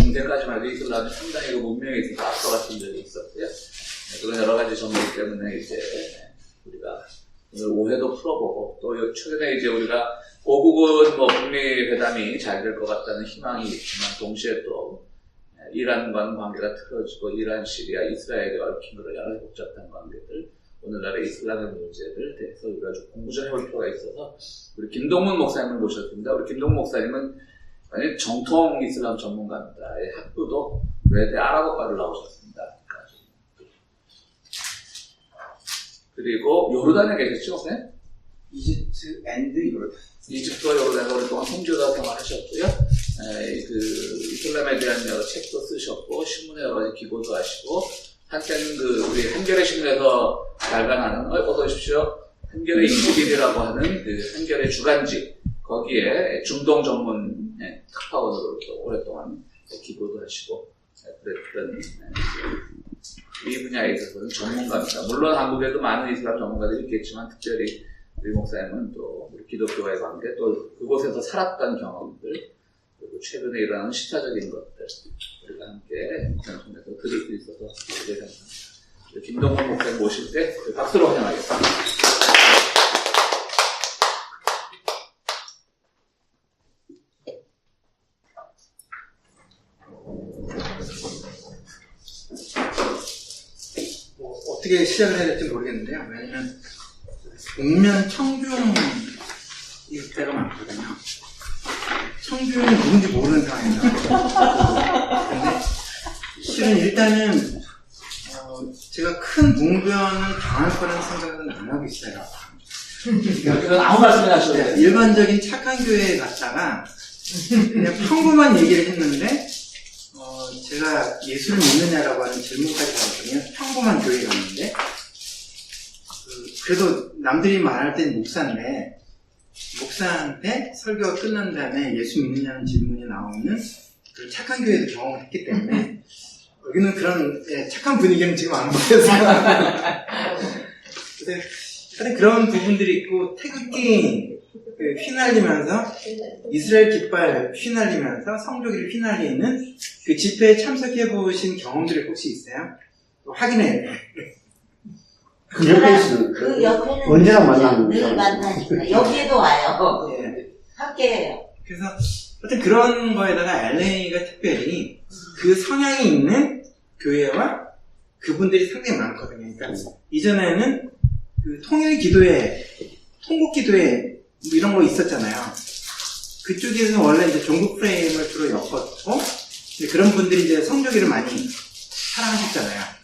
중세까지만 해도 이슬람이 상당히 그 문명에 있어서 앞서갔던 적이 있었고요. 그런 여러 가지 정보이기 때문에 이제 우리가 오늘 오해도 풀어보고 또 최근에 이제 우리가 고국은 뭐 북미 회담이 잘 될 것 같다는 희망이 있지만 동시에 또 이란과는 관계가 틀어지고 이란, 시리아, 이스라엘에 얽힌 그런 여러 복잡한 관계들, 오늘날의 이슬람의 문제를 대해서 우리가 좀 공부 좀 해볼 필요가 있어서 우리 김동문 목사님을 모셨습니다. 우리 김동문 목사님은 정통 이슬람 전문가입니다. 학부도 외대 아랍어과를 나오셨습니다. 그리고 요르단에 계셨죠? 네? 이집트 앤드 요르단. 이집트와 요르단에 오랫동안 선교사 생활하셨고요. 그 이슬람에 대한 여러 책도 쓰셨고 신문에 여러 가지 기고도 하시고 한때는 그 우리 한겨레 신문에서 발간하는 어서 오십시오. 한겨레 20일이라고 하는 그 한겨레 주간지 거기에 중동 전문 특파원으로 이렇게 오랫동안 기고도 하시고 그랬던 이 분야에 있어서는 전문가입니다. 물론 한국에도 많은 이슬람 전문가들이 있겠지만 특별히 우리 목사님은 또 우리 기독교와의 관계 또 그곳에서 살았던 경험들 그리고 최근에 일어나는 시사적인 것들 우리가 함께 목사님 통해서 들을 수 있어서 되게 감사합니다. 김동건 목사님 모실 때 박수로 환영하겠습니다. 어떻게 시작을 해야 될지 모르겠는데요. 왜냐면 복면 청중일 때가 많거든요. 청중이 누군지 모르는 상황에서. 근데 실은 일단은 제가 큰 뭉변을 당할 거라는 생각은 안 하고 있어요. 그건 아무 말씀이나 하셔도 돼요. 일반적인 착한 교회에 갔다가 그냥 평범한 얘기를 했는데 제가 예수를 믿느냐라고 하는 질문까지 받았거든요. 평범한 교회에 갔는데 그래도 남들이 말할 땐 목사한테 설교가 끝난 다음에 예수 믿느냐는 질문이 나오는 그 착한 교회도 경험을 했기 때문에 여기는 그런 착한 분위기는 지금 안 보여서요. 하여튼 그런 부분들이 있고 태극기 휘날리면서 이스라엘 깃발 휘날리면서 성조기를 휘날리는 그 집회에 참석해 보신 경험들이 혹시 있어요? 확인해. 그 옆에 있어요. 그 옆에는 언제나 만나는 늘 만나니까 여기에도 와요. 예. 함께해요. 그래서 하여튼 그런 거에다가 LA가 특별히 그 성향이 있는 교회와 그분들이 상당히 많거든요. 그러니까 이전에는 그 통일 기도회, 통곡 기도회 뭐 이런 거 있었잖아요. 그쪽에서 원래 이제 종국 프레임을 주로 엮었고 그런 분들이 이제 성조기를 많이 사랑하셨잖아요.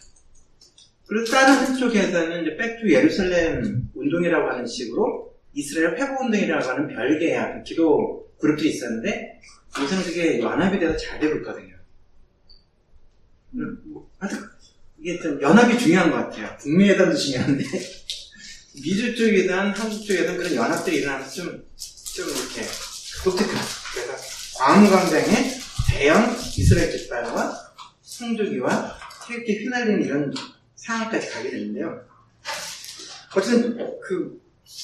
그리고 다른 한쪽에서는 이제 백투 예루살렘 운동이라고 하는 식으로 이스라엘 회복 운동이라고 하는 별개의 기도 그룹들이 있었는데 요새는 그게 연합이 돼서 잘 되고 있거든요. 하여튼 이게 좀 연합이 중요한 것 같아요. 북미 회담도 중요한데 미주 쪽이든 한국 쪽이든 그런 연합들이 일어나면서 좀 이렇게 독특한. 그래서 광광장에 대형 이스라엘 깃발과 성조기와 태극기 휘날리는 이런 상황까지 가게 되는데요. 어쨌든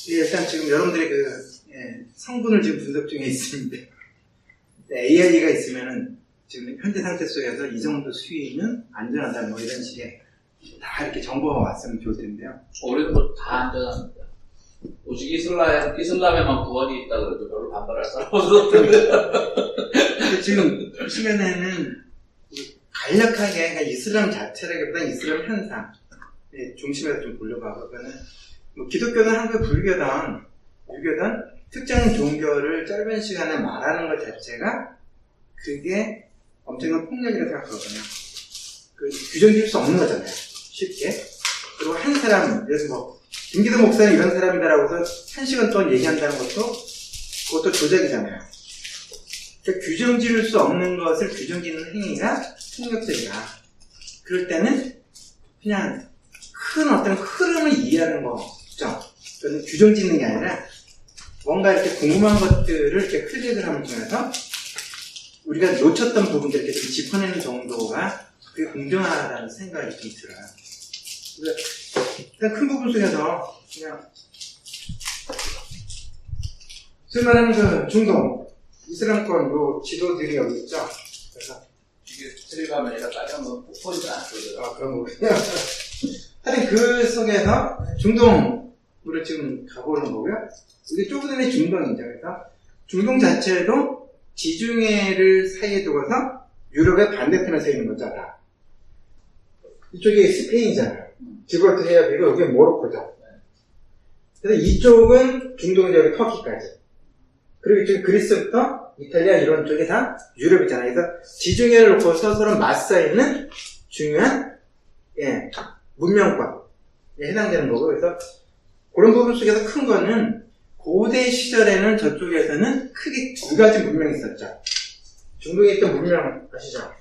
일단 지금 여러분들의 성분을 지금 분석 중에 있습니다. AI가 있으면은 지금 현재 상태 속에서 이 정도 수위는 안전하다 뭐 이런 식의 다 이렇게 정보가 왔으면 좋을 텐데요. 우리는 뭐 다 안전합니다. 오직 이슬람에만 구원이 있다 그래도 별로 반발할 사람 없었는데. 지금 시간에는 간략하게 그러니까 이슬람 자체라기보다는 이슬람 현상 중심에서 좀 보려고 하거든요. 뭐 기독교든 한국 불교든 유교든 특정 종교를 짧은 시간에 말하는 것 자체가 그게 엄청난 폭력이라고 생각하거든요. 규정 지을 수 없는 거잖아요. 쉽게. 그리고 한 사람, 그래서 뭐 김기도 목사는 이런 사람이다라고 해서 1시간 동안 얘기한다는 그것도 조작이잖아요. 그러니까 규정 지을 수 없는 것을 규정 짓는 행위가 폭력적이다. 그럴 때는 그냥 큰 어떤 흐름을 이해하는 거죠. 그건 규정 짓는 게 아니라 뭔가 이렇게 궁금한 것들을 이렇게 클릭을 하면 통해서 우리가 놓쳤던 부분들을 이렇게 좀 짚어내는 정도가 그게 공정하다는 생각이 좀 들어요. 일단 큰 부분 속에서 그냥 소위 말하는 그 중동 이슬람권 요 지도들이 여기 있죠. 그래서 트리가면이라 까지 뭐 포인트 안 쓰더라고요. 아, 그런 거군요. 하여튼 그 속에서 중동으로 지금 가보는 거고요. 이게 좁은 중동이죠. 그래서 중동 자체도 지중해를 사이에 두고서 유럽의 반대편에 서 있는 거죠. 다. 이쪽이 스페인이잖아요. 지브롤터 해협이고 여기 모로코죠. 그래서 이쪽은 중동 지역의 터키까지. 그리고 이쪽 그리스부터 이탈리아 이런 쪽이 다 유럽이잖아요. 그래서 지중해를 놓고서 서로 맞서 있는 중요한 문명권에 해당되는 거고, 그래서 그런 부분 속에서 큰 거는 고대 시절에는 저쪽에서는 크게 두 가지 문명이 있었죠. 중동에 있던 문명 아시죠?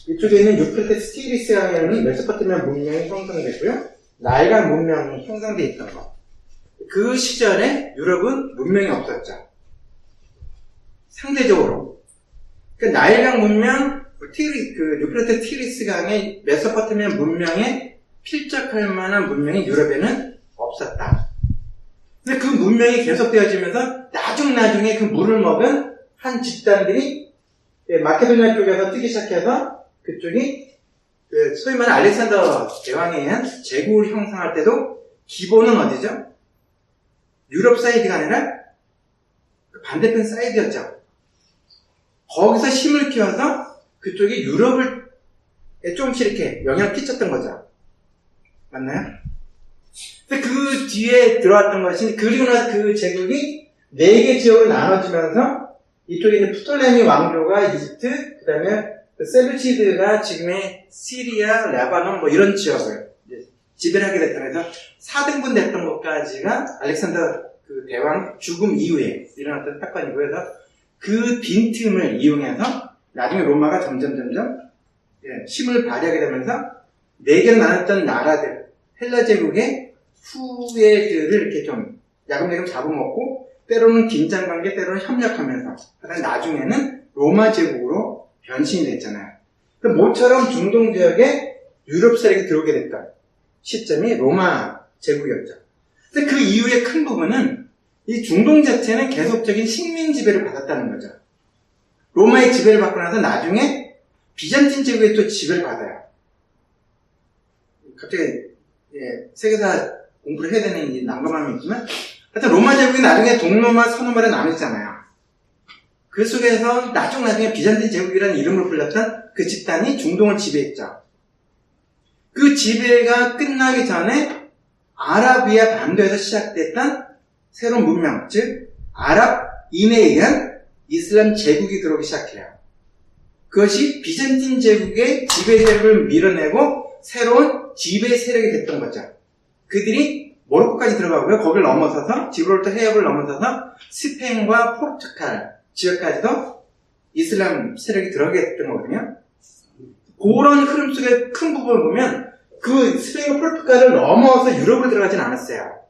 이쪽에 있는 유프라테스 티그리스 강이 메소포타미아 문명이 형성됐고요. 나일강 문명이 형성돼 있던 거. 그 시절에 유럽은 문명이 없었죠. 상대적으로. 그 나일강 문명, 유프라테스 티그리스 강의 메소포타미아 문명에 필적할 만한 문명이 유럽에는 없었다. 근데 그 문명이 계속되어지면서 나중에 그 물을 먹은 한 집단들이 마케도니아 쪽에서 뜨기 시작해서 그쪽이 소위 말하는 알렉산더 대왕에 의한 제국을 형성할 때도 기본은 어디죠? 유럽 사이드가 아니라 그 반대편 사이드였죠. 거기서 힘을 키워서 그쪽이 유럽을 조금씩 이렇게 영향을 끼쳤던 거죠. 맞나요? 근데 그 뒤에 들어왔던 것이, 그리고 나서 그 제국이 4개 지역으로 나눠지면서 이쪽에 있는 프톨레미 왕조가 이집트, 그 다음에 셀루치드가 지금의 시리아, 레바논 뭐 이런 지역을 지배를 하게 됐다. 그래서 4등분 됐던 것까지가 알렉산더 그 대왕 죽음 이후에 일어났던 사건이고, 그래서 그 빈틈을 이용해서 나중에 로마가 점점 힘을 발휘하게 되면서 4개로 나눴던 나라들, 헬라 제국의 후예들을 이렇게 좀 야금야금 잡아먹고, 때로는 긴장관계, 때로는 협력하면서, 하다 나중에는 로마 제국으로 변신이 됐잖아요. 모처럼 중동 지역에 유럽 세력이 들어오게 됐던 시점이 로마 제국이었죠. 근데 그 이후의 큰 부분은 이 중동 자체는 계속적인 식민 지배를 받았다는 거죠. 로마의 지배를 받고 나서 나중에 비잔틴 제국의 또 지배를 받아요. 갑자기 세계사 공부를 해야 되는 난감함이 있지만, 하여튼 로마 제국이 나중에 동로마, 서로마로 나뉘잖아요. 그 속에서 나중에 비잔틴 제국이라는 이름으로 불렸던 그 집단이 중동을 지배했죠. 그 지배가 끝나기 전에 아라비아 반도에서 시작됐던 새로운 문명, 즉 아랍인에 의한 이슬람 제국이 들어오기 시작해요. 그것이 비잔틴 제국의 지배 세력을 밀어내고 새로운 지배 세력이 됐던 거죠. 그들이 모로코까지 들어가고요. 거기를 넘어서서 지브롤터 해협을 넘어서서 스페인과 포르투갈 지역까지도 이슬람 세력이 들어가게 됐던 거거든요. 그런 흐름 속에 큰 부분을 보면 그 스페인과 포르투갈을 넘어서 유럽으로 들어가진 않았어요.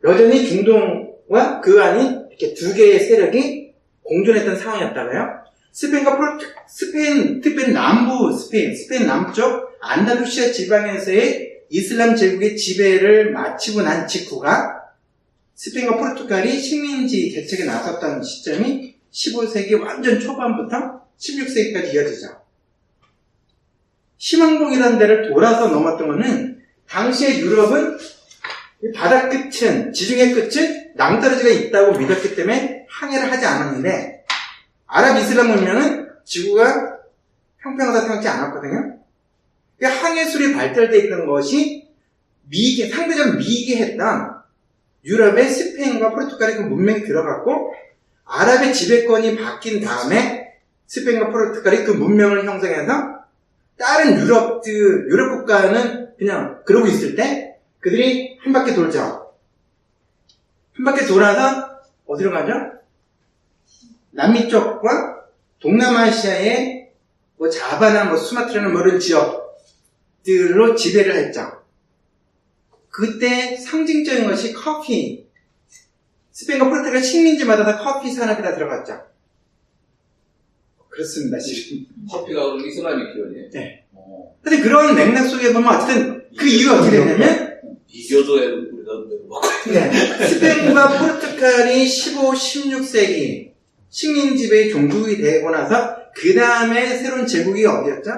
여전히 중동과 그 안이 이렇게 두 개의 세력이 공존했던 상황이었다고요. 스페인, 특별히 남부 스페인 남쪽 안다루시아 지방에서의 이슬람 제국의 지배를 마치고 난 직후가 스페인과 포르투갈이 식민지 개척에 나섰던 시점이 15세기 완전 초반부터 16세기까지 이어지죠. 시망봉이라는 데를 돌아서 넘었던 것은 당시의 유럽은 바다 끝은, 지중해 끝은 낭떠러지가 있다고 믿었기 때문에 항해를 하지 않았는데, 아랍 이슬람 문명은 지구가 평평하다 생각지 않았거든요. 항해술이 발달되어 있던 것이 상대적으로 미개했던 유럽의 스페인과 포르투갈의 그 문명이 들어갔고, 아랍의 지배권이 바뀐 다음에 스페인과 포르투갈이 그 문명을 형성해서 다른 유럽 국가는 그냥 그러고 있을 때 그들이 한 바퀴 돌죠. 한 바퀴 돌아서 어디로 가죠? 남미 쪽과 동남아시아의 자바나 수마트라는 이런 지역들로 지배를 했죠. 그때 상징적인 것이 커피. 스페인과 포르투갈 식민지마다 다 커피 산업이 다 들어갔죠. 그렇습니다, 지금. 커피가 그럼 이슬람의 기원이에요? 네. 근데 그런 맥락 속에 보면 어쨌든 그 이유가 어떻게 되냐면, 비교도에 우리가 먹고 스페인과 포르투갈이 15, 16세기 식민 지배의 종국이 되고 나서 그 다음에 새로운 제국이 어디였죠?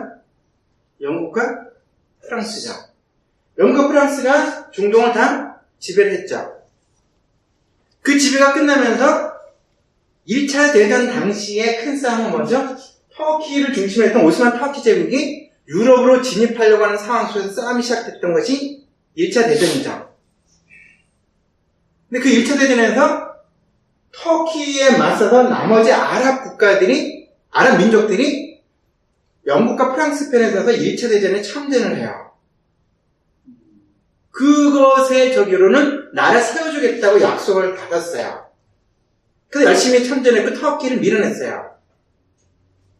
영국과 프랑스죠. 영국과 프랑스가 중동을 다 지배를 했죠. 그 지배가 끝나면서 1차 대전 당시의 큰 싸움은 뭐죠? 터키를 중심으로 했던 오스만 터키 제국이 유럽으로 진입하려고 하는 상황 속에서 싸움이 시작됐던 것이 1차 대전이죠. 근데 그 1차 대전에서 터키에 맞서서 나머지 아랍 국가들이, 아랍 민족들이 영국과 프랑스 편에 서서 1차 대전에 참전을 해요. 그것의 저기로는 나라 세워주겠다고 약속을 받았어요. 그래서 열심히 참전했고 터키를 밀어냈어요.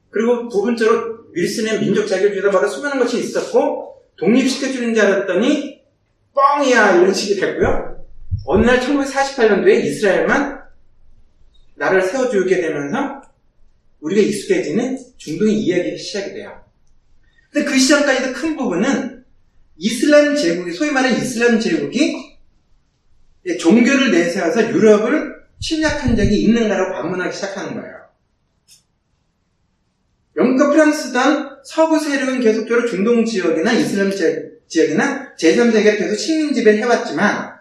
그리고 부분적으로 윌슨의 민족 자격주의자마다 수많은 것이 있었고 독립시켜주는 줄 알았더니 뻥이야 이런 식이 됐고요. 어느 날 1948년도에 이스라엘만 나라를 세워주게 되면서 우리가 익숙해지는 중동의 이야기가 시작이 돼요. 근데 그 시점까지도 큰 부분은 이슬람 제국이, 소위 말하는 이슬람 제국이 종교를 내세워서 유럽을 침략한 적이 있는가라고 반문하기 시작하는 거예요. 영국과 프랑스 등 서구 세력은 계속적으로 중동 지역이나 이슬람 지역이나 제3세계를 계속 식민 지배를 해왔지만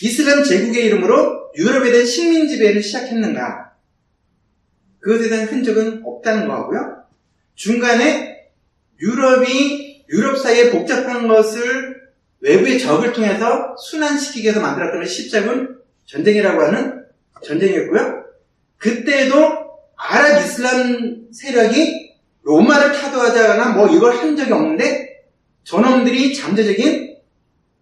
이슬람 제국의 이름으로 유럽에 대한 식민 지배를 시작했는가? 그것에 대한 흔적은 없다는 거고요. 중간에 유럽 사이에 복잡한 것을 외부의 적을 통해서 순환시키기 위해서 만들었던 십자군 전쟁이라고 하는 전쟁이었고요. 그때도 아랍 이슬람 세력이 로마를 타도하자거나 뭐 이걸 한 적이 없는데 저놈들이 잠재적인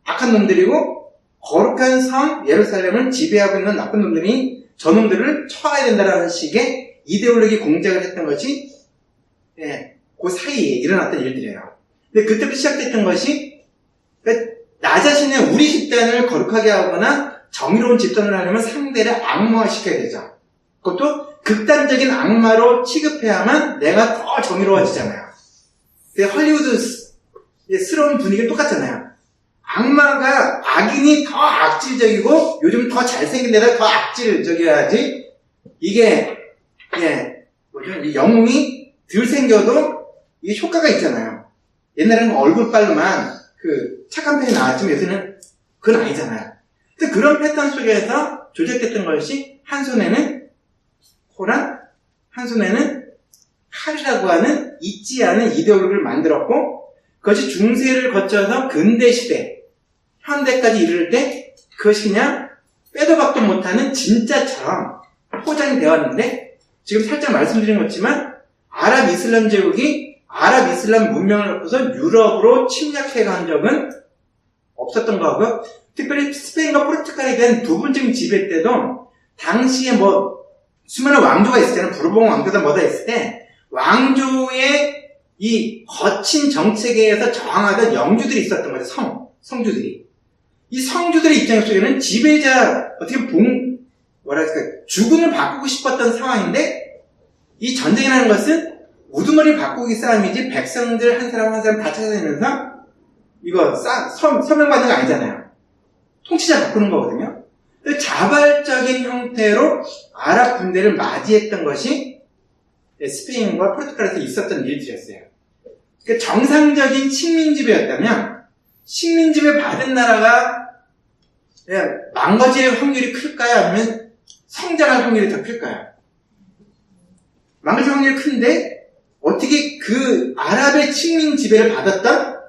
악한 놈들이고 거룩한 성 예루살렘을 지배하고 있는 나쁜 놈들이 저놈들을 쳐야 된다라는 식의 이데올로기 공작을 했던 것이 그 사이에 일어났던 일들이에요. 근데 그때부터 시작됐던 것이 나 자신의 우리 집단을 거룩하게 하거나 정의로운 집단을 하려면 상대를 악마화시켜야 되죠. 그것도 극단적인 악마로 취급해야만 내가 더 정의로워지잖아요. 헐리우드스러운 분위기는 똑같잖아요. 악마가 악인이 더 악질적이고 요즘 더 잘생긴 데다 더 악질적이어야지 이게 영웅이 덜 생겨도 이게 효과가 있잖아요. 옛날에는 얼굴빨로만 그 착한 편이 나왔지만 요새는 그건 아니잖아요. 근데 그런 패턴 속에서 조작됐던 것이 한 손에는 코란, 한 손에는 칼이라고 하는 있지 않은 이데올로기를 만들었고 그것이 중세를 거쳐서 근대시대, 현대까지 이르를 때 그것이 그냥 빼도 박도 못하는 진짜처럼 포장이 되었는데 지금 살짝 말씀드린 것지만 아랍 이슬람 제국이 아랍 이슬람 문명을 갖고서 유럽으로 침략해간 적은 없었던 거고요. 특별히 스페인과 포르투갈에 대한 부분적인 지배 때도 당시에 뭐 수많은 왕조가 있었잖아요. 부르봉 왕조다 뭐다 있을 때 왕조의 이 거친 정책에 의해서 저항하던 영주들이 있었던 거죠. 성주들이. 이 성주들의 입장 속에는 지배자 어떻게 주군을 바꾸고 싶었던 상황인데 이 전쟁이라는 것은 우두머리 바꾸기 싸움이지 백성들 한 사람 한 사람 다 찾아내면서 이거 서명받는 거 아니잖아요. 통치자 바꾸는 거거든요. 자발적인 형태로 아랍 군대를 맞이했던 것이 스페인과 포르투갈에서 있었던 일들이었어요. 그러니까 정상적인 식민지배였다면 식민지배 받은 나라가 망가질 확률이 클까요? 아니면 성장할 확률이 더 클까요? 망가질 확률이 큰데 어떻게 그 아랍의 식민 지배를 받았던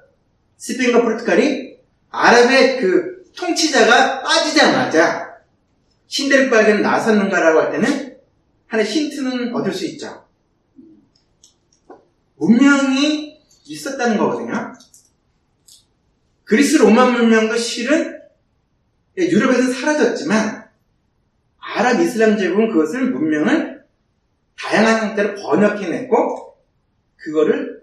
스페인과 포르투갈이 아랍의 그 통치자가 빠지자마자 신대륙 발견을 나섰는가라고 할 때는 하나의 힌트는 얻을 수 있죠. 문명이 있었다는 거거든요. 그리스 로마 문명도 실은 유럽에서 사라졌지만 아랍 이슬람 제국은 그것을 문명을 다양한 형태로 번역해냈고 그거를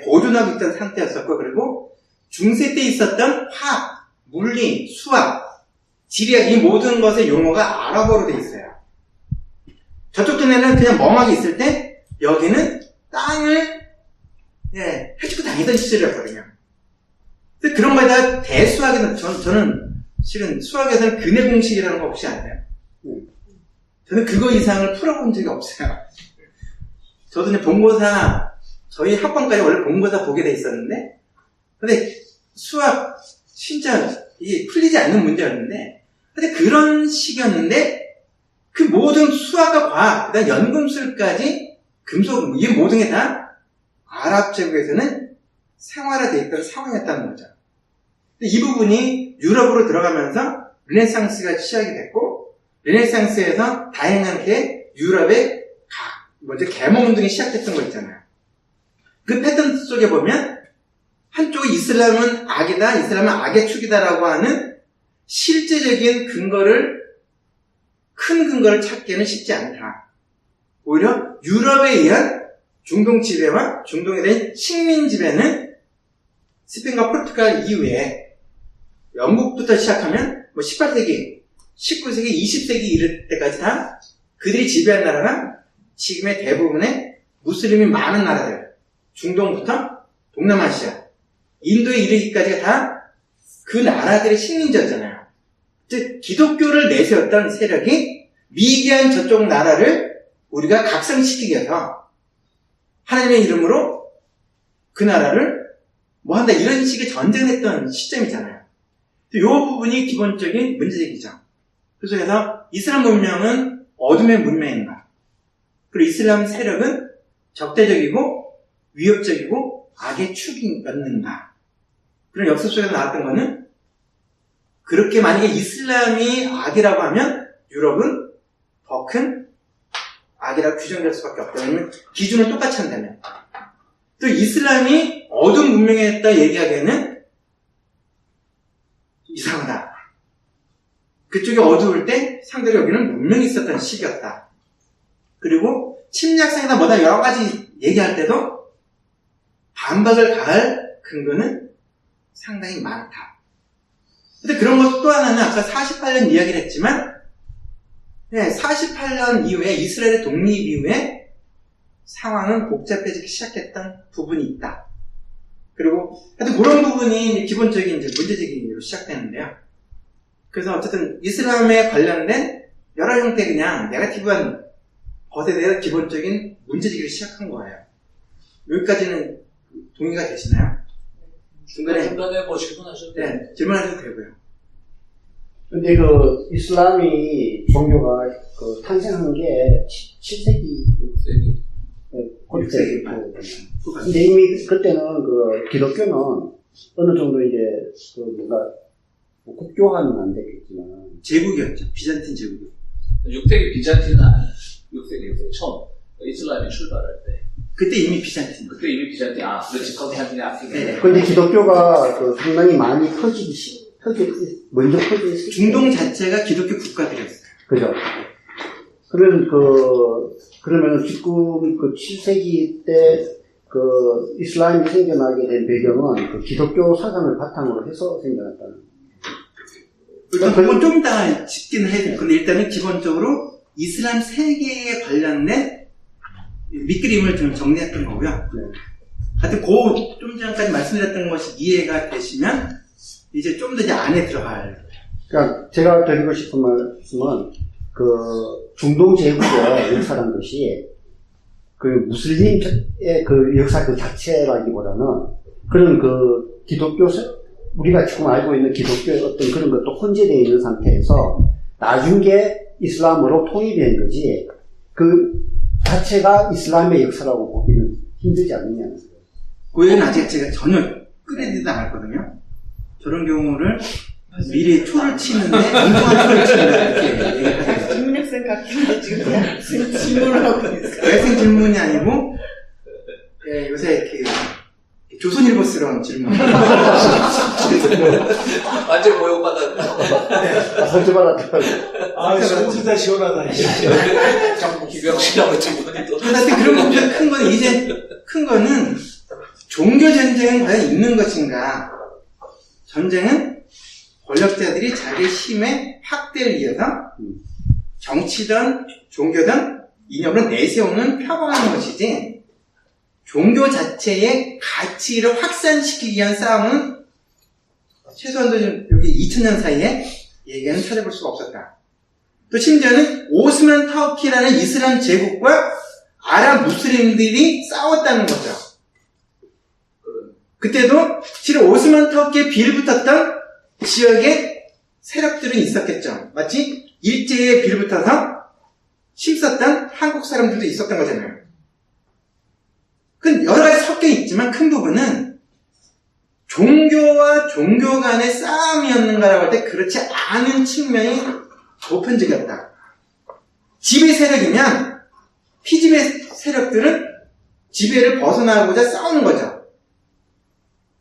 보존하고 있던 상태였었고 그리고 중세 때 있었던 화학, 물리, 수학, 지리학 이 모든 것의 용어가 아랍어로 돼 있어요. 저쪽 동네는 그냥 멍하게 있을 때 여기는 땅을 해치고 다니던 시절이었거든요. 근데 그런 거에다 대수학에는 저는 실은 수학에서는 근해 공식이라는 거 혹시 아나요? 저는 그거 이상을 풀어본 적이 없어요. 저도 이제 본고사, 저희 학번까지 원래 본고사 보게 돼 있었는데, 근데 수학, 진짜, 이게 풀리지 않는 문제였는데, 근데 그런 식이었는데, 그 모든 수학과 과학, 그다음 연금술까지, 금속, 이게 모든 게 다 아랍 제국에서는 생활화되어 있던 상황이었다는 거죠. 이 부분이 유럽으로 들어가면서 르네상스가 시작이 됐고, 르네상스에서 다행하게 유럽의 먼저 계몽운동이 시작됐던 거 있잖아요. 그 패턴 속에 보면 한쪽에 이슬람은 악이다, 이슬람은 악의 축이다라고 하는 실제적인 근거를, 큰 근거를 찾기는 쉽지 않다. 오히려 유럽에 의한 중동 지배와 중동에 대한 식민 지배는 스페인과 포르투갈 이후에 영국부터 시작하면 18세기, 19세기, 20세기 이를 때까지 다 그들이 지배한 나라가 지금의 대부분의 무슬림이 많은 나라들, 중동부터 동남아시아, 인도에 이르기까지가 다 그 나라들의 식민지였잖아요. 즉 기독교를 내세웠던 세력이 미개한 저쪽 나라를 우리가 각성시키기 위해서 하나님의 이름으로 그 나라를 뭐 한다 이런 식의 전쟁했던 시점이잖아요. 이 부분이 기본적인 문제제기죠. 그래서 이슬람 문명은 어둠의 문명인가? 그리고 이슬람 세력은 적대적이고 위협적이고 악의 축이었는가? 그런 역사 속에서 나왔던 거는 그렇게 만약에 이슬람이 악이라고 하면 유럽은 더 큰 악이라고 규정될 수밖에 없다. 왜냐면 기준을 똑같이 한다면. 또 이슬람이 어두운 문명이었다 얘기하기에는 이상하다. 그쪽이 어두울 때 상대로 여기는 문명이 있었던 시기였다. 그리고 침략성이나 뭐다 여러 가지 얘기할 때도 반박을 가할 근거는 상당히 많다. 근데 그런 것 또 하나는 아까 48년 이야기를 했지만 48년 이후에 이스라엘의 독립 이후에 상황은 복잡해지기 시작했던 부분이 있다. 그리고 하여튼 그런 부분이 기본적인 이제 문제제기로 시작되는데요. 그래서 어쨌든 이슬람에 관련된 여러 형태 그냥 네거티브한 것에 대한 기본적인 문제제기를 시작한 거예요. 여기까지는 동의가 되시나요? 중간에 뭐 질문하셔도 돼요. 네, 질문하셔도 되고요. 근데 그 이슬람이 종교가 그 탄생한 게 7세기 6세기. 그때 6세기 근데 이미 그때는 그 기독교는 어느 정도 이제 그 뭔가 국교화는 안 됐겠지만 제국이었죠. 비잔틴 제국이요. 6세기 비잔틴은 아니에요. 6세기 처음 이슬람이 출발할 때. 그때 이미 비잔틴. 그때 이미 비잔틴, 그렇지, 컨스탄틴이 앞서게. 네. 근데 기독교가 그 상당히 많이 먼저 퍼지기 중동 자체가 기독교 국가들이었어요. 그죠. 그러면 지금 그 7세기 때 그 이슬람이 생겨나게 된 배경은 그 기독교 사상을 바탕으로 해서 생겨났다는. 일단 그건 좀 이따 짚기는 해야 돼요. 근데 일단은 기본적으로 이슬람 세계에 관련된 밑그림을 좀 정리했던 거고요. 네. 하여튼 좀 전까지 말씀드렸던 것이 이해가 되시면 이제 좀 더 이제 안에 들어갈. 그러니까 제가 드리고 싶은 말씀은 그 중동 제국의 역사라는 것이 그 무슬림의 그 역사 그 자체라기보다는 그런 그 기독교 우리가 지금 알고 있는 기독교의 어떤 그런 것도 혼재되어 있는 상태에서 나중에 이슬람으로 통일된 거지 그 자체가 이슬람의 역사라고 보기는 힘들지 않느냐는 거예요. 그 얘기는 아직 제가 전혀 끌어내지도 않았거든요. 저런 경우를 미리 초를 치는데 엉뚱한 초를 친다 이렇게 얘기하거든요. 김민혁쌤 같은데 지금 그냥 질문을 하고 있어요. 외생 질문이 아니고 요새 조선일보스러운 질문. 완전 모욕받았다. 상처받았다. 진짜 시원하다. 정부 기병실하고 질문이 또. 하여튼 그런 것보다 큰 거는 이제 큰 거는 종교 전쟁은 과연 있는 것인가? 전쟁은 권력자들이 자기 힘의 확대를 위해서 정치든 종교든 이념을 내세우는 표방하는 것이지 종교 자체의 가치를 확산시키기 위한 싸움은 최소한도 여기 2000년 사이에 얘기는 찾아볼 수가 없었다. 또 심지어는 오스만 터키라는 이슬람 제국과 아랍 무슬림들이 싸웠다는 거죠. 그때도 실은 오스만 터키에 빌붙었던 지역에 세력들은 있었겠죠. 마치 일제에 빌붙어서 힘썼던 한국 사람들도 있었던 거잖아요. 그 여러 가지 섞여 있지만 큰 부분은 종교와 종교 간의 싸움이었는가라고 할 때 그렇지 않은 측면이 보편적이었다. 지배 세력이면 피지배 세력들은 지배를 벗어나고자 싸우는 거죠.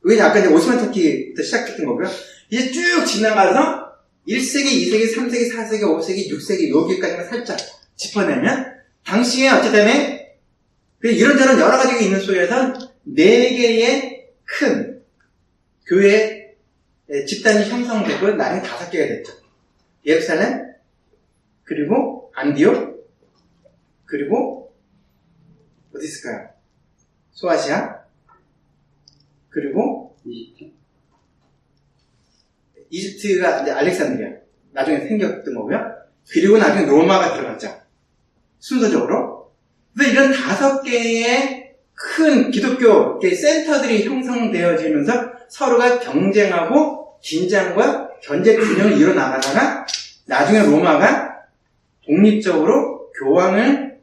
그게 아까 이제 오스만 터키부터 시작했던 거고요. 이제 쭉 지나가서 1세기, 2세기, 3세기, 4세기, 5세기, 6세기 여기까지만 살짝 짚어내면 당시에 어쨌든 이런저런 여러 가지가 있는 속에서 4개의 큰 교회 집단이 형성되고 나중에 5개가 됐죠. 예루살렘, 그리고 안디옥, 그리고 어디 있을까요? 소아시아, 그리고 이집트가 이제 알렉산드리아 나중에 생겼던 거고요. 그리고 나중에 로마가 들어갔죠. 순서적으로. 그래서 이런 5개의 큰 기독교 센터들이 형성되어지면서 서로가 경쟁하고 긴장과 견제 균형을 이뤄나가다가 나중에 로마가 독립적으로 교황을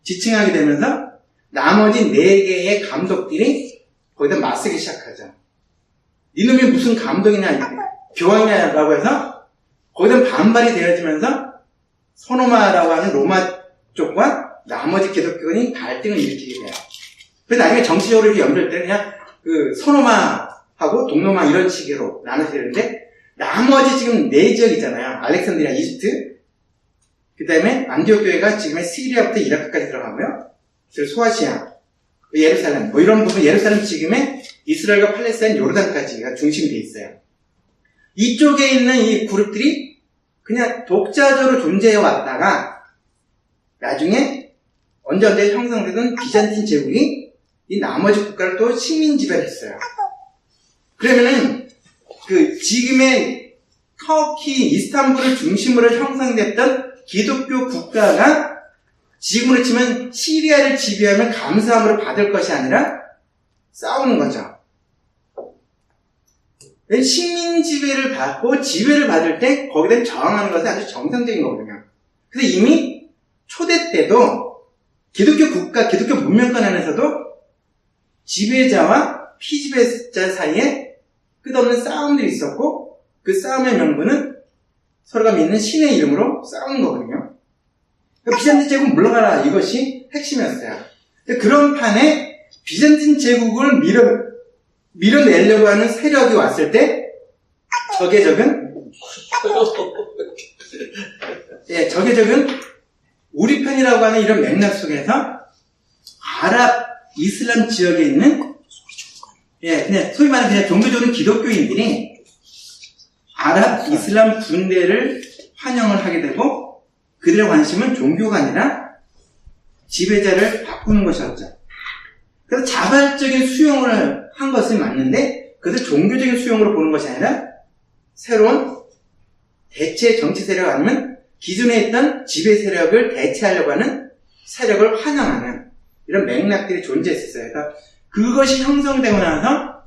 지칭하게 되면서 나머지 4개의 감독들이 거기다 맞서기 시작하죠. 이놈이 무슨 감독이냐, 교황이냐라고 해서 거기다 반발이 되어지면서 소노마라고 하는 로마 쪽과 나머지 기독교인이 갈등을 일으키게 돼요. 그래서 나중에 정치적으로 이렇게 연결될 때 그냥 그 소노마하고 동로마 이런 식으로 나눠지는데 나머지 지금 4지역 있잖아요. 알렉산드리아, 이집트, 그 다음에 안디옥 교회가 지금의 시리아부터 이라크까지 들어가고요. 그리고 소아시아, 예루살렘, 뭐 이런 부분, 예루살렘 지금의 이스라엘과 팔레스타인, 요르단까지가 중심이 돼 있어요. 이쪽에 있는 이 그룹들이 그냥 독자적으로 존재해 왔다가 나중에 언제 형성되던 비잔틴 제국이 이 나머지 국가를 또 식민 지배했어요. 그러면은 그 지금의 터키, 이스탄불을 중심으로 형성됐던 기독교 국가가 지금으로 치면 시리아를 지배하면 감사함으로 받을 것이 아니라 싸우는 거죠. 식민 지배를 받고 지배를 받을 때 거기에 저항하는 것은 아주 정상적인 거거든요. 근데 이미 초대 때도 기독교 국가, 기독교 문명권 안에서도 지배자와 피지배자 사이에 끝없는 싸움들이 있었고 그 싸움의 명분은 서로가 믿는 신의 이름으로 싸우는 거거든요. 그러니까 비잔틴 제국 물러가라, 이것이 핵심이었어요. 그런 판에 비잔틴 제국을 밀어내려고 하는 세력이 왔을 때 적은 우리 편이라고 하는 이런 맥락 속에서 아랍 이슬람 지역에 있는 그냥 소위 말하는 그냥 종교적인 기독교인들이 아랍 이슬람 군대를 환영을 하게 되고 그들의 관심은 종교가 아니라 지배자를 바꾸는 것이었죠. 그래서 자발적인 수용을 한 것은 맞는데 그것을 종교적인 수용으로 보는 것이 아니라 새로운 대체 정치 세력 아니면 기존에 있던 지배 세력을 대체하려고 하는 세력을 환영하는 이런 맥락들이 존재했었어요. 그러니까 그것이 형성되고 나서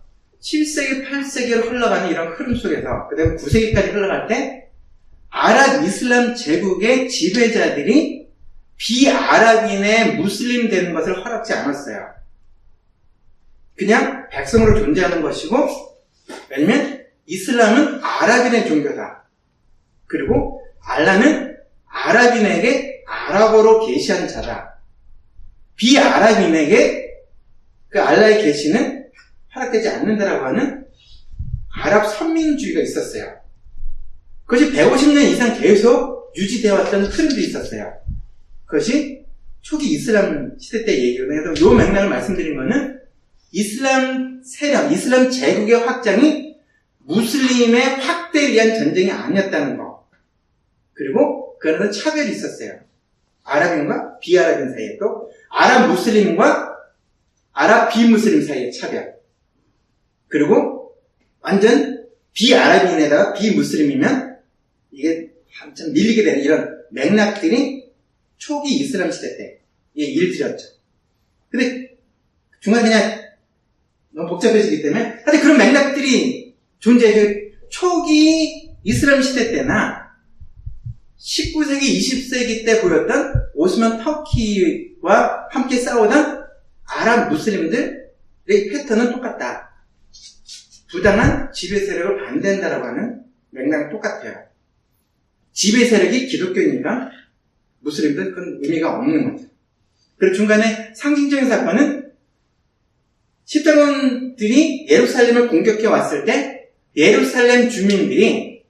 7세기, 8세기로 흘러가는 이런 흐름 속에서 그 다음에 9세기까지 흘러갈 때 아랍 이슬람 제국의 지배자들이 비아랍인의 무슬림 되는 것을 허락지 않았어요. 그냥 백성으로 존재하는 것이고, 왜냐면 이슬람은 아랍인의 종교다. 그리고 알라는 아랍인에게 아랍어로 계시한 자다. 비아랍인에게 그 알라의 계시는 허락되지 않는다라고 하는 아랍 선민주의가 있었어요. 그것이 150년 이상 계속 유지되어 왔던 흐름도 있었어요. 그것이 초기 이슬람 시대 때 얘기거든요. 그래서 이 맥락을 말씀드린 거는 이슬람 세력, 이슬람 제국의 확장이 무슬림의 확대에 의한 전쟁이 아니었다는 거. 그리고 그 안에서 차별이 있었어요. 아랍인과 비아랍인 사이에 또 아랍 무슬림과 아랍 비무슬림 사이의 차별. 그리고 완전 비아랍인에다가 비무슬림이면 이게 참 밀리게 되는 이런 맥락들이 초기 이슬람 시대 때 일들이었죠. 근데 중간에 그냥 너무 복잡해지기 때문에 하여튼 그런 맥락들이 존재해요. 초기 이슬람 시대 때나 19세기, 20세기 때 보였던 오스만 터키와 함께 싸우던 아랍 무슬림들의 패턴은 똑같다. 부당한 지배 세력을 반대한다라고 하는 맥락은 똑같아요. 지배 세력이 기독교니까 무슬림들은 그건 의미가 없는 거죠. 그리고 중간에 상징적인 사건은 십자군들이 예루살렘을 공격해 왔을 때 예루살렘 주민들이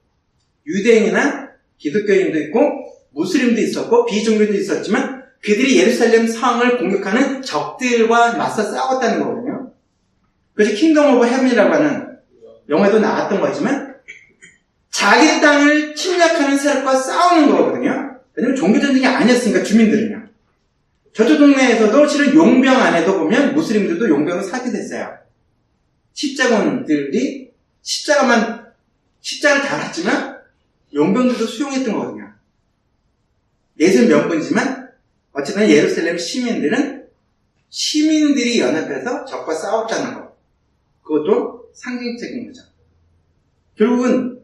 유대인이나 기독교인도 있고 무슬림도 있었고 비종교도 있었지만 그들이 예루살렘 성을 공격하는 적들과 맞서 싸웠다는 거거든요. 그래서 킹덤 오브 헤븐이라고 하는 영화도 나왔던 거지만 자기 땅을 침략하는 세력과 싸우는 거거든요. 왜냐면 종교전쟁이 아니었으니까 주민들은요. 저쪽 동네에서도 실은 용병 안에도 보면 무슬림들도 용병을 사게 됐어요. 십자군들이 십자가를 달았지만 용병들도 수용했던 거거든요. 예수는 명분이지만 어쨌든 예루살렘 시민들은 시민들이 연합해서 적과 싸웠다는 거. 그것도 상징적인 거죠. 결국은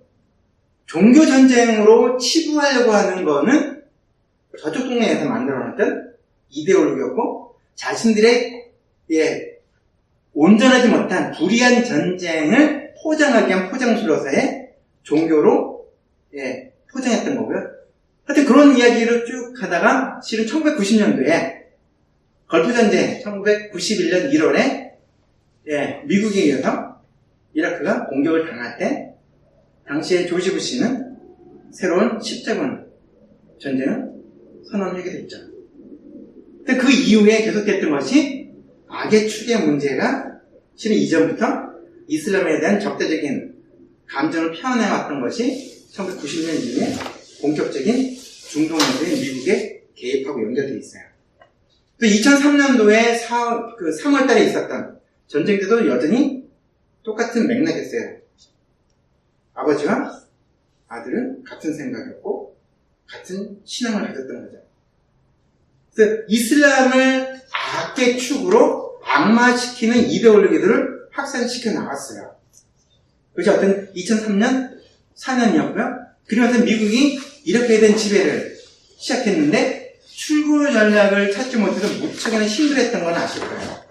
종교전쟁으로 치부하려고 하는 거는 저쪽 동네에서 만들어놨던 이데올로기였고 자신들의 온전하지 못한 불의한 전쟁을 포장하기 위한 포장수로서의 종교로 포장했던 거고요. 하여튼 그런 이야기를 쭉 하다가 실은 1990년도에 걸프전쟁 1991년 1월에 미국에 의해서 이라크가 공격을 당할 때 당시에 조지 부시는 새로운 십자군 전쟁을 선언하게 됐죠. 근데 그 이후에 계속됐던 것이 악의 추계 문제가 실은 이전부터 이슬람에 대한 적대적인 감정을 표현해왔던 것이 1990년 이후에 본격적인 중동에서의 미국의 개입하고 연결되어 있어요. 또 2003년도에 3월달에 있었던 전쟁 때도 여전히 똑같은 맥락이었어요. 아버지와 아들은 같은 생각이었고 같은 신앙을 가졌던 거죠. 그래서 이슬람을 악의 축으로 악마시키는 이데올로기들을 확산시켜 나갔어요. 그것이 어떤 2003년 4년이었고요. 그러면서 미국이 이렇게 된 지배를 시작했는데 출구 전략을 찾지 못해서 무척이나 힘들었던 건 아실 거예요.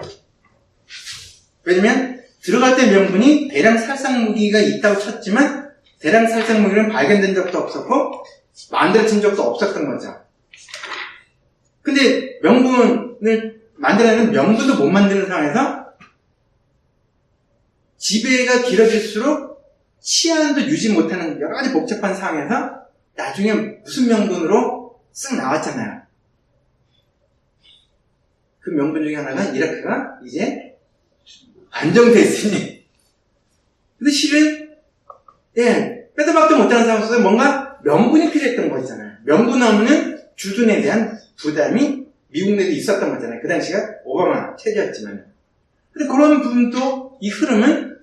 왜냐면 들어갈 때 명분이 대량 살상 무기가 있다고 쳤지만 대량 살상 무기는 발견된 적도 없었고 만들어진 적도 없었던 거죠. 근데 명분을 만들어내는 명분도 못 만드는 상황에서 지배가 길어질수록 치안도 유지 못하는 여러 가지 복잡한 상황에서 나중에 무슨 명분으로 쓱 나왔잖아요. 그 명분 중에 하나가 이라크가 이제 안정됐으니. 근데 실은 빼도 박도 못하는 상황 속에서 뭔가 명분이 필요했던 거잖아요. 명분 없는 주둔에 대한 부담이 미국 내도 있었던 거잖아요. 그 당시가 오바마 체제였지만. 근데 그런 부분도 이 흐름은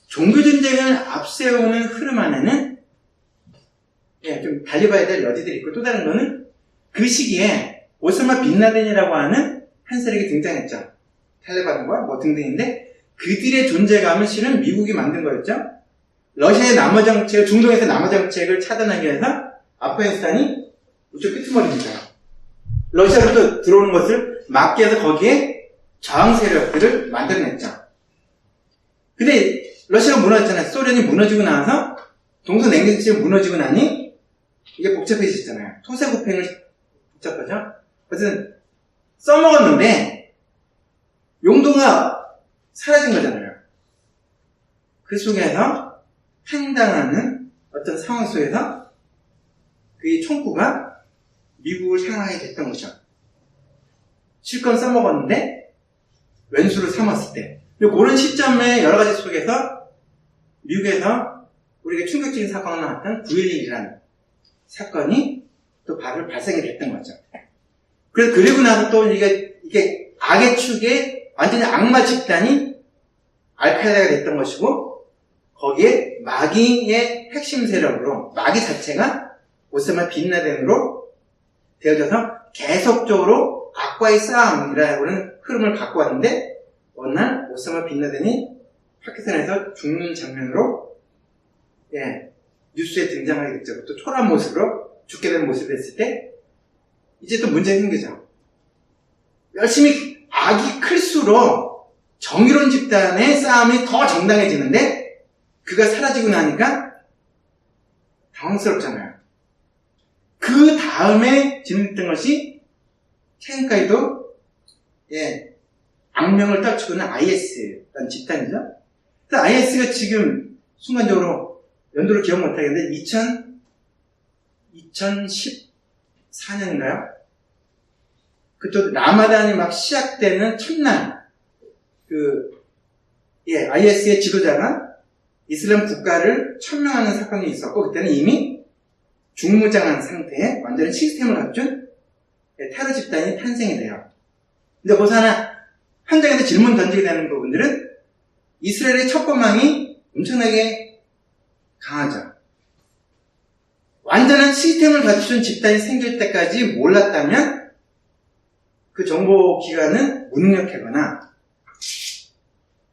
종교전쟁을 앞세우는 흐름 안에는 좀 달리 봐야 될 여지들이 있고, 또 다른 거는 그 시기에 오사마 빈라덴이라고 하는 한 세력이 등장했죠. 탈레반과 뭐 등등인데 그들의 존재감은 실은 미국이 만든 거였죠. 러시아의 남하 정책을, 중동에서 남하 정책을 차단하기 위해서 아프가니스탄이 우측 끄트머리입니다. 러시아로부터 들어오는 것을 막기 위해서 거기에 저항 세력들을 만들어냈죠. 근데 러시아가 무너졌잖아요. 소련이 무너지고 나서 동서냉전체가 무너지고 나니 이게 복잡해지잖아요. 토사구팽을 복잡하죠. 어쨌든 써먹었는데 용도가 사라진 거잖아요. 그 속에서 팽당하는 어떤 상황 속에서 그 총구가 미국을 향하게 됐던 거죠. 실컷 써먹었는데 왼수를 삼았을 때. 그런 시점의 여러 가지 속에서 미국에서 우리가 충격적인 사건이 나왔던 9.11이라는 사건이 또 바로 발생이 됐던 거죠. 그래서 그리고 나서 또 이게 악의 축에 완전히 악마 집단이 알카에다가 됐던 것이고, 거기에 마귀의 핵심 세력으로 마귀 자체가 오사마 빈라덴으로 되어져서 계속적으로 악과의 싸움이라는 흐름을 갖고 왔는데 어느 날 오사마 빈라덴이 파키스탄에서 죽는 장면으로 뉴스에 등장하게 됐죠. 또 초라한 모습으로 죽게 된 모습을 했을 때 이제 또 문제가 생기죠. 열심히 악이 클수록 정의로운 집단의 싸움이 더 정당해지는데 그가 사라지고 나니까 당황스럽잖아요. 그 다음에 진행됐던 것이 최근까지도 악명을 떨치고 있는 IS라는 집단이죠. 그래서 IS가 지금 순간적으로 연도를 기억 못하겠는데 2014년인가요? 그때 라마단이 막 시작되는 첫날 IS의 지도자가 이슬람 국가를 천명하는 사건이 있었고 그때는 이미 중무장한 상태에 완전히 시스템을 갖춘 테러 집단이 탄생이 돼요. 근데 거기서 한 장에서 질문 던지게 되는 부분들은 이스라엘의 첩보망이 엄청나게 강하죠. 완전한 시스템을 갖춘 집단이 생길 때까지 몰랐다면 그 정보기관은 무능력하거나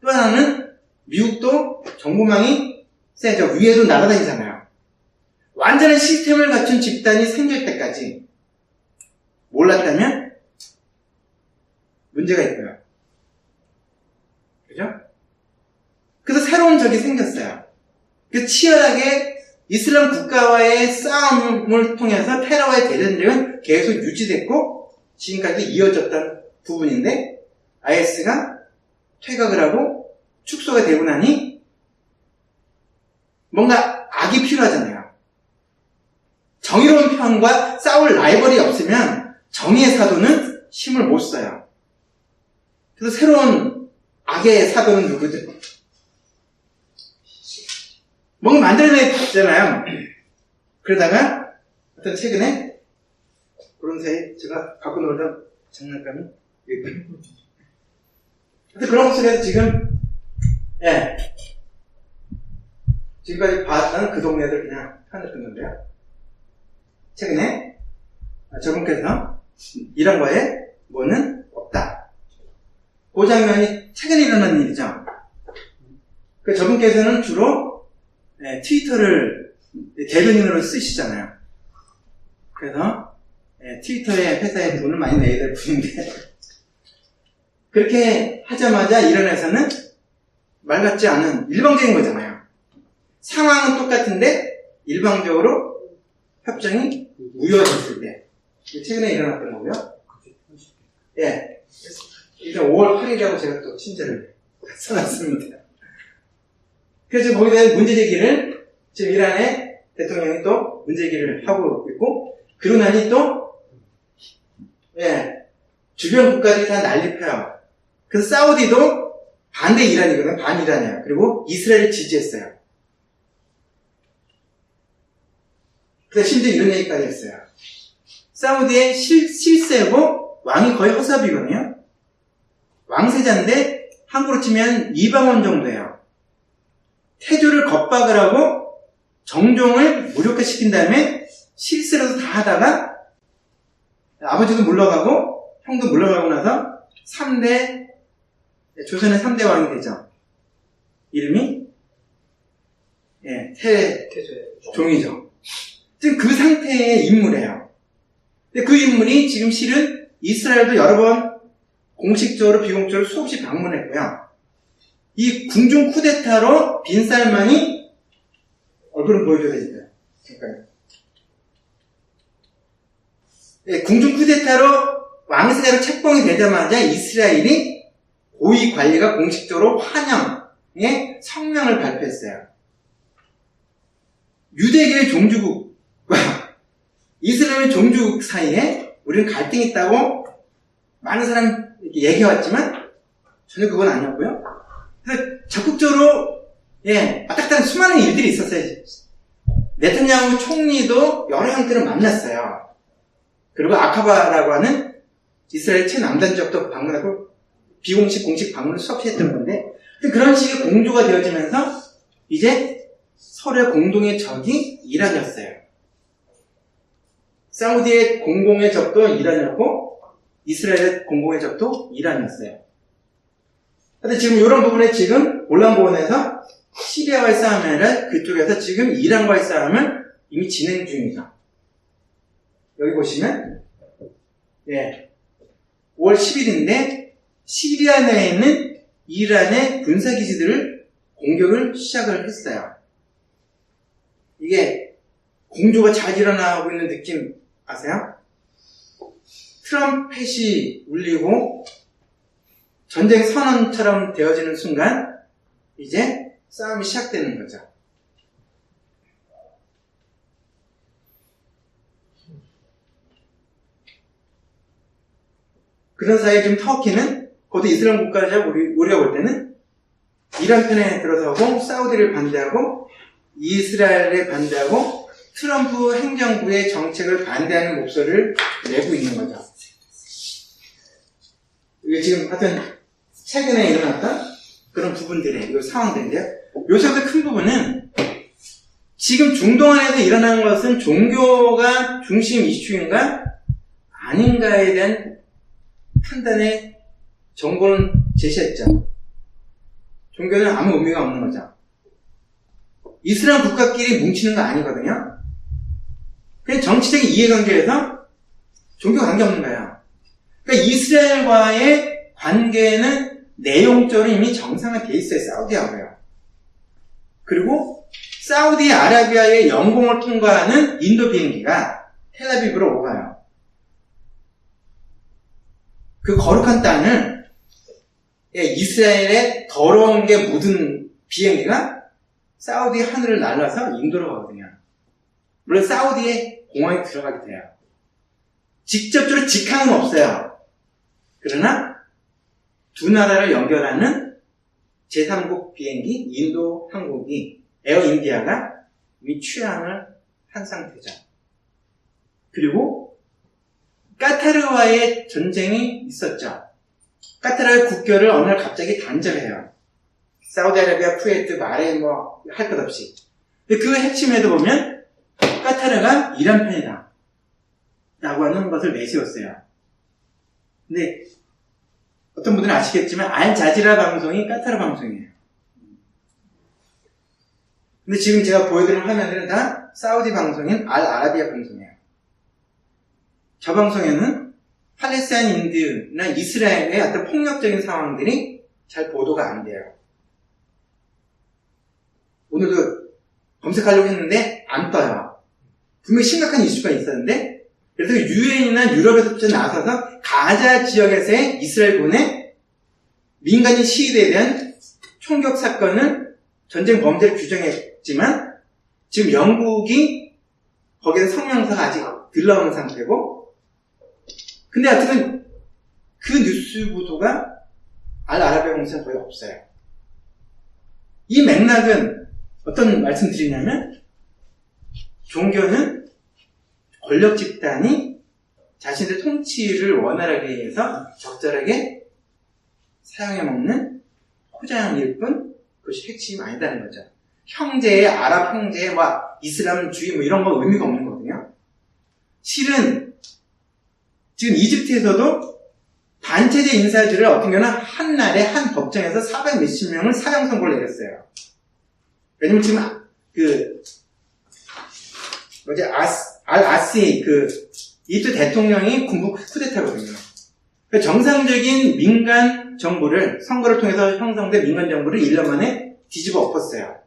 또 하나는 미국도 정보망이 세죠. 위에도 날아다니잖아요. 완전한 시스템을 갖춘 집단이 생길 때까지 몰랐다면 문제가 있고요. 그죠? 그래서 새로운 적이 생겼어요. 그래서 치열하게 이슬람 국가와의 싸움을 통해서 테러와의 대전쟁은 계속 유지됐고 지금까지 이어졌던 부분인데 IS가 퇴각을 하고 축소가 되고 나니 뭔가 악이 필요하잖아요. 정의로운 편과 싸울 라이벌이 없으면 정의의 사도는 힘을 못 써요. 그래서 새로운 악의 사도는 누구죠? 뭔가 만들어냈잖아요. 그러다가 어떤 최근에 그런 사이에 제가 갖고 놀던 장난감이 여기 그런 속에서 지금 지금까지 봤던 그 동네들 그냥 하늘던 건데요. 최근에 저분께서 이런 거에 뭐는 없다. 그 장면이 최근에 일어난 일이죠. 그 저분께서는 주로 트위터를 대변인으로 쓰시잖아요. 그래서 트위터에 회사에 돈을 많이 내야 될 분인데 그렇게 하자마자 일어나서는 말 같지 않은 일방적인 거잖아요. 상황은 똑같은데 일방적으로 협정이 무효됐을 때 최근에 일어났던 거고요. 일단 5월 8일이라고 제가 또 친절을 써놨습니다. 그래서 거기에 대한 문제제기를 지금 이란의 대통령이 또 문제제기를 하고 있고 그러고 나니 또 주변 국가들이 다 난리 펴요. 그래서 사우디도 반대 이란이거든요. 반이란이에요. 그리고 이스라엘을 지지했어요. 그래서 심지어 이런 얘기까지 했어요. 사우디의 실세고 왕이 거의 허사비거든요. 왕세자인데 한국으로 치면 이방원 정도예요. 태조를 겁박을 하고 정종을 무력화시킨 다음에 실세라도 다 하다가 아버지도 물러가고 형도 물러가고 나서 조선의 3대 왕이 되죠. 이름이 태종이죠. 지금 그 상태의 인물이에요. 근데 그 인물이 지금 실은 이스라엘도 여러 번 공식적으로 비공식적으로 수없이 방문했고요. 이 궁중 쿠데타로 빈살만이 얼굴을 보여줘야 되니까요. 잠깐만요. 궁중 쿠데타로 왕세자로 책봉이 되자마자 이스라엘이 고위 관리가 공식적으로 환영의 성명을 발표했어요. 유대교의 종주국과 이슬람의 종주국 사이에 우리는 갈등이 있다고 많은 사람이 얘기해왔지만 전혀 그건 아니었고요. 그래서 적극적으로 맞닥뜨리는 수많은 일들이 있었어요. 네타냐후 총리도 여러 형태로 만났어요. 그리고 아카바라고 하는 이스라엘 최남단 지역도 방문하고 비공식 공식 방문을 수없이 했던 건데 그런 식의 공조가 되어지면서 이제 서로의 공동의 적이 이란이었어요. 사우디의 공공의 적도 이란이었고 이스라엘의 공공의 적도 이란이었어요. 근데 지금 이런 부분에 지금 골란고원에서 시리아와의 싸움이 아니라 그쪽에서 지금 이란과의 싸움을 이미 진행 중이죠. 여기 보시면 5월 10일인데 시리아 내에 있는 이란의 군사기지들을 공격을 시작을 했어요. 이게 공조가 잘 일어나고 있는 느낌 아세요? 트럼펫이 울리고 전쟁 선언처럼 되어지는 순간 이제 싸움이 시작되는 거죠. 그런 사이에 지금 터키는 그것도 이슬람 국가죠. 우리가 볼 때는 이란 편에 들어서고 사우디를 반대하고 이스라엘에 반대하고 트럼프 행정부의 정책을 반대하는 목소리를 내고 있는 거죠. 이게 지금 하여튼 최근에 일어났던 그런 부분들의 이 상황들인데요. 요새부터 큰 부분은 지금 중동 안에서 일어나는 것은 종교가 중심 이슈인가 아닌가에 대한 판단의 정보는 제시했죠. 종교는 아무 의미가 없는 거죠. 이슬람 국가끼리 뭉치는 거 아니거든요. 그냥 정치적인 이해관계에서 종교 관계없는 거예요. 그러니까 이스라엘과의 관계는 내용적으로 이미 정상화되어 있어요. 사우디하고요. 그리고 사우디아라비아의 영공을 통과하는 인도 비행기가 텔아비브로 오가요. 그 거룩한 땅을 이스라엘의 더러운 게 묻은 비행기가 사우디 하늘을 날아서 인도로 가거든요. 물론 사우디의 공항에 들어가게 돼요. 직접적으로 직항은 없어요. 그러나 두 나라를 연결하는 제3국 비행기 인도 항공기 에어 인디아가 이미 취항을 한 상태죠. 그리고 까타르와의 전쟁이 있었죠. 까타르와의 국교를 어느 날 갑자기 단절해요. 사우디아라비아, 쿠웨이트, 바레인 뭐 할 것 없이. 근데 그 핵심에도 보면 까타르가 이란 편이다 라고 하는 것을 내세웠어요. 근데 어떤 분들은 아시겠지만 알자지라 방송이 까타르 방송이에요. 근데 지금 제가 보여드리는 화면들은 다 사우디 방송인 알아라비아 방송이에요. 저 방송에는 팔레스타인인들이나 이스라엘의 어떤 폭력적인 상황들이 잘 보도가 안 돼요. 오늘도 검색하려고 했는데 안 떠요. 분명히 심각한 이슈가 있었는데 그래서 유엔이나 유럽에서부터 나서서 가자 지역에서의 이스라엘군의 민간인 시위대에 대한 총격 사건을 전쟁 범죄를 규정했지만 지금 영국이 거기에 성명서가 아직 덜 나오는 상태고 근데 하여튼 그 뉴스 보도가 알아라비아 공사는 거의 없어요. 이 맥락은 어떤 말씀 드리냐면 종교는 권력 집단이 자신의 통치를 원활하게 해서 적절하게 사용해먹는 포장일 뿐 그것이 핵심이 아니다는 거죠. 형제의 아랍 형제의 이슬람주의 이런 거 의미가 없는 거거든요. 실은 지금 이집트에서도 단체제 인사들을 어떤 경우는 한 날에 한 법정에서 400 몇십 명을 사형 선고를 내렸어요. 왜냐면 지금 알-아시 이집트 대통령이 군부 쿠데타거든요. 그러니까 정상적인 민간 정부를 선거를 통해서 형성된 민간 정부를 1년 만에 뒤집어 엎었어요.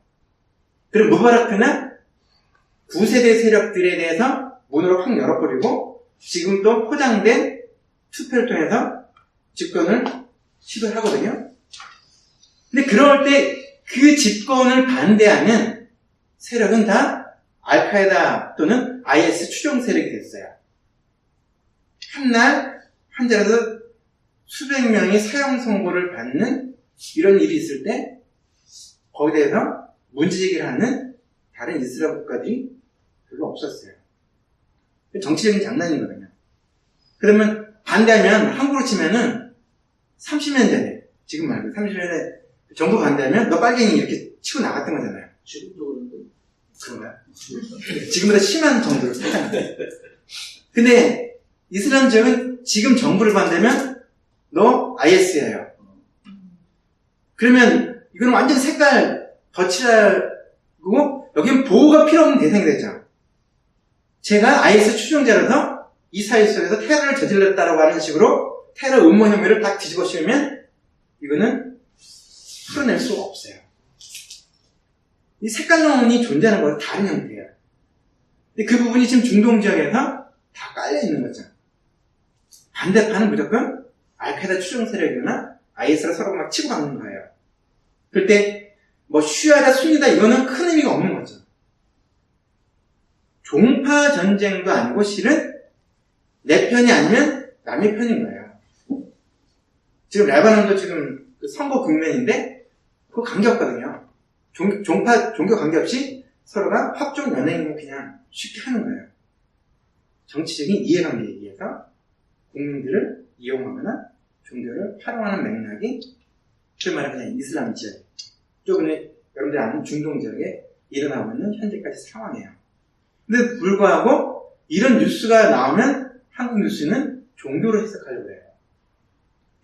그리고 무바라크나 9세대 세력들에 대해서 문을 확 열어버리고 지금 또 포장된 투표를 통해서 집권을 시도를 하거든요. 근데 그럴 때 그 집권을 반대하는 세력은 다 알카에다 또는 IS 추종 세력이 됐어요. 한날 한 자리에서 수백 명이 사형 선고를 받는 이런 일이 있을 때 거기에 대해서 문제제기를 하는 다른 이슬람 국가들이 별로 없었어요. 정치적인 장난이거든요. 그러면 반대하면 한국으로 치면은 30년 전에 지금 말고 30년 전에 정부 반대하면 너 빨갱이 이렇게 치고 나갔던 거잖아요. 지금도 그런데 그런가요? 지금보다 심한 정도로 살았는데 근데 이슬람 지역은 지금 정부를 반대면 너 IS예요. 그러면 이건 완전 색깔 덧칠하고 여기는 보호가 필요 없는 대상이 되죠. 제가 IS 추종자라서 이 사회 속에서 테러를 저질렀다라고 하는 식으로 테러 음모 혐의를 딱 뒤집어 씌우면 이거는 풀어낼 수가 없어요. 이 색깔론이 존재하는 거는 다른 형태예요. 근데 그 부분이 지금 중동 지역에서 다 깔려 있는 거죠. 반대파는 무조건 알카에다 추종 세력이나 IS로 서로 막 치고 박는 거예요. 그럴 때 뭐 쉬아다 순이다 이거는 큰 의미가 없는 거죠. 종파 전쟁도 아니고 실은 내 편이 아니면 남의 편인 거예요. 지금 레바논도 지금 그 선거 국면인데 그거 관계없거든요. 종교 관계없이 서로가 합종 연행을 그냥 쉽게 하는 거예요. 정치적인 이해관계에 의해서 국민들을 이용하거나 종교를 활용하는 맥락이 그 말은 그냥 이슬람 지역 쪽은 여러분들이 아는 중동 지역에 일어나고 있는 현재까지 상황이에요. 근데 불구하고 이런 뉴스가 나오면 한국 뉴스는 종교로 해석하려고 해요.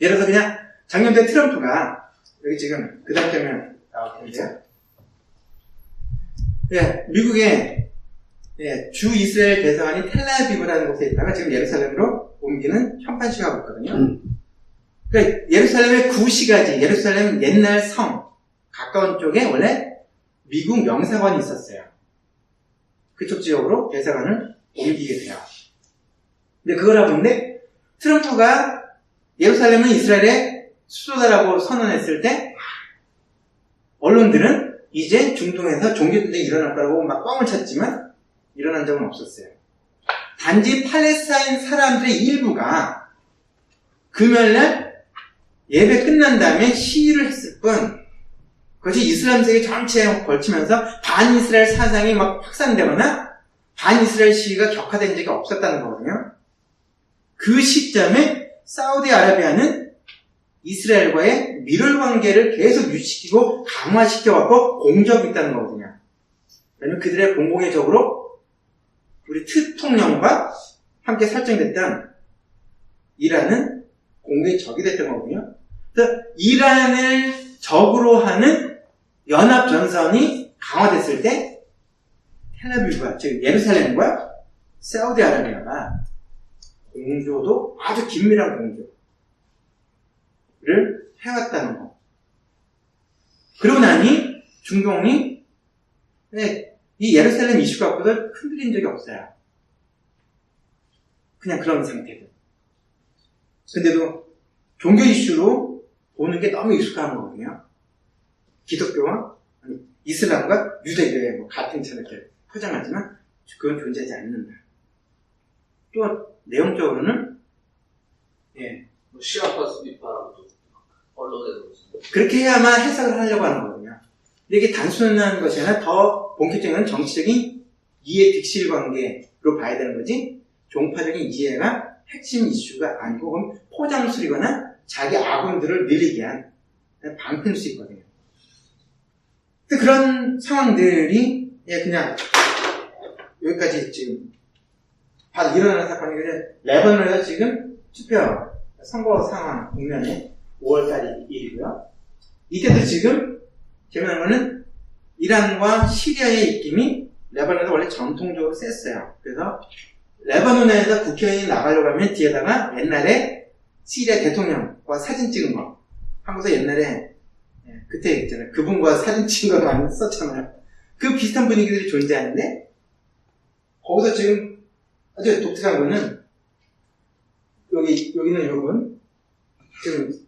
예를 들어서 그냥 작년에 트럼프가 여기 지금 그 다음 장면 나올 텐데요. 예, 미국의 주 이스라엘 대사관이 텔라비브라는 곳에 있다가 지금 예루살렘으로 옮기는 현판식을 하고 있거든요. 그러니까 예루살렘의 구시가지, 예루살렘 옛날 성 가까운 쪽에 원래 미국 명사관이 있었어요. 그쪽 지역으로 대사관을 옮기게 돼요. 근데 그걸 하고 있는데 트럼프가 예루살렘은 이스라엘의 수도다라고 선언했을 때 언론들은 이제 중동에서 종교전쟁이 일어날 거라고 막 뻥을 쳤지만 일어난 적은 없었어요. 단지 팔레스타인 사람들의 일부가 금요일날 예배 끝난 다음에 시위를 했을 뿐 그것이 이슬람 세계 전체에 걸치면서 반이스라엘 사상이 막 확산되거나 반이스라엘 시위가 격화된 적이 없었다는 거거든요. 그 시점에 사우디아라비아는 이스라엘과의 밀월 관계를 계속 유지시키고 강화시켜갖고 공조하고 있다는 거거든요. 왜냐면 그들의 공공의 적으로 우리 특통령과 함께 설정됐던 이란은 공공의 적이 됐던 거거든요. 그래서 이란을 적으로 하는 연합전선이 강화됐을 때 텔아비브와 즉 예루살렘과 사우디아라비아가 공조도 아주 긴밀한 공조를 해왔다는 거. 그러고 나니 중동이 이 예루살렘 이슈 갖고도 흔들린 적이 없어요. 그냥 그런 상태들. 근데도 종교 이슈로 보는 게 너무 익숙한 거거든요. 기독교와 이슬람과 유대교의 뭐 같은 차를 이렇게 포장하지만 그건 존재하지 않는다. 또 내용적으로는 뭐 시아파 수비파라고도 언론에도 그렇게 해야만 해석을 하려고 하는 거거든요. 근데 이게 단순한 것이 아니라 더 본격적인 정치적인 이해 득실 관계로 봐야 되는 거지 종파적인 이해가 핵심 이슈가 아니고 그럼 포장술이거나 자기 아군들을 늘리게 한 방편일 수 있거든요. 근데 그런 상황들이 그냥 여기까지 지금 바로 일어나는 사건이 레바논에서 지금 투표 선거 상황 국면에 5월달 일이고요. 이때도 지금 재미난 거는 이란과 시리아의 입김이 레바논에서 원래 전통적으로 셌어요. 그래서 레바논에서 국회의원이 나가려고 하면 뒤에다가 옛날에 시리아 대통령과 사진 찍은 거. 한국에서 옛날에 그때 있잖아요. 그분과 사진 찍은 거 많이 썼잖아요. 그 비슷한 분위기들이 존재하는데 거기서 지금 아주 독특한 거는 여기는 이분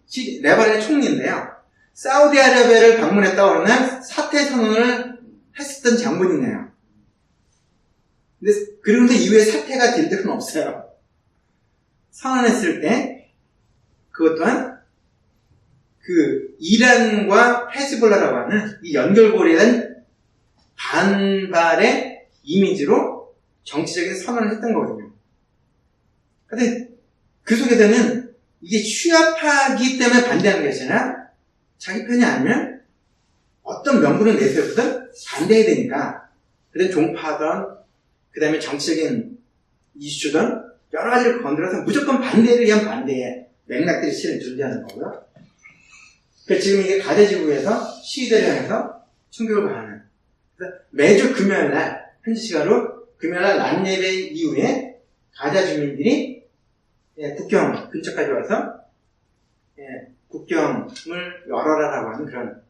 지금 레바논의 총리인데요. 사우디아라비아를 방문했다고 어느 날 사퇴 선언을 했었던 장본이네요. 그런데 이후에 사퇴가 될 적은 없어요. 선언했을 때 그것 또한 그 이란과 헤즈볼라라고 하는 이 연결고리에 대한 반발의 이미지로 정치적인 선언을 했던 거거든요. 근데 그 속에서는 이게 취합하기 때문에 반대하는 것이 아니라 자기 편이 아니면 어떤 명분을 내세우든 반대해야 되니까 그런 종파든 그 다음에 정치적인 이슈든 여러 가지를 건드려서 무조건 반대를 위한 반대의 맥락들이 실은 존재하는 거고요. 그러니까 지금 이게 가자지구에서 시위대를 향해서 충격을 가하는. 그래서 매주 금요일날 현지 시간으로 금요일날 낮예배 이후에 가자 주민들이 국경 근처까지 와서 국경을 열어라라고 하는 그런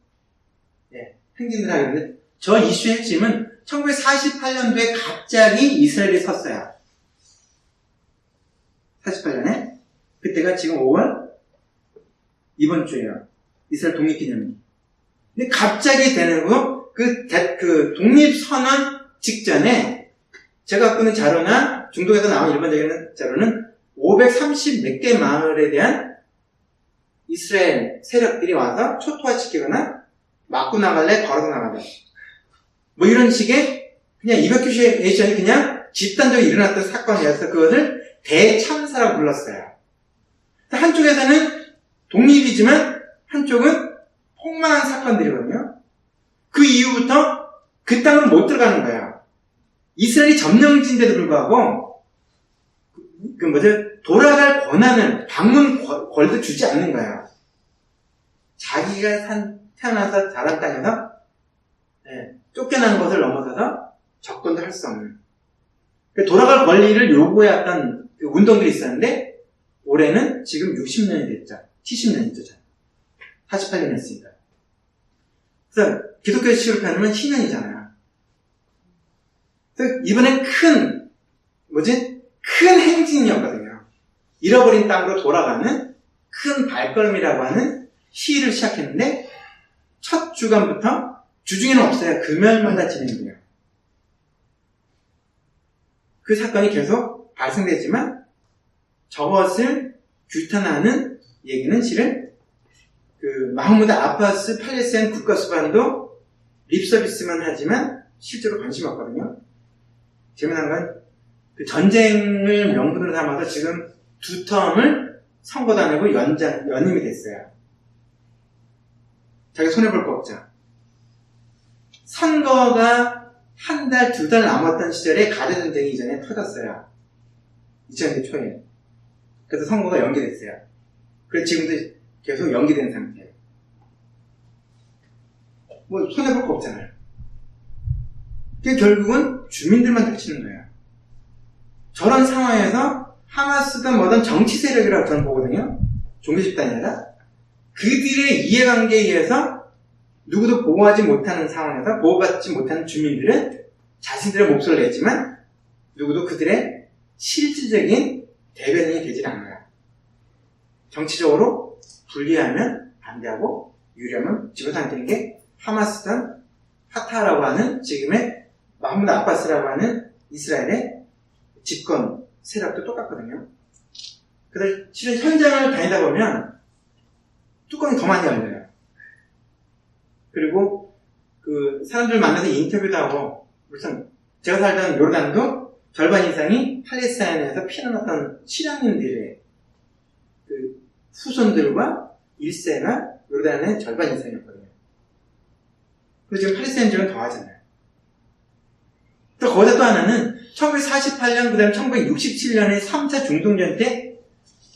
행진을 하게 되는데, 저 이슈의 핵심은 1948년도에 갑자기 이스라엘이 섰어요. 48년에. 그때가 지금 5월 이번 주예요. 이스라엘 독립기념일. 근데 갑자기 되는 거, 그 독립선언 직전에 제가 갖고 있는 자료나 중동에서 나온 일반적인 자료는 530 몇 개 마을에 대한 이스라엘 세력들이 와서 초토화시키거나 맞고 나갈래, 걸어서 나갈래. 뭐 이런 식의 그냥 이베큐에이션이 그냥 집단적으로 일어났던 사건이어서 그것을 대참사라고 불렀어요. 한쪽에서는 독립이지만 한쪽은 폭망한 사건들이거든요. 그 이후부터 그 땅으로 못 들어가는 거예요. 이스라엘이 점령지인데도 불구하고 돌아갈 권한을 방문 권도 주지 않는 거예요. 자기가 태어나서 자란 땅에서 쫓겨나는 것을 넘어서서 접근도 할 수 없는, 돌아갈 권리를 요구해왔던 운동들이 있었는데 올해는 지금 60년이 됐죠. 70년이죠. 48년 했으니까. 그래서 기독교 시로 표현하면 희년이잖아요. 그래서 이번엔 큰 행진이었거든요. 잃어버린 땅으로 돌아가는 큰 발걸음이라고 하는 시위를 시작했는데, 첫 주간부터, 주중에는 없어요. 금요일마다 진행돼요. 그 사건이 계속 발생되지만 저것을 규탄하는 얘기는 실은 마흐무드 아바스 팔레스타인 국가수반도 립서비스만 하지만 실제로 관심이 없거든요. 재미난 건 전쟁을 명분으로 삼아서 지금 2텀을 선거도 안 하고 연임이 됐어요. 자기 손해볼 거 없죠. 선거가 한 달, 2달 남았던 시절에 가자 전쟁이 이전에 터졌어요. 2000년대 초에. 그래서 선거가 연기됐어요. 그래서 지금도 계속 연기된 상태예요. 뭐 손해볼 거 없잖아요. 결국은 주민들만 다치는 거예요. 저런 상황에서 하마스든 뭐든 정치 세력이라고 저는 보거든요. 종교 집단이 아니라 그들의 이해관계에 의해서 누구도 보호하지 못하는 상황에서 보호받지 못하는 주민들은 자신들의 목소리를 냈지만 누구도 그들의 실질적인 대변인이 되질 않아요. 정치적으로 불리하면 반대하고 유리하면 집어당기는 게 하마스든 파타라고 하는 지금의 마흐무드 아바스라고 하는 이스라엘의 집권 세력도 똑같거든요. 그래서 실은 현장을 다니다 보면 뚜껑이 더 많이 열려요. 그리고 사람들 만나서 인터뷰도 하고, 물론 제가 살던 요르단도 절반 이상이 팔레스타인에서 피난왔던 실향민들의 후손들과 1세가 요르단의 절반 이상이었거든요. 그리고 지금 팔레스타인 지역은 더 하잖아요. 또 거기다 또 하나는 1948년, 그 다음에 1967년에 3차 중동전 때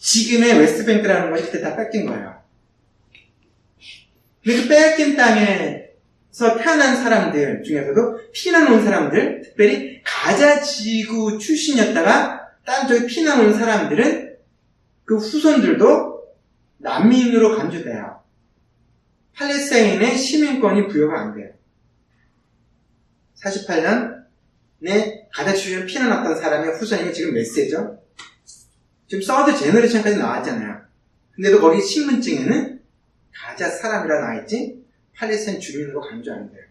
지금의 웨스트뱅크라는 것이 그때 다 뺏긴 거예요. 근데 그 뺏긴 땅에서 태어난 사람들 중에서도 피난 온 사람들, 특별히 가자지구 출신이었다가 다른 쪽에 피난 온 사람들은 그 후손들도 난민으로 간주돼요. 팔레스타인의 시민권이 부여가 안 돼요. 48년에 가자 출신 피난 왔던 사람의 후손이 지금 몇 세죠? 지금 서드 제너레이션까지 나왔잖아요. 근데도 거기 신분증에는 가자 사람이라 나와있지 팔레스타인 주민으로 간주 안 돼요.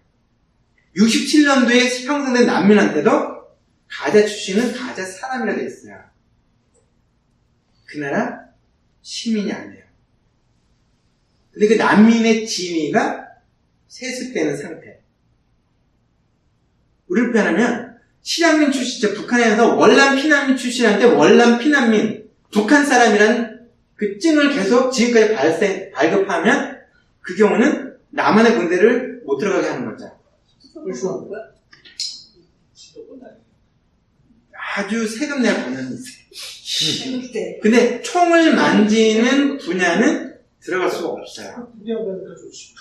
67년도에 형성된 난민한테도 가자 출신은 가자 사람이라 돼 있어요. 그 나라 시민이 아니에요. 근데 그 난민의 지위가 세습되는 상태. 우리를 표현하면 실향민 출신, 북한에서 월남 피난민 출신한테 월남 피난민, 북한 사람이란 그 증을 계속 지금까지 발급하면 그 경우는 남한의 군대를 못 들어가게 하는 거죠. 아주 세금 내야 받는 때. 근데 총을 만지는 분야는 들어갈 수가 없어요. 분야가 좋지.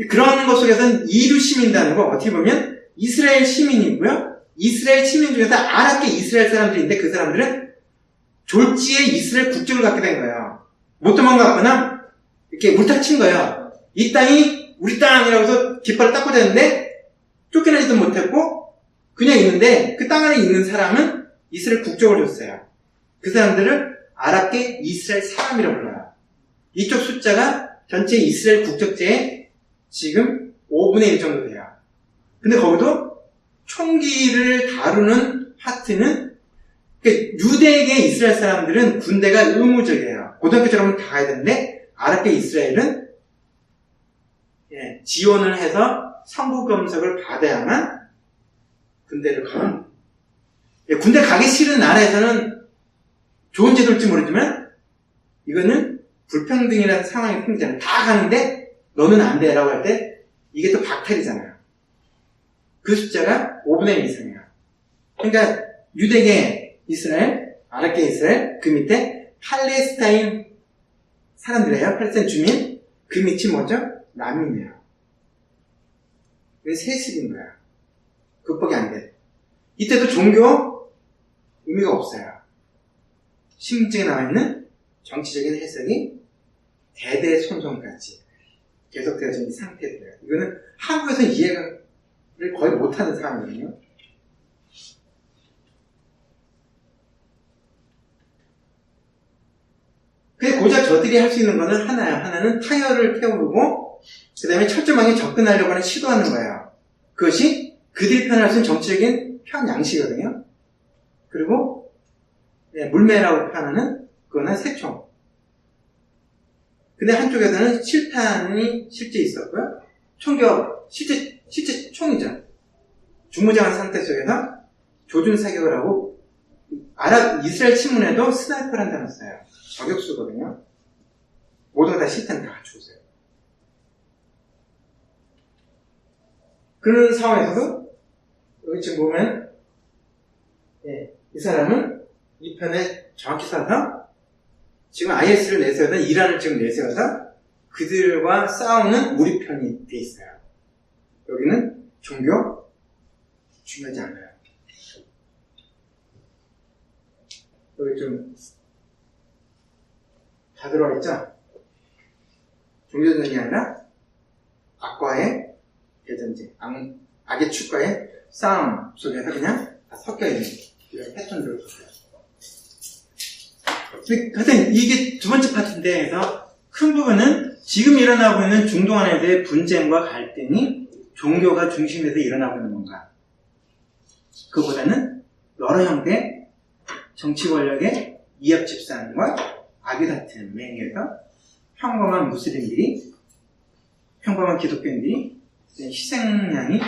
그런 것 속에서는 이루 시민이라는 거 어떻게 보면 이스라엘 시민이고요. 이스라엘 시민 중에서 아랍계 이스라엘 사람들인데 그 사람들은 졸지에 이스라엘 국적을 갖게 된 거예요. 못 도망갔거나 이렇게 물타친 거예요. 이 땅이 우리 땅이라고 해서 깃발을 딱 꽂았는데 쫓겨나지도 못했고 그냥 있는데 그 땅 안에 있는 사람은 이스라엘 국적을 줬어요. 그 사람들을 아랍계 이스라엘 사람이라고 불러요. 이쪽 숫자가 전체 이스라엘 국적자의 지금 5분의 1 정도 돼요. 근데 거기도 총기를 다루는 파트는 유대계 이스라엘 사람들은 군대가 의무적이에요. 고등학교처럼 다 가야 되는데 아랍계 이스라엘은 지원을 해서 성부 검색을 받아야만 군대를 가요. 군대 가기 싫은 나라에서는 좋은 제도일지 모르지만 이거는 불평등이라는 상황이 생기잖아요. 다 가는데 너는 안 돼 라고 할 때 이게 또 박탈이잖아요. 그 숫자가 5분의 1 이상이에요. 그러니까 유대계 이스라엘, 아랍계 이스라엘, 그 밑에 팔레스타인 사람들이에요. 팔레스타인 주민. 그 밑이 뭐죠? 난민이에요. 그게 세습인 거야. 극복이 안 돼. 이때도 종교 의미가 없어요. 신분증에 나와있는 정치적인 해석이 대대손손까지 계속되어져 있는 상태들이에요. 이거는 한국에서 이해를 거의 못하는 상황이거든요. 근데 고작 저들이 할 수 있는 거는 하나예요. 하나는 타이어를 태우고 그 다음에 철조망에 접근하려고 하는 시도하는 거예요. 그것이 그들이 편할 수 있는 정치적인 편양시거든요. 그리고 물매라고 표현하는 그거는 새총. 근데 한쪽에서는 실탄이 실제 있었고요. 총격, 실제 총이죠. 중무장한 상태 속에서 조준 사격을 하고 이스라엘 친문에도 스나이퍼라는 단어 써요. 저격수거든요. 모두가 다 실탄 다 갖추고 있어요. 그런 상황에서도 여기 지금 보면 이 사람은 이 편에 정확히 서서 지금 IS를 내세워서 이란을 지금 내세워서 그들과 싸우는 우리 편이 돼 있어요. 여기는 종교 중요하지 않아요. 여기 좀 다 들어와 있죠? 종교전쟁이 아니라 악과의 대전쟁, 악의 축과의 싸움 속에서 그냥 다 섞여 있는 이런 패턴들을 보세요. 하여튼 이게 두 번째 파트인데, 그래서 큰 부분은 지금 일어나고 있는 중동 안에서의 분쟁과 갈등이 종교가 중심에서 일어나고 있는 건가? 그보다는 여러 형태의 정치 권력의 이합 집산과 악의 다툼에 의해서 평범한 무슬림들이, 평범한 기독교인들이 희생양이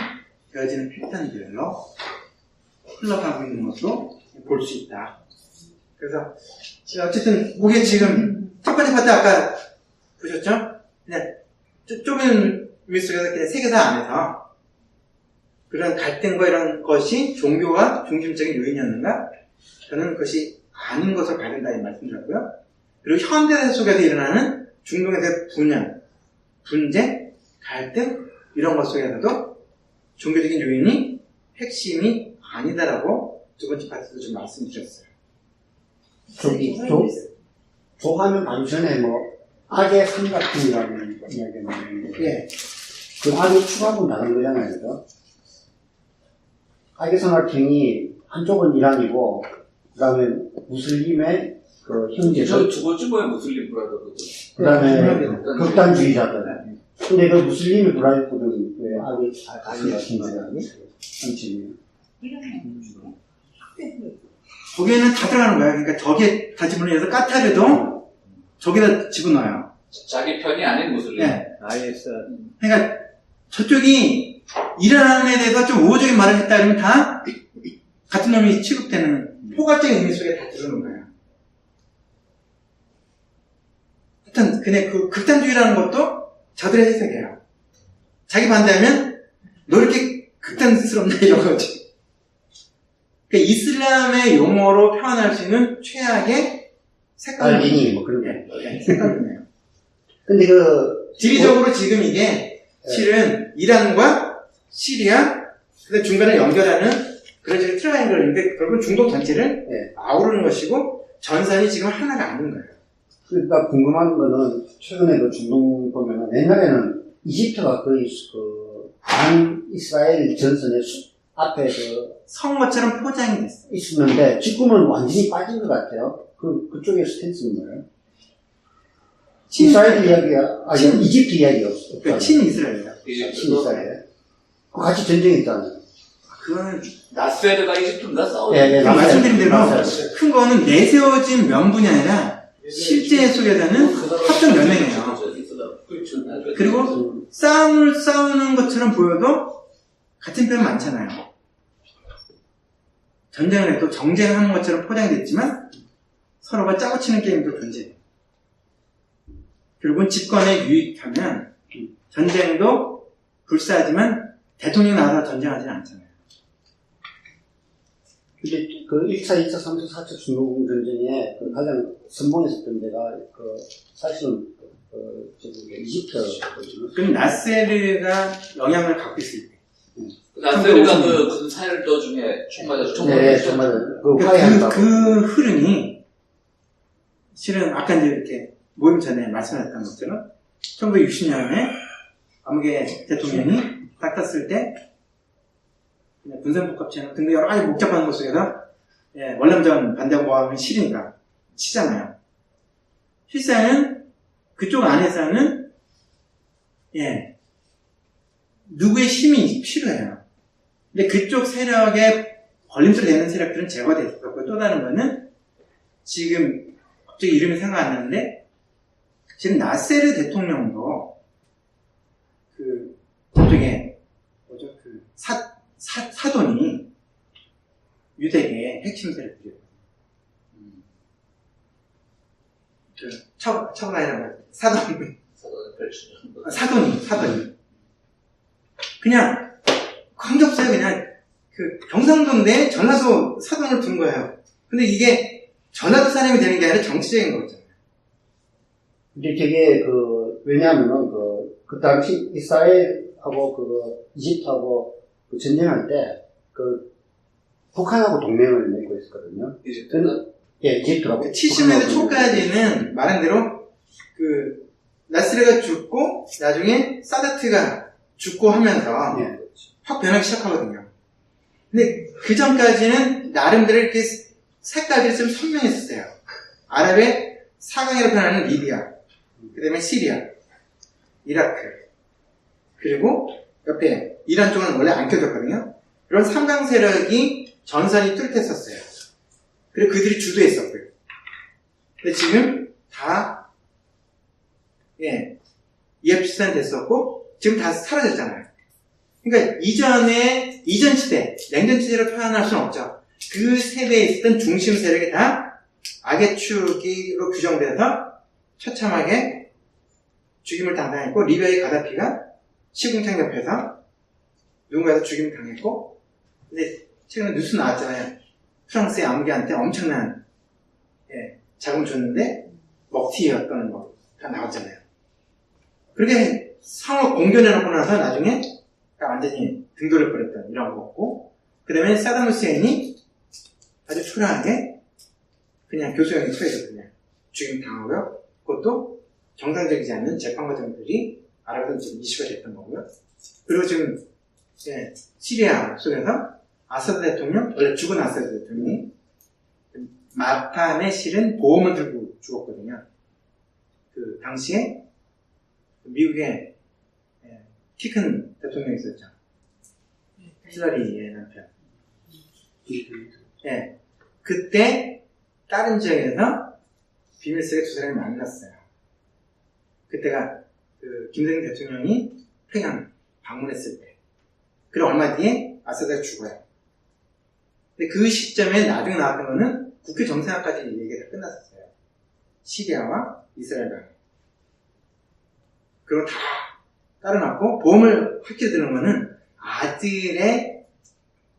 되어지는 패턴들로 흘러가고 있는 것도 볼 수 있다. 그래서 어쨌든 이게 지금 첫 번째 파트 아까 보셨죠? 그냥 좁은 의미 속에서 그냥 세계사 안에서 그런 갈등과 이런 것이 종교가 중심적인 요인이었는가? 저는 그것이 아닌 것으로 봐야 된다 이 말씀드렸고요. 그리고 현대사 속에서 일어나는 중동에서의 분열, 분쟁, 갈등 이런 것 속에서도 종교적인 요인이 핵심이 아니다라고 두 번째 파트도 좀 말씀드렸어요. 저 화면 봐기 전에 악의 삼각형이라는 이야기가 나오는데, 그 악의 추가로 나간 거잖아요, 그죠? 악의 삼각형이 한쪽은 이란이고, 그 다음에 무슬림의 그 형제들, 두 번째 뭐야, 무슬림 브라더거든. 그 다음에 극단주의자들. 근데 그 무슬림의 브라더들은 왜 악의 삼각형이라는 형식이에요? 거기에는 다 들어가는 거야. 그러니까 저기에 다 집어넣어서 까타르도 저기다 집어넣어요. 자기 편이 아닌 무슬림. 네. 그러니까 저쪽이 이란에 대해서 좀 우호적인 말을 했다 그러면 다 같은 놈이 취급되는 포괄적인 의미 속에 다 들어오는 거예요. 하여튼 근데 그 극단주의라는 것도 저들의 해석이에요. 자기 반대하면 너 이렇게 극단스럽냐 이런 거지. 그러니까 이슬람의 용어로 표현할 수 있는 최악의 색깔. 알리니 뭐 그런 거. 네, 색깔이네요. 근데 그 지리적으로 지금 이게 실은 이란과 시리아, 그다음 중간에 연결하는 그런 식의 트라이앵글인데 결국 중동 전체를 네. 아우르는 것이고 전선이 지금 하나가 아닌 거예요. 그러니까 궁금한 거는 최근에 그 중동 보면은 옛날에는 이집트가 거의 반 이스라엘 전선의 앞에 성어처럼 포장이 됐어요. 있었는데 지금은 완전히 빠진 것 같아요. 그쪽의 스탠스는 뭐예요? 이스라엘 이야기가 아니 이집트 이야기가 없어요. 그러니까 친이스라엘이에요. 이스라엘. 그 같이 전쟁했잖아요. 그거는 나세르가 이집트인가 싸우는 예, 예, 말씀드린 대로 맞아요. 큰 거는 내세워진 명분이 아니라 실제 속에서는 합종 연맹이에요. 그리고 싸우는 것처럼 보여도 같은 편 많잖아요. 전쟁을 해도 정쟁하는 것처럼 포장이 됐지만 서로가 짜고 치는 게임도 존재해요. 결국은 집권에 유익하면 전쟁도 불사하지만 대통령이 나와서 전쟁하지는 않잖아요. 근데 그 1차, 2차, 3차, 4차 중동 전쟁에 그 가장 선봉했었던 데가 사실은 이집트거든요. 그럼 나세르가 영향을 갖고 있을 때. 나세르가 그 사일도 중에 총 맞아서 네, 정말 그 화해한다고. 그 흐름이 실은 아까 이제 이렇게 모임 전에 말씀하셨던 것처럼 1960년에 아무개 대통령이 딱 떴을 때 군산복합체험 등등 여러 가지 복잡한 것 속에서 월남전 반대하고 뭐하면 싫으니까 치잖아요. 실상은 그쪽 안에서는 누구의 힘이 필요해요. 근데 그쪽 세력에 걸림돌이 되는 세력들은 제거됐었고 또 다른 거는 지금 갑자기 이름이 생각 안 나는데 지금 나세르 대통령도 저쪽에 뭐죠? 사돈이 유대계 핵심 세력들이에요. 척라이라고 사돈이 그냥 관계 없어요. 그냥 경상도인데 전라도 사돈을 둔 거예요. 근데 이게 전라도 사람이 되는 게 아니라 정치적인 거잖아요. 근데 되게 왜냐하면은 그 당시 이스라엘하고 이집트하고 전쟁할 때 북한하고 동맹을 맺고 있었거든요. 이집트는? 예, 이집트가 70년대 초까지는 말한 대로 나스르가 죽고 나중에 사다트가 죽고 하면서 확 변하기 시작하거든요. 근데 그 전까지는 나름대로 이렇게 색깔들이 좀 선명했었어요. 아랍의 사강이라고 표현하는 리비아, 그 다음에 시리아, 이라크, 그리고 옆에 이란 쪽은 원래 안 껴졌거든요. 그런 삼강 세력이 전선이 뚜렷했었어요. 그리고 그들이 주도했었고요. 근데 지금 다 이합집산 됐었고 지금 다 사라졌잖아요. 그러니까 이전 시대, 냉전 시대로 표현할 수는 없죠. 그 세대에 있었던 중심 세력이 다 악의 축으로 규정돼서 처참하게 죽임을 당했고 리비아의 가다피가 시궁창 옆에서 누군가에서 죽임을 당했고 근데 최근에 뉴스 나왔잖아요. 프랑스의 아무개한테 엄청난 자금을 줬는데 먹튀였던 다 나왔잖아요. 그렇게 상을 공견해놓고 나서 나중에 완전히 등 돌릴 뻔했던 이런 거고 그 다음에 사담 후세인이 아주 초라하게 그냥 교수형에 처해서 그냥 죽임 당하고요. 그것도 정상적이지 않는 재판 과정들이 아랍에서 지금 이슈가 됐던 거고요. 그리고 지금 시리아 속에서 아사드 대통령, 원래 죽은 아사드 대통령이 마판에 실은 보험을 들고 죽었거든요. 그 당시에 미국의 키 큰 대통령이 있었죠. 힐러리의 남편. 그때 다른 지역에서 비밀스레 두 사람이 만났어요. 그때가 김대중 대통령이 평양 방문했을 때. 그리고 얼마 뒤에 아사드가 죽어요. 근데 그 시점에 나중에 나왔던 거는 국회 정상화까지 얘기가 끝났었어요. 시리아와 이스라엘 간에. 그리고 다 따라놨고 보험을 확실히 드는 거는 아들의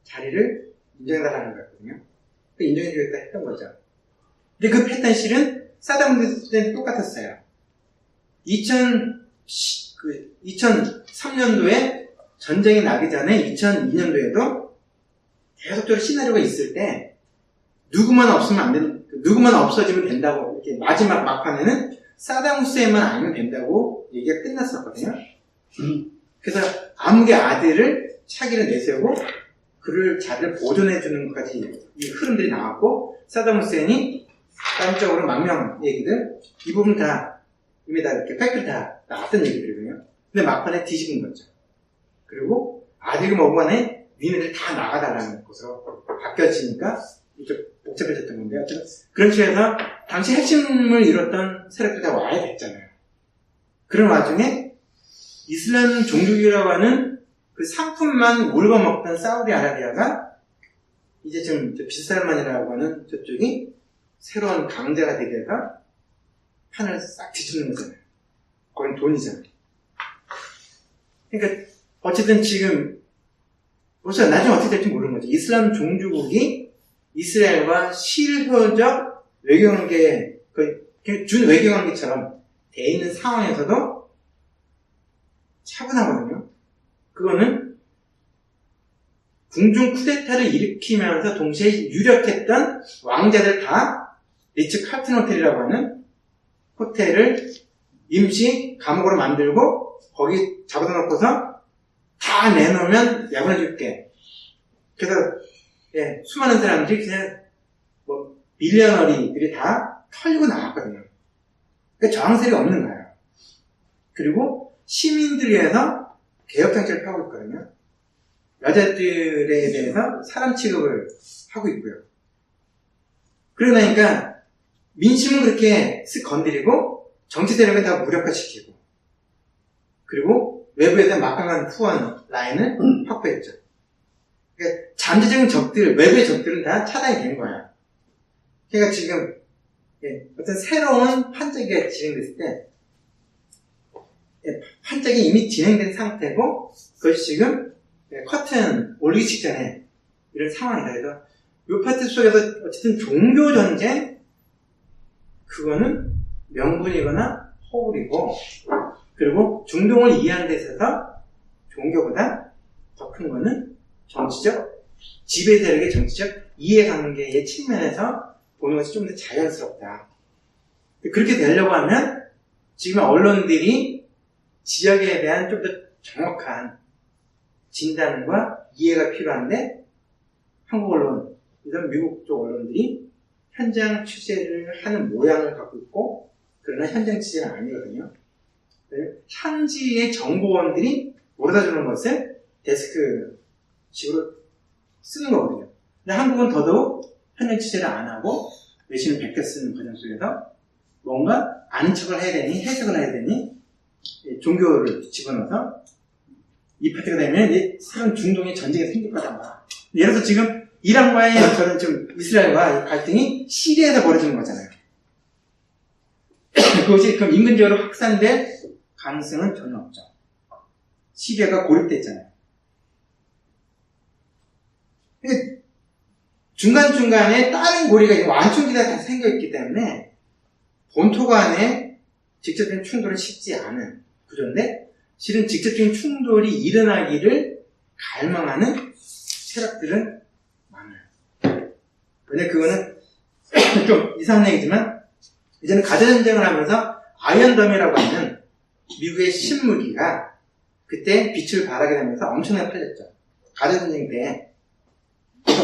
자리를 인정해달라는 거였거든요. 그 인정해주겠다 했던 거죠. 근데 그 패턴 실은 사담 후세인도 똑같았어요. 2003년도에 전쟁이 나기 전에 2002년도에도 계속적으로 시나리오가 있을 때 누구만 없어지면 된다고 이렇게 마지막 막판에는 사담 후세인만 아니면 된다고 얘기가 끝났었거든요. 그래서 암흑의 아들을 차기를 내세우고 그를 자기를 보존해주는 것까지 이 흐름들이 나왔고 사담 후세인이 다음적으로 망명 얘기들 이 부분 다 이미 다 이렇게 팩트를 다 나왔던 얘기들이거든요. 근데 막판에 뒤집은 거죠. 그리고 아들이 뭐간에 니네들 다 나가달라는 것으로 바뀌어지니까 이렇게 복잡해졌던 건데 어쨌든 그런 식으로 당시 핵심을 이뤘던 세력들이 다 와야 됐잖아요. 그런 와중에 이슬람 종족이라고 하는 그 상품만 울거먹던 사우디아라비아가 이제 지금 빈살만이라고 하는 저쪽이 새로운 강자가 되게 해서 판을 싹 뒤집는 거잖아요. 거긴 돈이잖아요. 그러니까 어쨌든 지금 벌써 나중에 어떻게 될지 모르는 거죠. 이슬람 종주국이 이스라엘과 실효적 외교관계, 준 외교관계처럼 돼 있는 상황에서도 차분하거든요. 그거는 궁중 쿠데타를 일으키면서 동시에 유력했던 왕자들 다 리츠 칼튼 호텔이라고 하는 호텔을 임시 감옥으로 만들고 거기 잡아다 놓고서 다 내놓으면 야근해줄게. 그래서 수많은 사람들이 그냥 밀리어너리들이 다 털리고 나왔거든요. 그러니까 저항세력이 없는 거예요. 그리고 시민들 위해서 개혁정책을 펴고 있거든요. 여자들에 대해서 사람 취급을 하고 있고요. 그러니까 민심은 그렇게 쓱 건드리고 정치 세력은 다 무력화시키고 그리고 외부에서 막강한 후원 라인을 확보했죠. 그러니까 잠재적인 적들, 외부의 적들은 다 차단이 된 거야. 그러니까 지금 어떤 새로운 판짜기가 진행됐을 때 판짜기 이미 진행된 상태고 그것이 지금 커튼 올리기 직전에 이런 상황이다. 그래서 이 파트 속에서 어쨌든 종교 전쟁 그거는 명분이거나 허울이고 그리고 중동을 이해하는 데 있어서 종교보다 더 큰 거는 정치적 지배 세력의 정치적 이해관계의 측면에서 보는 것이 좀 더 자연스럽다. 그렇게 되려고 하면 지금 언론들이 지역에 대한 좀 더 정확한 진단과 이해가 필요한데 한국 언론, 이런 미국 쪽 언론들이 현장 취재를 하는 모양을 갖고 있고 그러나 현장 취재는 아니거든요. 현지의 정보원들이 몰아주는 것을 데스크식으로 쓰는 거거든요. 근데 한국은 더더욱 현장 취재를 안 하고 외신을 베껴 쓰는 과정 속에서 뭔가 아는 척을 해야 되니 해석을 해야 되니 종교를 집어넣어서 이 파트가 되면 이제 새로운 중동의 전쟁이 생길 거다. 예를 들어서 지금 이란과의 저는 좀 이스라엘과 갈등이 시리아에서 벌어지는 거잖아요. 그것이 그럼 인근적으로 확산될 가능성은 전혀 없죠. 시리아가 고립돼 있잖아요. 그러니까 중간중간에 다른 고리가 완충기가 다 생겨있기 때문에 본토 간에 직접적인 충돌은 쉽지 않은 구조인데 실은 직접적인 충돌이 일어나기를 갈망하는 세력들은 많아요. 근데 그거는 좀 이상한 얘기지만 이제는 가전전쟁을 하면서 아이언덤이라고 하는 미국의 신무기가 그때 빛을 발하게 되면서 엄청나게 팔렸죠. 가전전쟁 때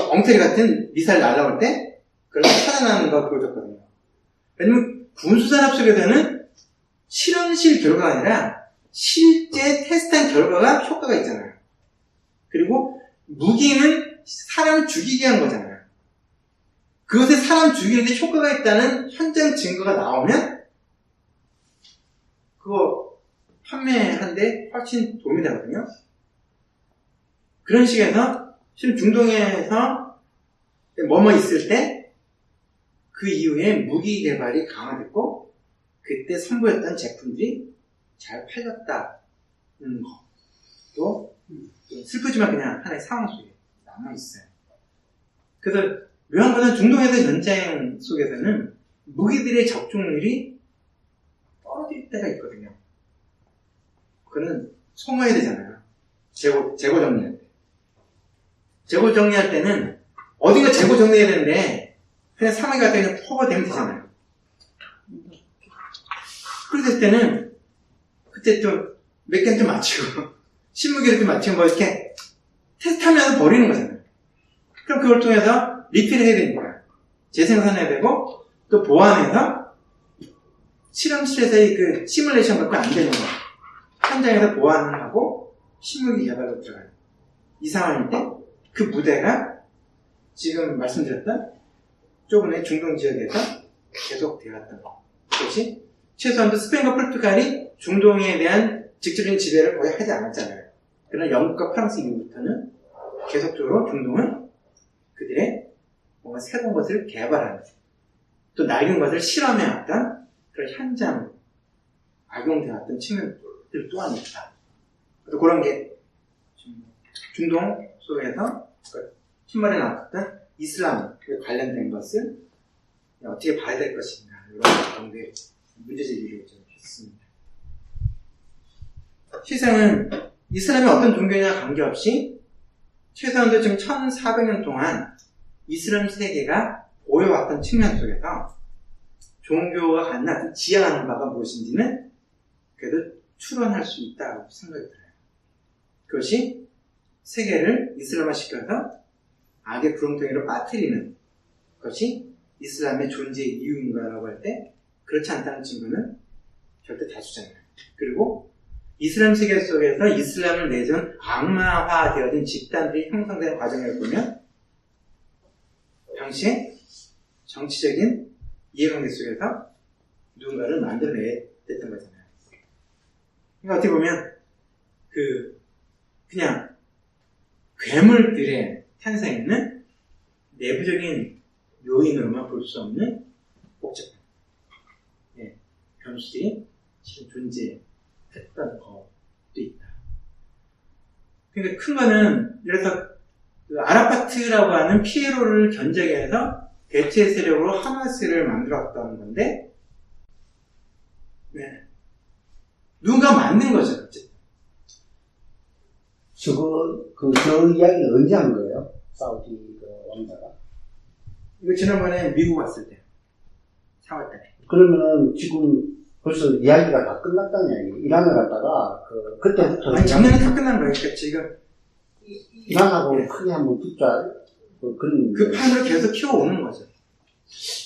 엉터리 같은 미사일 날라올 때 그걸 차단하는 거 보여줬거든요. 왜냐면 군수산업 속에서는 실험실 결과가 아니라 실제 테스트한 결과가 효과가 있잖아요. 그리고 무기는 사람을 죽이게 한 거잖아요. 그것에 사람 죽이는데 효과가 있다는 현장 증거가 나오면 그거 판매하는데 훨씬 도움이 되거든요. 그런 식에서 실은 중동에서 뭐뭐 있을 때 그 이후에 무기 개발이 강화됐고 그때 선보였던 제품들이 잘 팔렸다는 거. 또 슬프지만 그냥 하나의 상황 속에 남아있어요. 그래서 묘한 것은 중동에서 전쟁 속에서는 무기들의 적중률이 떨어질 때가 있거든요. 그거는 소모해야 되잖아요. 재고 정리할 때. 재고 정리할 때는 어딘가 재고 정리해야 되는데 그냥 사막에 갔다 그냥 퍼버되면 되잖아요. 그랬을 때는 그때 좀 몇 개는 좀 맞추고 20개를 좀 맞추고 뭐 이렇게 테스트하면서 버리는 거잖아요. 그럼 그걸 통해서 리필을 해야 되니까 재생산해야 되고 또 보완해서 실험실에서의 그 시뮬레이션 갖고 안 되는 거 현장에서 보완을 하고 실무기 개발로 들어가요. 이 상황일 때 그 무대가 지금 말씀드렸던 조금의 중동 지역에서 계속 되었던 것이 최소한도 스페인과 포르투갈이 중동에 대한 직접적인 지배를 거의 하지 않았잖아요. 그러나 영국과 프랑스 이후부터는 계속적으로 중동은 그들의 뭔가 새로운 것을 개발하는 또 낡은 것을 실험해왔던 그런 현장으로 악용되었던 측면들 또한 있다. 그래서 그런 게 중동 속에서 신문에 나왔던 이슬람 관련된 것을 어떻게 봐야 될 것인가 이런 정도의 문제 제기를 좀 했습니다. 실상은 이슬람이 어떤 종교냐 관계없이 최소한도 지금 1400년 동안 이슬람 세계가 보여왔던 측면 속에서 종교가 갖는 지향하는 바가 무엇인지는 그래도 추론할 수 있다고 생각이 들어요. 그것이 세계를 이슬람화시켜서 악의 구렁텅이로 빠뜨리는 것이 이슬람의 존재의 이유인가라고 할 때 그렇지 않다는 증거는 절대 다수잖아요. 그리고 이슬람 세계 속에서 이슬람을 내전 악마화되어진 집단들이 형성되는 과정을 보면 당시에 정치적인 이해관계 속에서 누군가를 만들어내야 됐던 거잖아요. 그러니까 어떻게 보면 그냥 괴물들의 탄생에는 내부적인 요인으로만 볼 수 없는 복잡한 변수들이 실은 존재했던 것도 있다. 그러니까 큰 거는 예를 들어서 그 아라파트라고 하는 피에로를 견제해서 대체 세력으로 하마스를 만들었던 건데 누군가 만든 거죠. 어쨌든. 저 이야기 언제 한 거예요? 사우디 왕자가? 이거 지난번에 미국 왔을 때. 4월달에. 그러면은 지금 벌써 이야기가 다 끝났다는 이야기. 이란을 갖다가 그때부터 아니 작년에 다 끝난 거예요. 그러니까 지금 이란하고 크게 한번 붙자 그런 그 판으로 계속 키워오는 거죠.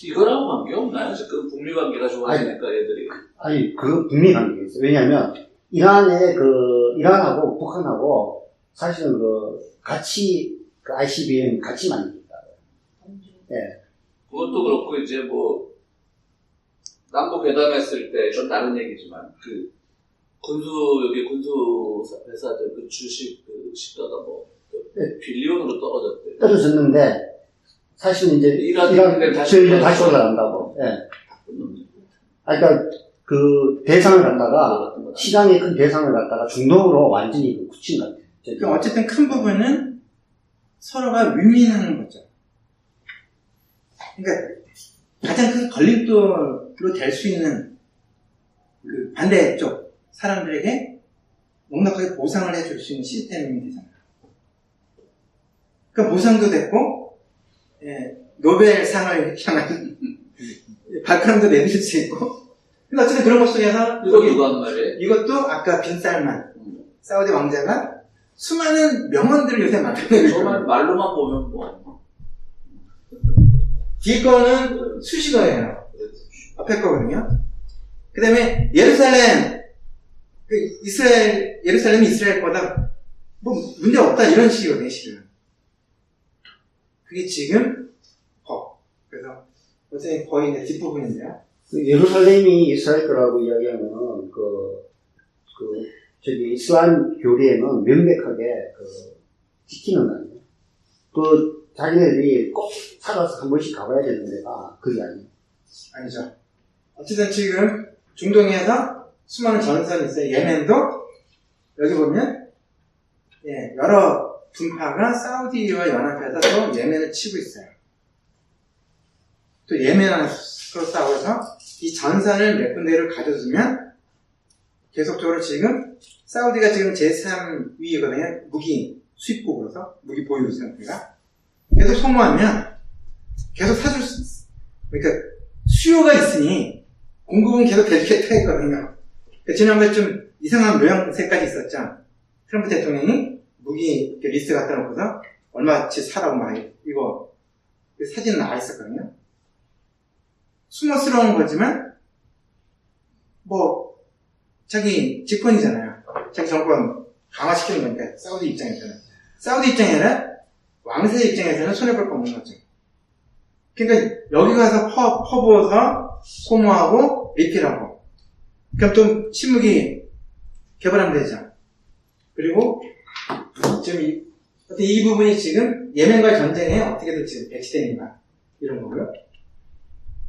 이거랑 관계없나요? 지금 북미 관계가 좋아지니까 얘들이. 아니 그 북미 관계가 있어요. 왜냐하면 이란하고 북한하고 사실은 같이 ICBM 같이 만들었다. 예. 그것도 그렇고 이제 뭐 남북 회담했을 때 좀 다른 얘기지만 여기 군수 회사들 그 주식 시가가 뭐 빌리온으로 떨어졌대. 떨어졌는데 사실은 이제 이란 다시 올라간다고. 예. 그러니까 그 대상을 갖다가 시장의 큰 대상을 갖다가 중동으로 완전히 굳힌 것 같아요. 그러니까 어쨌든 큰 부분은 서로가 윈윈하는 거죠. 그러니까 가장 큰 걸림돌로 될 수 있는 그 반대쪽 사람들에게 넉넉하게 보상을 해줄 수 있는 시스템이 되잖아요. 그러니까 보상도 됐고, 노벨상을 향한 발걸음도 내밀 수 있고. 근데 어쨌든 그런 것 속에서 이거 누가 하는 말이에요? 이것도 아까 빈 살만 사우디 왕자가 수많은 명언들을 요새 만들어내고 정말 말로만 보면 뭐 뒤에 거는 수식어예요. 앞에 거거든요. 그 다음에 예루살렘, 예루살렘이 이스라엘보다 뭐 문제 없다 이런 식이거든요, 실은. 그게 지금 그래서 어쨌든 거의 이제 뒷부분인데요. 예루살렘이 이스라엘 거라고 이야기하면 저기 이슬람 교리에는 명백하게 지키는 거 아니에요. 자기네들이 꼭 살아서 한 번씩 가봐야 되는 데가 그게 아니에요. 아니죠. 어쨌든 지금 중동에서 수많은 전선이 있어요. 예멘도 여기 보면 여러 분파가 사우디와 연합해서 또 예멘을 치고 있어요. 또 예멘하고 싸워서 이 전선을 몇 군데를 가져두면 계속적으로 지금 사우디가 지금 제3위거든요. 무기 수입국으로서 무기 보유 상태가 계속 소모하면 계속 사줄 수 있어. 그러니까 수요가 있으니 공급은 계속 되겠다 했거든요. 지난번에 좀 이상한 모양새까지 있었죠. 트럼프 대통령이 무기 리스트 갖다 놓고서 얼마치 사라고 막 이거 사진은 나와 있었거든요. 숨어스러운 거지만 뭐 자기 직권이잖아요. 자기 정권 강화시키는 거니까 사우디 입장에서는. 사우디 입장에는 왕세 입장에서는 손해볼 거 없는 거죠. 그러니까 여기 가서 퍼부어서 소모하고 리필하고 그럼 또 신무기 개발하면 되죠. 그리고 지금 이 부분이 지금 예멘과의 전쟁에 어떻게든 지금 배치되는가 이런 거고요.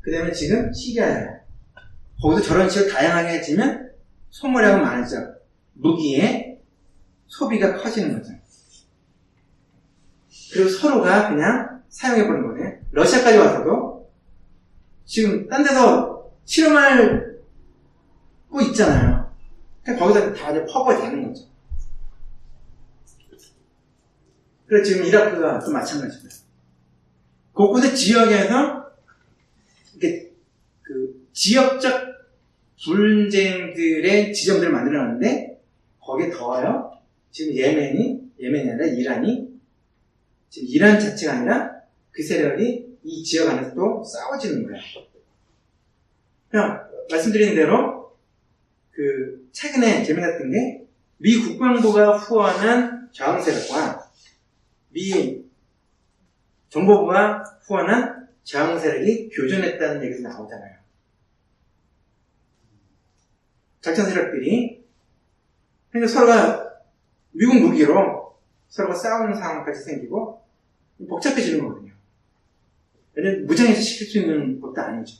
그 다음에 지금 시리아예요. 거기도 저런 식으로 다양하게 해지면 소모량은 많아져. 무기의 소비가 커지는 거죠. 그리고 서로가 그냥 사용해보는 거네. 러시아까지 와서도 지금 딴 데서 실험할 거 있잖아요. 그냥 거기다 다 퍼부어 되는 거죠. 그래서 지금 이라크가 또 마찬가지고요. 곳곳의 지역에서 이렇게 그 지역적 분쟁들의 지점들을 만들어놨는데 거기에 더해요. 지금 예멘이 아니라 이란이 지금 이란 자체가 아니라 그 세력이 이 지역 안에서 또 싸워지는 거예요. 그냥 말씀드린 대로 그 최근에 재미났던 게 미 국방부가 후원한 저항 세력과 미 정보부가 후원한 저항 세력이 교전했다는 얘기가 나오잖아요. 작전 세력들이 그러니까 서로가 미국 무기로 서로가 싸우는 상황까지 생기고 복잡해지는 거거든요. 왜냐면 무장해서 시킬 수 있는 것도 아니죠.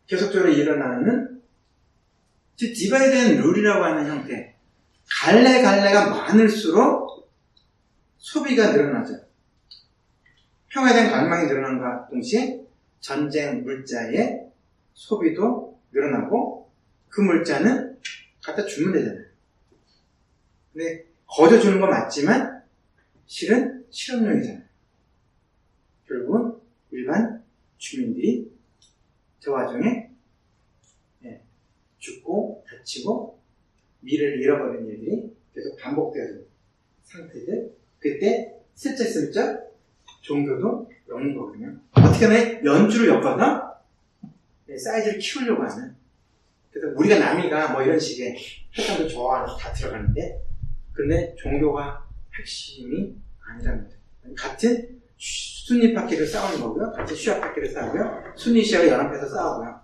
계속적으로 일어나는 즉 디바이드 앤 룰이라고 하는 형태 갈래가 많을수록 소비가 늘어나죠. 평화에 대한 갈망이 늘어난과 동시에 전쟁 물자의 소비도 늘어나고 그 물자는 갖다 주면 되잖아요. 근데 거저 주는 건 맞지만 실은 실험용이잖아요. 결국은 일반 주민들이 저 와중에 죽고 다치고 미래를 잃어버리는 일들이 계속 반복되는 상태들 그때 슬쩍슬쩍 종교도 엮는 거거든요. 어떻게 하면 연주를 엮어서 사이즈를 키우려고 하는 그래서 우리가 남이가 뭐 이런 식의 패턴도 좋아하는 다 들어가는데 근데 종교가 핵심이 아니라는 거죠. 같은 순니파끼를 싸우는 거고요. 같은 시아파끼를 싸우고요. 순니 시아가 연합해서 싸우고요.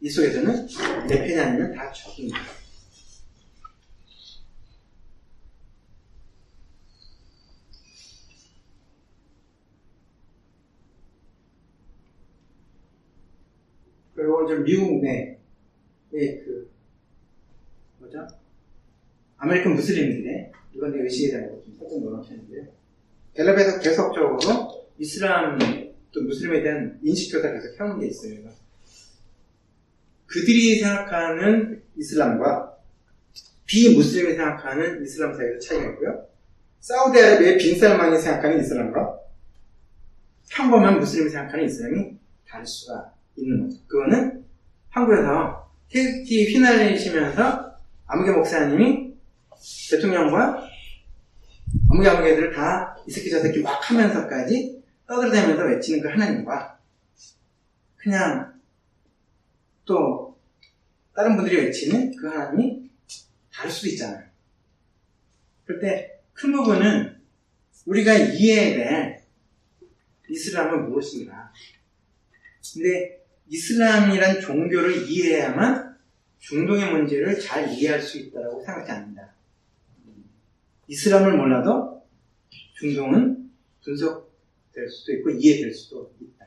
이 속에서는 내 편이 아니면 다 적입니다. 그리고 좀 미국 내의 아메리칸 무슬림들의 이건 의식에 대한 좀 살짝 논하셨는데요. 갤럽에서 계속적으로 이슬람 또 무슬림에 대한 인식조사 계속 해오는 게 있어요. 그들이 생각하는 이슬람과 비무슬림이 생각하는 이슬람 사이의 차이가 있고요. 사우디아라비아의 빈살만이 생각하는 이슬람과 평범한 무슬림이 생각하는 이슬람이 다를 수가 있는 거죠. 그거는 한국에서 KT 휘날리시면서 아무개 목사님이 대통령과 아무개들을 다 이 새끼 저 새끼 막 하면서까지 떠들다니면서 외치는 그 하나님과 그냥 또 다른 분들이 외치는 그 하나님이 다를 수도 있잖아요. 그럴 때 큰 부분은 우리가 이해해야 될 이슬람은 무엇인가. 근데 이슬람이란 종교를 이해해야만 중동의 문제를 잘 이해할 수 있다고 생각하지 않는다. 이슬람을 몰라도 중동은 분석될 수도 있고 이해될 수도 있다.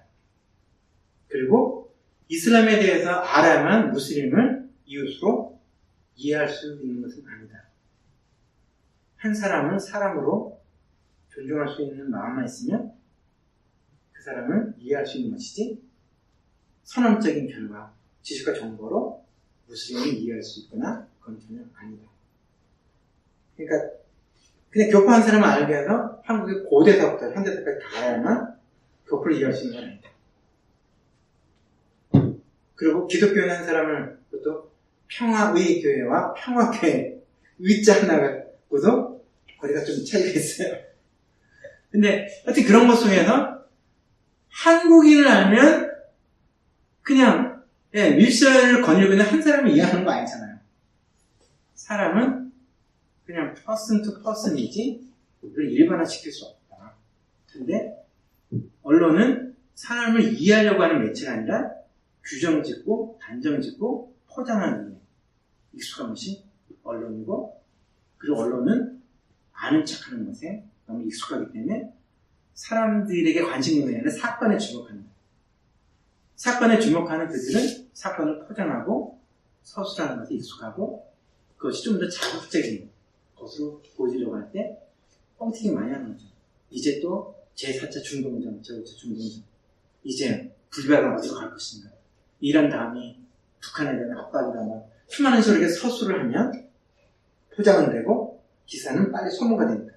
그리고 이슬람에 대해서 알아야만 무슬림을 이웃으로 이해할 수 있는 것은 아니다. 한 사람은 사람으로 존중할 수 있는 마음만 있으면 그 사람을 이해할 수 있는 것이지 선언적인 결과, 지식과 정보로 무슬림을 이해할 수 있거나 그건 전혀 아니다. 그러니까 그냥 교포한 사람을 알게 해서 한국의 고대사부터 현대사까지 다 알아야만 교포를 이해할 수 있는 건 아니다. 그리고 기독교인 한 사람을 또 평화의 교회와 평화교회 의자 하나가 고도 거리가 좀 차이가 있어요. 근데 하여튼 그런 것 속에서 한국인을 알면 그냥 밀셔를 거닐고 있는 한 사람을 이해하는 거 아니잖아요. 사람은 그냥 person to person이지 이걸 일반화시킬 수 없다. 근데 언론은 사람을 이해하려고 하는 매체가 아니라 규정 짓고 단정 짓고 포장하는 데 익숙한 것이 언론이고, 그리고 언론은 아는 척하는 것에 너무 익숙하기 때문에 사람들에게 관심이 있는 게 아니라 사건에 주목한다. 사건에 주목하는 그들은 사건을 포장하고 서술하는 것에 익숙하고 그것이 좀 더 자극적인 것으로 보여지려고 할 때 뻥튀기 많이 하는 거죠. 이제 또 제4차 중동전, 제5차 중동전, 이제 불가가 어디로 갈 것인가, 이란 다음이 북한에 대한 압박이다, 막 수많은 소리에 서술을 하면 포장은 되고 기사는 빨리 소모가 되니까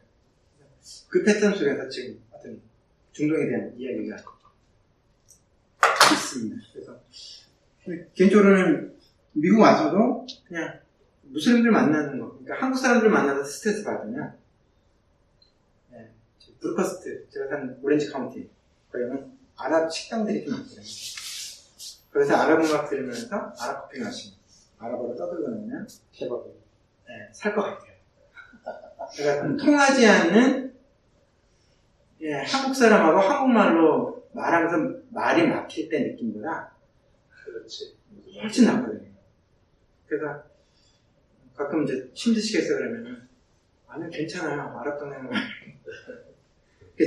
그 패턴 속에서 지금 어떤 중동에 대한 이야기가 있습니다. 그래서 개인적으로는 미국 와서도 그냥 무슬림들 만나는 거, 그러니까 한국 사람들 만나서 스트레스 받으면 브루커스트, 제가 산 오렌지 카운티 거기는 아랍 식당들이 좀 많거든요. 그래서 아랍 음악 들으면서 아랍 커피 마시고 아랍어로 떠들고는 제법 살 것 같아요. 그러니까 통하지 않는 한국 사람하고 한국말로 말하면서 말이 막힐 때 느낌보다 그렇지. 훨씬 낫거든요. 그래서 가끔 이제 힘드시겠어요 그러면은 아니 괜찮아요. 아랍 동네는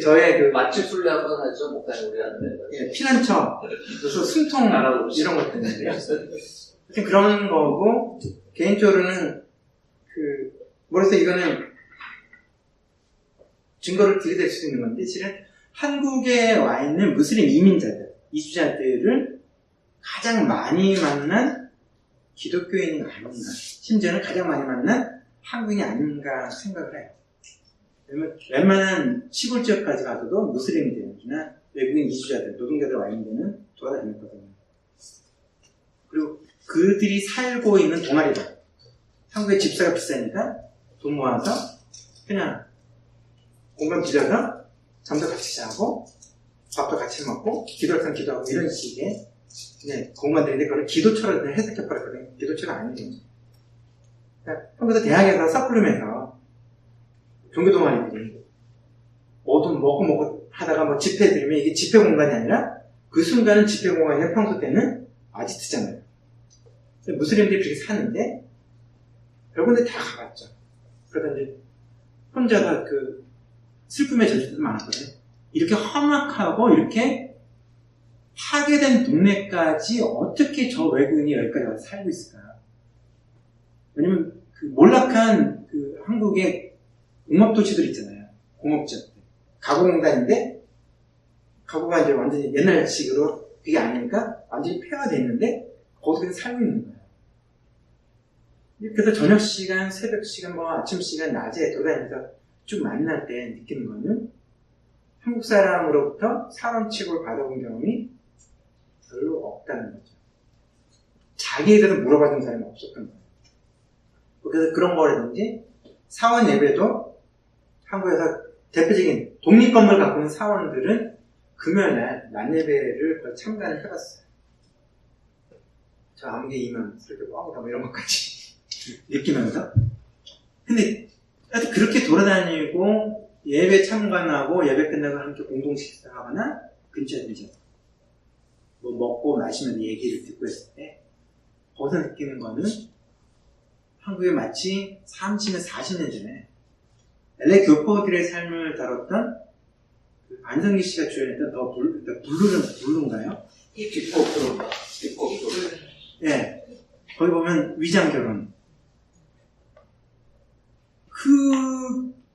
저의 그 맛집 술래 한번 하죠. 목사님 우리 하는데. 피난처, 그래서 숨통 이런 것 때문에 하여튼 그런 거고, 개인적으로는 뭐래서 이거는 증거를 들이댈 수 있는 건데, 실은 한국에 와 있는 무슬림 이민자들, 이주자들을 가장 많이 만난 기독교인이 아닌가, 심지어는 가장 많이 만난 한국인이 아닌가 생각을 해요. 왜냐면 웬만한 시골 지역까지 가서도 무슬림들이나 외국인 이주자들, 노동자들 와 있는 데는 돌아다녔거든요. 그리고 그들이 살고 있는 동아리들, 한국의 집사가 비싸니까 돈 모아서 그냥 공간 빌려서 잠도 같이 자고 밥도 같이 먹고 기도할 땐 기도하고 이런 식의 공간들인데 그걸 기도처럼 그냥 해석해버렸거든요. 기도처가 아니에요. 그러니까 한국에서 대학에서 서플리면서 종교 동아리들이 뭐든 먹고 하다가 뭐 집회 들으면 이게 집회 공간이 아니라 그 순간은 집회 공간이 평소 때는 아지트잖아요. 무슬림들이 그렇게 사는데 별군데 다 가봤죠. 그러다 이제 혼자서 그 슬픔에 젖을 때도 많았거든요. 이렇게 험악하고 이렇게 파괴된 동네까지 어떻게 저 외국인이 여기까지 와서 살고 있을까? 왜냐면 그 몰락한 그 한국의 공업도시들 있잖아요. 공업지역들. 가구공단인데, 가구가 이제 완전히 옛날식으로 그게 아니니까 완전히 폐화되어 있는데, 거기서 그냥 살고 있는 거예요. 그래서 저녁 시간, 새벽 시간, 뭐 아침 시간, 낮에 돌아다니면서 쭉 만날 때 느끼는 거는 한국 사람으로부터 사람 취급을 받아본 경험이 별로 없다는 거죠. 자기에 대해서 물어봐준 사람이 없었던 거예요. 그래서 그런 거라든지 사원 예배도 한국에서 대표적인 독립건물 갖고 있는 사원들은 금요일날 낮예배를 거의 참관을 해봤어요. 저 아무개 이만 설교 뻥이다 뭐 이런 것까지 느끼면서. 근데 하여튼 그렇게 돌아다니고 예배 참관하고 예배 끝나고 함께 공동 식사하거나 근처에 이제 뭐 먹고 마시면서 얘기를 듣고 했을 때 거기서 느끼는 거는 한국에 마치 30년, 40년 전에 LA 교포들의 삶을 다뤘던 그 안성기 씨가 주연했던 더 블루인가요? 뒷곡 들어온다. 뒷곡 들어온다. 예. 거기 보면 위장 결혼,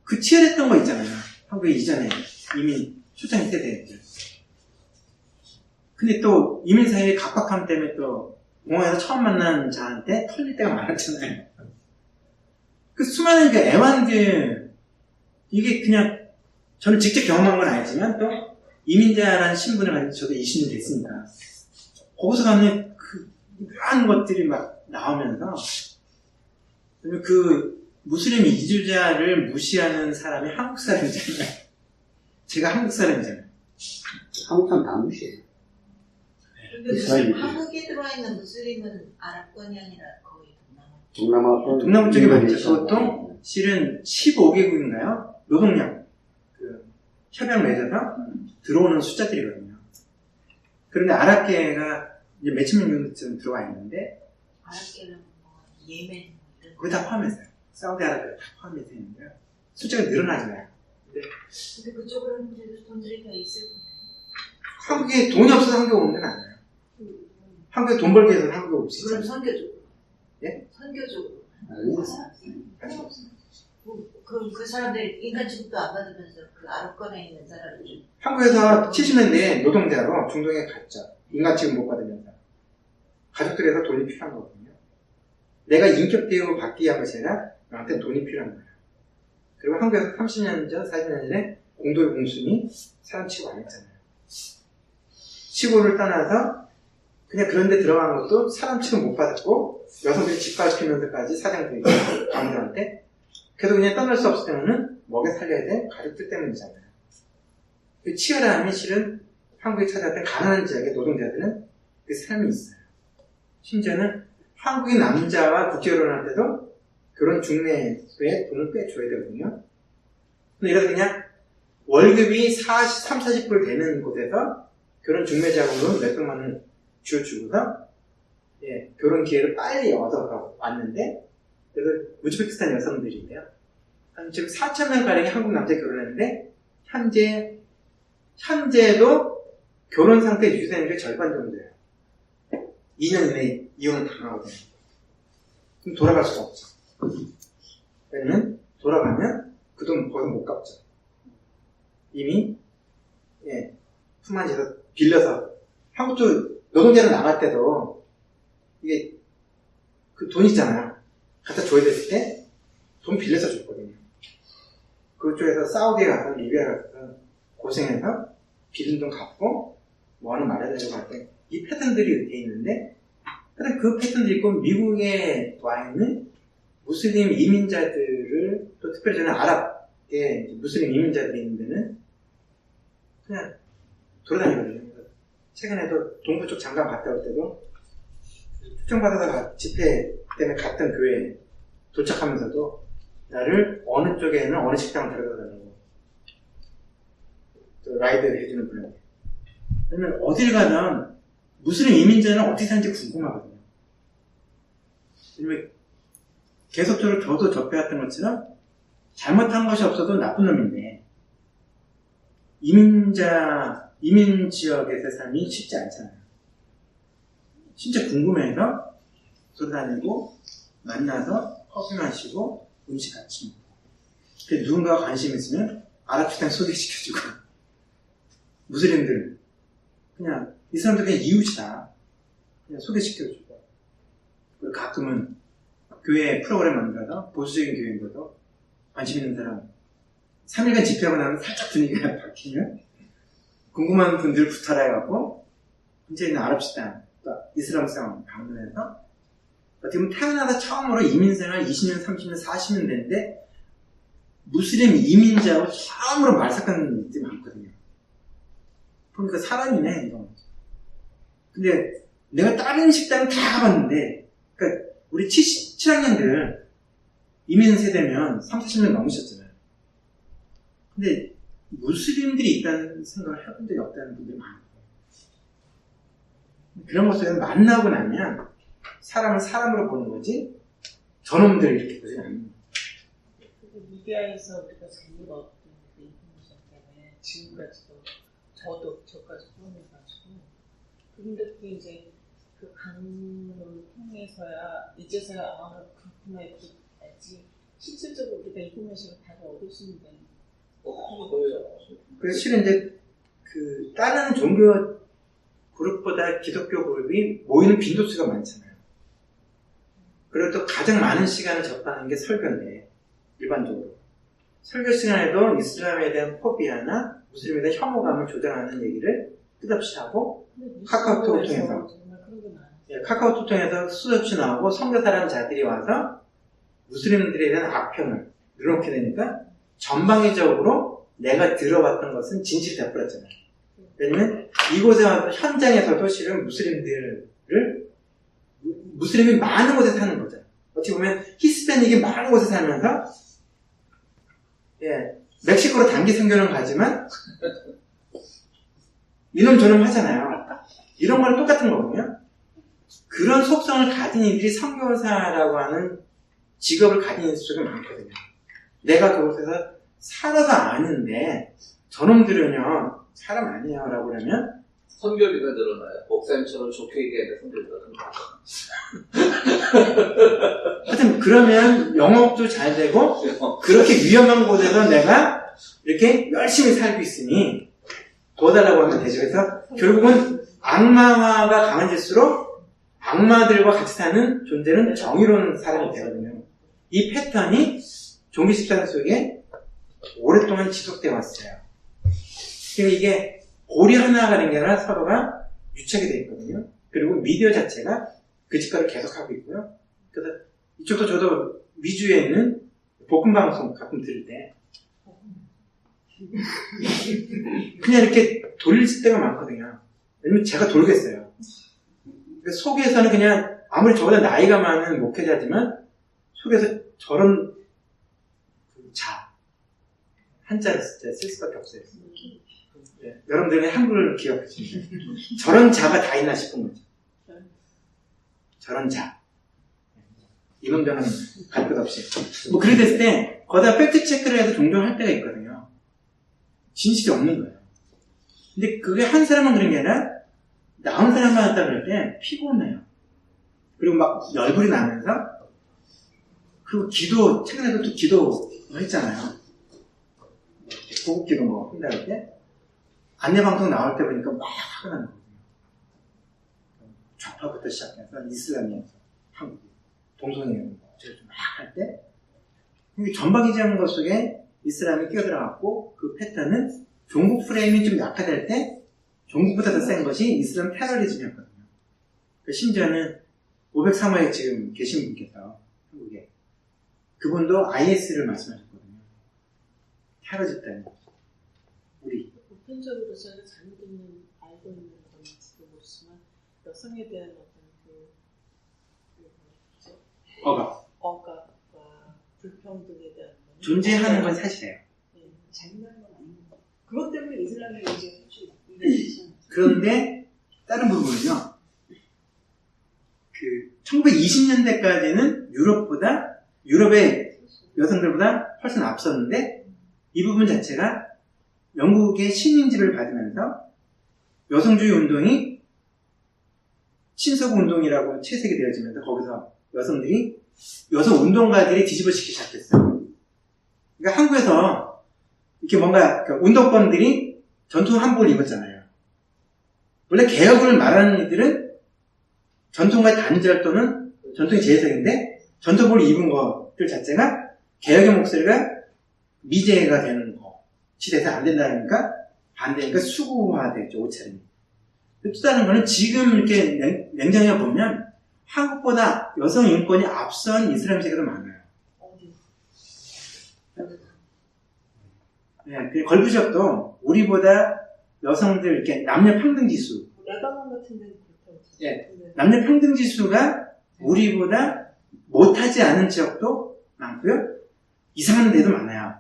그 치열했던 거 있잖아요. 한국에 이전에 이민 출장 세대. 근데 또 이민 사회의 각박함 때문에 또 공항에서 처음 만난 자한테 털릴 때가 많았잖아요. 그 수많은 그 애완들, 이게 그냥 저는 직접 경험한 건 아니지만 또 이민자라는 신분을 가지고 저도 20년 됐으니까 거기서 가는 그 묘한 것들이 막 나오면서 그 무슬림 이주자를 무시하는 사람이 한국 사람이잖아요. 제가 한국 사람이잖아요. 한국 사람 다 무시해요. 근데 이스라엘이. 한국에 들어와 있는 무슬림은 아랍권이 아니라 거의 동남아 쪽에 많죠. 그것도 실은 15개국인가요? 노동력 협약 맺어서 들어오는 숫자들이거든요. 그런데 아랍계가 이제 몇천 명 정도쯤 들어와 있는데 아랍계는 뭐 예멘 이런 거기 다 포함했어요. 사우디아라비아 다 포함해서 있는데요. 숫자가 늘어나잖아요. 근데 그쪽으로는 이제 돈들이 더 있을 텐데. 한국에 돈이 없어서 한국에 오는 건 아니에요. 한국에 돈 벌기 위해서는 한국에 올 수 그럼 있어요. 선교적으로. 예? 선교적으로. 아니요. 그럼 그 사람들 인간 취급도 안 받으면서 그 아랍권에 있는 사람들이 한국에서 70년대에 노동자로 중동에 갔죠. 인간 취급 못 받으면서. 가족들에서 돈이 필요한 거거든요. 내가 인격 대우 받기 위한 것이 아니라 나한테 돈이 필요한 거예요. 그리고 한국에서 30년 전, 40년 전에 공돌 공순이 사람 취급 안 했잖아요. 시골을 떠나서 그냥 그런 데 들어간 것도 사람 취급 못 받았고 여성들이 집가시키면서까지 사장들이 아무들한테 그래도 그냥 떠날 수 없을 때는 먹여 살려야 돼 가족들 때문이잖아요. 그 치열함이 실은 한국에 찾아왔던 가난한 지역의 노동자들은 그 삶이 있어요. 심지어는 한국인 남자와 국제결혼할 때도 결혼 중매소에 돈을 빼줘야 되거든요. 근데 이래서 그냥 월급이 40불 되는 곳에서 결혼 중매자금으로 몇백만 원 쥐어주고서 결혼 기회를 빨리 얻어서 왔는데 그래서 우즈베키스탄 여성들인데요. 한 지금 4,000명가량의 한국 남자 결혼했는데 현재도 결혼 상태 유지되는 게 절반 정도예요. 2년 이내에 이혼을 당하거든요. 그럼 돌아갈 수가 없죠. 왜냐면 돌아가면 그 돈 거의 못 갚죠. 이미 품안에서 빌려서 한국 쪽 노동자로 나갈 때도 이게 그 돈 있잖아요. 갖다 줘야 됐을 때 돈 빌려서 줬거든요. 그쪽에서 사우디에 가서 리비아에 가서 고생해서 빌린 돈 갚고 뭐하는 말해달라고 할 때 이 패턴들이 돼 있는데 그 패턴도 있고 미국에 와 있는 무슬림 이민자들을 또 특별히 저는 아랍계 무슬림 이민자들이 있는 데는 그냥 돌아다니거든요. 최근에도 동부 쪽 장관 갔다 올 때도 추천받아서 집회 때문에 갔던 교회에 도착하면서도 나를 어느 쪽에는 어느 식당을 데려다 달라고 라이드를 해주는 분이에요. 왜냐면 어딜 가든 무슬림 이민자는 어떻게 사는지 궁금하거든요. 왜냐면 계속적으로 저도 접해왔던 것처럼 잘못한 것이 없어도 나쁜 놈인데 이민 지역에서 삶이 쉽지 않잖아요. 진짜 궁금해서 돌아다니고 만나서 커피 마시고 음식 같이 먹고 누군가가 관심 있으면 아랍 식당 소개시켜주고 무슬림들 그냥 이 사람들 그냥 이웃이다 그냥 소개시켜주고 그리고 가끔은 교회 프로그램 만들어서 보수적인 교회인데도 관심 있는 사람 3일간 집회하고 나면 살짝 분위기가 바뀌면 궁금한 분들 부탁해갖고 근처에 있는 아랍 식당 또 이슬람성 방문해서 어떻게 보면 태어나서 처음으로 이민생활 20년, 30년, 40년 됐는데 무슬림 이민자하고 처음으로 말삭하는 일들이 많거든요. 그러니까 사람이네 이거. 근데 내가 다른 식당은 다 가봤는데 그러니까 우리 7학년들 이민 세대면 30, 40년 넘으셨잖아요. 근데 무슬림들이 있다는 생각을 해본 적이 없다는 분들이 많아요. 그런 것을 만나고 나면 사람을 사람으로 보는 거지 저놈들 이렇게 보지 않는 거예요. 미디어에서 우리가 재미가 없던 그 인포메이션 때문에 지금까지도 저까지 포함해가지고 그분들도 이제 그 강론을 통해서야 이제서야 그렇구나 이렇게 알지 실질적으로 우리가 인포메이션을 다 얻을 수 있는 데는 그래서 실은 이제 그 다른 종교 그룹보다 기독교 그룹이 모이는 빈도수가 많잖아요. 그리고 또 가장 많은 시간을 접하는 게 설교인데 일반적으로 설교 시간에도 이슬람에 대한 포비아나 무슬림에 대한 혐오감을 조장하는 얘기를 끝없이 하고 카카오톡을 통해서 정말 그런 게 많아요. 예, 카카오톡 통해서 수없이 나오고 선교사라는 자들이 와서 무슬림들에 대한 악평을 늘어놓게 되니까 전방위적으로 내가 들어봤던 것은 진실이 되어버렸잖아요. 왜냐면 이곳에 와서 현장에서도 실은 무슬림이 많은 곳에 사는 거죠. 어떻게 보면 히스패닉이 많은 곳에 살면서 예, 멕시코로 단기 선교는 가지만 이놈 저놈 하잖아요. 이런 거랑 똑같은 거거든요. 그런 속성을 가진 이들이 선교사라고 하는 직업을 가진 인수가 많거든요. 내가 그곳에서 살아서 아는데 저놈들은요 사람 아니에요 라고 그러면 선교비가 늘어나요. 목사님처럼 좋게 얘기하는데 선교비가 늘어나요. 하여튼 그러면 영업도 잘 되고 그렇게 위험한 곳에서 내가 이렇게 열심히 살고 있으니 도와달라고 하면 되죠. 그래서 결국은 악마화가 강해질수록 악마들과 같이 사는 존재는 정의로운 사람이 되거든요. 이 패턴이 종교 집단 속에 오랫동안 지속되어 왔어요. 그러니까 이게 고리 하나가 된 게 아니라 서로가 유착이 되어 있거든요. 그리고 미디어 자체가 그 직관을 계속하고 있고요. 그래서 이쪽도 저도 위주에 있는 볶음방송 가끔 들을 때 그냥 이렇게 돌릴 때가 많거든요. 왜냐면 제가 돌겠어요. 그러니까 속에서는 그냥 아무리 저보다 나이가 많은 목회자지만 속에서 저런 한자를 쓸 수밖에 없어요. 네, 여러분들은 한글을 기억하시면 저런 자가 다 있나 싶은 거죠. 저런 자. 이놈들은 갈 것 없이. 뭐 그래 됐을 때 거기다 팩트 체크를 해서 종종 할 때가 있거든요. 진실이 없는 거예요. 근데 그게 한 사람만 그런 게 아니라 나온 사람만 했다 그럴 때 피곤해요. 그리고 막 열불이 나면서 그 기도 최근에도 또 기도 했잖아요. 구국기도 뭐 한다 할 때 안내방송 나올 때 보니까 막 화가 나는 거거든요. 좌파부터 시작해서 이슬람이어서 한국이 동성애를 막 할 때 전방위적인 것 속에 이슬람이 끼어들어갔고 그 패턴은 종국 프레임이 좀 약화될 때 종국보다 더 센 것이 이슬람 테러리즘이었거든요. 심지어는 503호에 지금 계신 분께서 한국에 그분도 IS를 말씀하셨거든요. 테러 집단. 우리. 보편적으로 저희가 잘못 알고 있는 건지도 모르지만 여성에 대한 어떤 억압과 불평등에 대한 존재하는 건 사실이에요. 네, 잘못하는 건 아닙니다. 그것 때문에 이슬람이 이제 솔직히 그런데 다른 부분은요. 그 1920년대까지는 유럽의 여성들보다 훨씬 앞섰는데 이 부분 자체가 영국의 식민지를 받으면서 여성주의 운동이 친서구 운동이라고 채색이 되어지면서 거기서 여성 운동가들이 뒤집어지기 시작했어요. 그러니까 한국에서 이렇게 뭔가 운동권들이 전통 한복을 입었잖아요. 원래 개혁을 말하는 이들은 전통과 단절 또는 전통이 제해석인데 전통복을 입은 것들 자체가 개혁의 목소리가 미제가 되는 것이 돼서 안 된다니까 반대니까 수구화되죠. 옷차림이. 또 다른 거는 지금 이렇게 냉정하게 보면 한국보다 여성 인권이 앞선 이슬람 세계도 많아요. 네, 걸프숍도 우리보다 여성들 이렇게 남녀 평등 지수, 레바논 같은 데는 그렇다고. 예, 남녀 평등 지수가 우리보다 못하지 않은 지역도 많고요. 이상한 데도 많아요.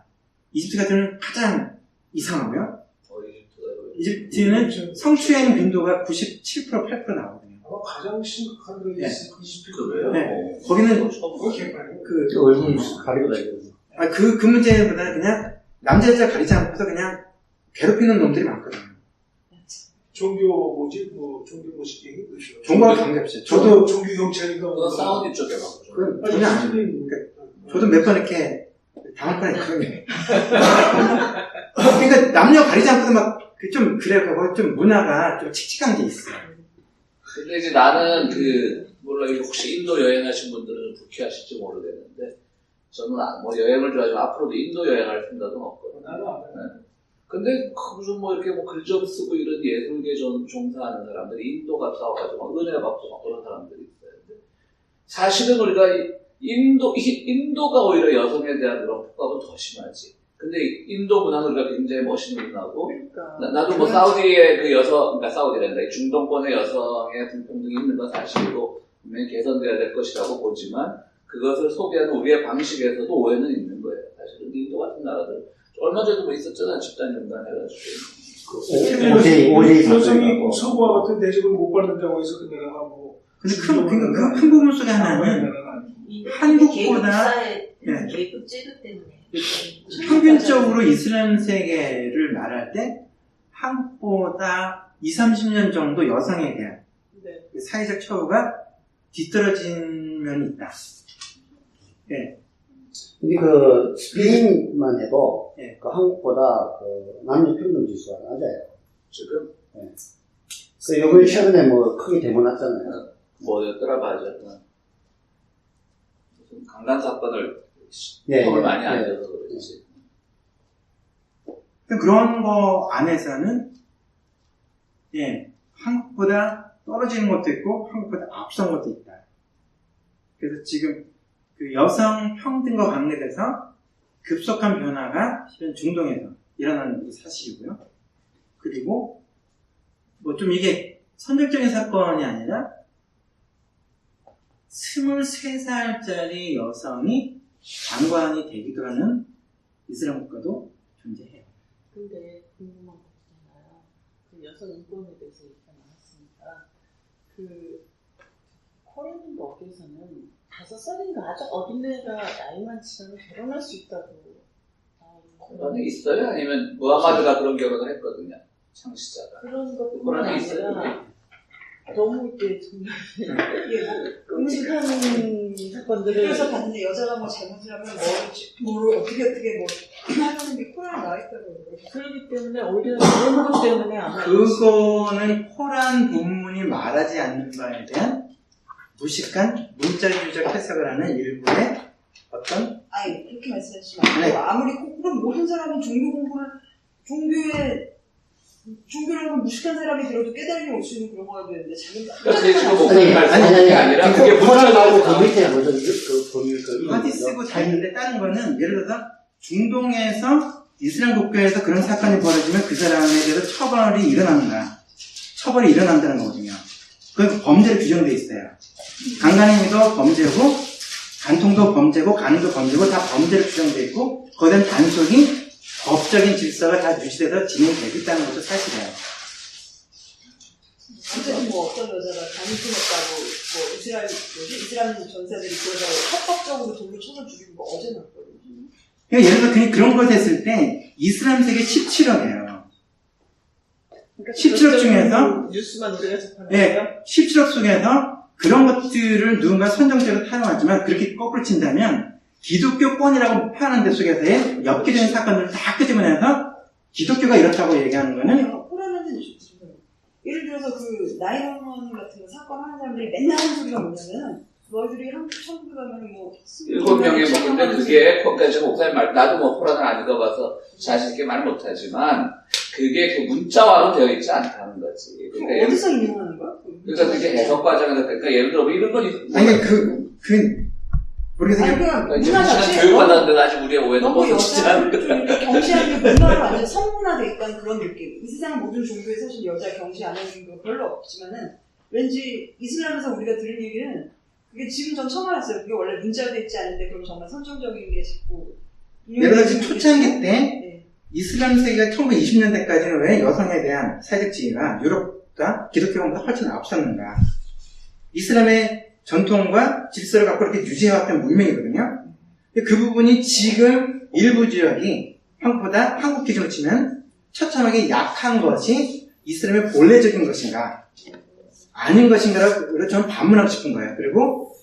이집트 같은 경우는 가장 이상하고요. 이집트는 성추행 빈도가 97%, 8% 나오거든요. 가장 심각한 게 네. 이집트거든요. 네. 거기는 얼굴 가리고 다니거든요. 그 문제보다는 그냥 남자 여자 가리지 않고서 그냥 괴롭히는 놈들이 많거든요. 종교 모식행위 종교가 관계없어요. 저도 종교 경찰인가 그건 사우디 쪽에 맞죠. 그건 전혀 아니에요. 그러니까 저도 몇 번 이렇게 당할 뻔했거든요. 그러니까 남녀 가리지 않고도 막 좀 그래요. 그거 좀 문화가 좀 칙칙한 게 있어요. 근데 이제 나는 물론 혹시 인도 여행하신 분들은 불쾌하실지 모르겠는데, 저는 뭐 여행을 좋아하지만 앞으로도 인도 여행할 생각은 없거든요. 네. 근데 무슨 뭐 이렇게 뭐 글 좀 쓰고 이런 예술계 종사하는 사람들이 인도 갔다 와가지고 막 은혜 받고 막 그런 사람들이 있어요. 근데 사실은 우리가 인도가 오히려 여성에 대한 그런 폭압은 더 심하지. 근데 인도 문화는 우리가 굉장히 멋있는 문화고, 그러니까. 나도 뭐 사우디의 그 그러니까 사우디란다. 중동권의 여성의 불평등이 있는 건 사실이고, 분명히 개선돼야 될 것이라고 보지만, 그것을 소비하는 우리의 방식에서도 오해는 있는 거예요. 사실은 인도 같은 나라들. 얼마 전에도 뭐 있었잖아. 집단연단 해가지고. 오제이 여성이 사건이라고. 서구와 같은 대접을 못 받는다고 해서 그 내가 뭐. 근데 큰 부분 속에 하나는 한국보다 계급 제도 때문에 평균적으로 이슬람 세계를 말할 때 한국보다 20-30년 정도 여성에 대한 네. 그 사회적 처우가 뒤떨어진 면이 있다. 예. 근데 그 스페인만 해도 예. 그 한국보다 그 남녀 평등 지수가 낮아요. 지금 그 이번 최근에 뭐 크게 대문났잖아요. 뭐였더라 맞아. 무슨 강간 사건을 예, 법을 예, 많이 예. 안 줘서 그렇지. 그런 거 안에서는 예, 한국보다 떨어지는 것도 있고 한국보다 앞선 것도 있다. 그래서 지금 그 여성 평등과 관계돼서 급속한 변화가 실은 중동에서 일어나는 게 사실이고요. 그리고 뭐 좀 이게 선정적인 사건이 아니라 23살짜리 여성이 장관이 되기도 하는 이슬람 국가도 존재해요. 근데 궁금한 거 있잖아요. 그 여성 인권에 대해서 얘기가 나왔으니까 그 코리안 법에서는 5살인가 아주 어린 애가 나이만 지나면 결혼할 수 있다고. 그런 게 있어요? 아니면 무하마드가 그런 결혼을 했거든요. 창시자가. 그런 것뿐만 그런 게 있어요. 아니라 너무 이게 정말 이게 뭐 끔찍한 사건들을 그래서 봤는데 여자가 뭐 잘못을 하면 뭐를 어떻게 뭐 하는 게 코란에 나와 있다고 그렇기 때문에 오히려 그런 것 때문에 아마 그거는 코란 본문이 말하지 않는 바에 대한 무식한 문자주의적 해석을 하는 일부의 어떤 아니 그렇게 말씀하시지 말고 네. 아무리 그럼 모든 사람이 종교 공부를 종교라는 무식한 사람이 들어도 깨달음이 올 수 있는 그런 거가 되는데 자기가 그러니까 그게 지금 아니, 목소리 말씀하는 게 아니라 그게 코란 말고 문자로 그 밑에 뭐죠? 그 법률 그 하디스고 다 있는데 다른 거는 예를 들어서 중동에서 이슬람 국가에서 그런 사건이 벌어지면 그 사람에 대해서 처벌이 일어난다는 거거든요. 그 범죄로 규정되어 있어요. 강간행위도 범죄고 간통도 범죄고 간음도 범죄고 다 범죄로 규정되어 있고 거기에 대한 단속이 법적인 질서가 다 유지돼서 진행되겠다는 것도 사실이에요. 어쨌든 뭐 어떤 여자가 단순했다고 뭐 이슬람 전사들이 그래서 합법적으로 돌로 쳐서 죽이고 뭐 어제 났거든요. 그러니까 예를 들어 그런 거 됐을 때 이슬람 세계 17억이에요. 그러니까 17억 중에서 뉴스만 우리가 접하는 네, 거예요? 17억 속에서 그런 것들을 누군가 선정적으로 사용하지만 그렇게 거꾸로 친다면 기독교권이라고 표현하는 데 속에서의 엽기적인 사건들을 다 끄집어내서 기독교가 이렇다고 얘기하는 거는 코란한테는 좋죠. 예를 들어서 그 나이먼 같은 거 사건 하는 사람들이 맨날 하는 소리가 뭐냐면 너희들이 한국 천국 가면 뭐 7명이 먹는데 그게 그러니까 지금 목사님 말 나도 뭐 코란을 안 읽어봐서 자신 있게 말 못하지만 그게 그 문자화로 되어 있지 않다는 거지. 그러니까 어디서 인용하는 거야? 그러니까 그게 해석 과정에서 그러니까 예를 들어 뭐 이런 건 아니 모르겠어요. 아니 그냥 문화 지금 자체에 교육받았는데 아직 우리의 오해는 너무 멈추지 여자를 않는 좀 이렇게 경시하는 게 문화로 완전 성문화돼 있다는 그런 느낌. 이 세상 모든 종교에 사실 여자 경시 안 하는 거 별로 없지만은 왠지 이슬람에서 우리가 들은 얘기는 그게 지금 전 처음 알았어요. 그게 원래 문자돼 있지 않은데 그럼 정말 선정적인 게 자꾸 예를 들어 지금 초창기 때 네. 이슬람 세계가 1920년대까지는 왜 여성에 대한 사회적 지위가 유럽과 기독교보다 훨씬 앞섰는가. 이슬람의 전통과 질서를 갖고 이렇게 유지해왔던 문명이거든요. 그 부분이 지금 일부 지역이 한국보다 한국 기준으로 치면 처참하게 약한 것이 이슬람의 본래적인 것인가 아닌 것인가를 저는 반문하고 싶은 거예요. 그리고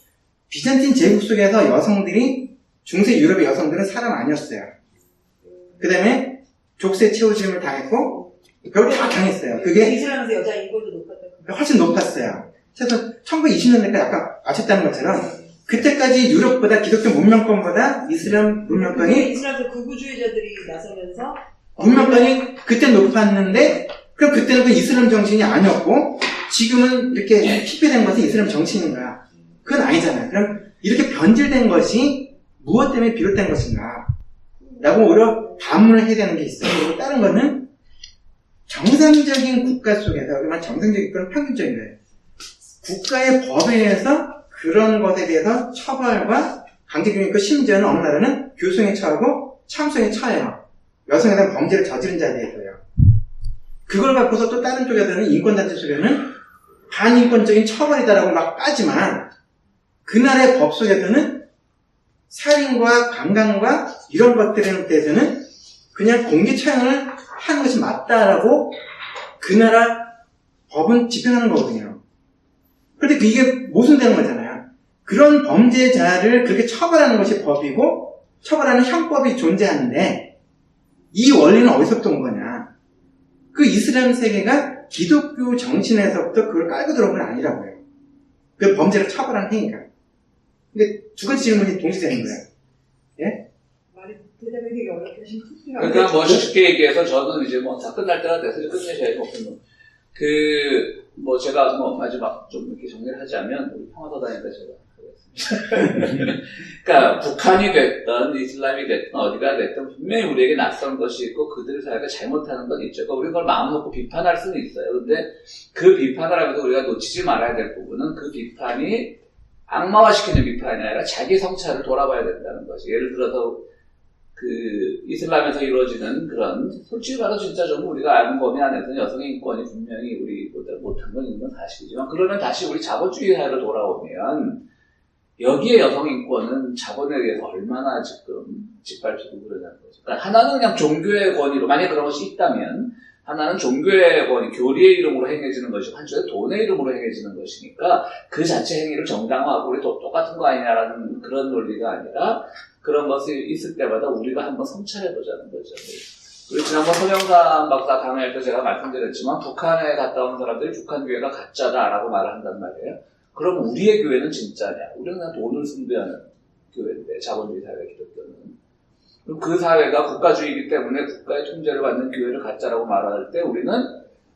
비잔틴 제국 속에서 여성들이 중세 유럽의 여성들은 사람 아니었어요. 그 다음에 족쇄 채우짐을 당했고 별로 다 당했어요. 그게 이슬람에서 여자 인권도 높았다. 훨씬 높았어요. 그래서 1920년대까지 아까 아셨다는 것처럼 그때까지 유럽보다 기독교 문명권보다 이슬람 문명권이 이슬람에서 극우주의자들이 나서면서 문명권이 그때 높았는데 그럼 그때는 그 이슬람 정신이 아니었고 지금은 이렇게 피폐된 것은 이슬람 정신인 거야. 그건 아니잖아요. 그럼 이렇게 변질된 것이 무엇 때문에 비롯된 것인가 라고 오히려 반문을 해야 되는 게 있어요. 그리고 다른 거는 정상적인 국가 속에서 그만 정상적인 건 평균적인 거예요. 국가의 법에 의해서 그런 것에 대해서 처벌과 강제징용이 있고 심지어는 어느 나라는 교수형에 처하고 참수형에 처해요. 여성에 대한 범죄를 저지른 자에 대해서요. 그걸 갖고서 또 다른 쪽에서는 인권단체 속에는 반인권적인 처벌이다라고 막 까지만 그 나라의 법 속에서는 살인과 강간과 이런 것들에 대해서는 그냥 공개 처형을 하는 것이 맞다라고 그 나라 법은 집행하는 거거든요. 그런데 이게 모순되는 거잖아요. 그런 범죄자를 그렇게 처벌하는 것이 법이고 처벌하는 형법이 존재하는데 이 원리는 어디서부터 온 거냐? 그 이슬람 세계가 기독교 정신에서부터 그걸 깔고 들어온 건 아니라고요. 그 범죄를 처벌하는 행위가. 근데 두 가지 질문이 동시에 되는 거예요. 예? 말이 대답하기 어렵게 하신 그러니까 뭐 쉽게 얘기해서 저는 이제 뭐 다 끝날 때가 돼서 끝내셔야지 뭐 제가 뭐 마지막 좀 이렇게 정리를 하자면 우리 평화도단에다 제가 하겠습니다. 그러니까 북한이 됐든 이슬람이 됐든 어디가 됐든 분명히 우리에게 낯선 것이 있고 그들 사회가 잘못하는 건 있죠. 그러니까 우리가 그걸 마음 놓고 비판할 수는 있어요. 근데 그 비판을 하면서 우리가 놓치지 말아야 될 부분은 그 비판이 악마화시키는 비판이 아니라 자기 성찰을 돌아봐야 된다는 거지. 예를 들어서 그 이슬람에서 이루어지는 그런 솔직히 말해서 진짜 좀 우리가 아는 범위 안에서는 여성의 인권이 분명히 우리보다 못한 건 있는 건 사실이지만 그러면 다시 우리 자본주의 사회로 돌아오면 여기에 여성 인권은 자본에 의해서 얼마나 지금 짓밟히고 그러냐는 거죠. 그러니까 하나는 그냥 종교의 권위로 만약 그런 것이 있다면 하나는 종교의 권위, 교리의 이름으로 행해지는 것이고 한쪽에 돈의 이름으로 행해지는 것이니까 그 자체 행위를 정당화하고 우리 똑같은 거 아니냐라는 그런 논리가 아니라 그런 것이 있을 때마다 우리가 한번 성찰해보자는 거죠. 그리고 지난번 서명삼 박사 강의할 때 제가 말씀드렸지만 북한에 갔다 온 사람들이 북한 교회가 가짜다라고 말을 한단 말이에요. 그럼 우리의 교회는 진짜냐? 우리는 그냥 돈을 숭배하는 교회인데 자본주의 사회 기독교는. 그럼 그 사회가 국가주의이기 때문에 국가의 통제를 받는 교회를 가짜라고 말할 때 우리는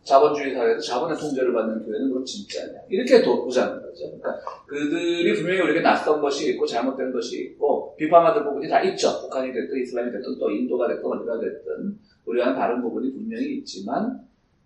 자본주의 사회에서 자본의 통제를 받는 교회는 그럼 진짜냐? 이렇게 보자는 거죠. 그러니까 그들이 분명히 우리에게 낯선 것이 있고 잘못된 것이 있고 비판받을 부분이 다 있죠. 북한이 됐든 이슬람이 됐든 또 인도가 됐든 어디가 됐든 우리와는 다른 부분이 분명히 있지만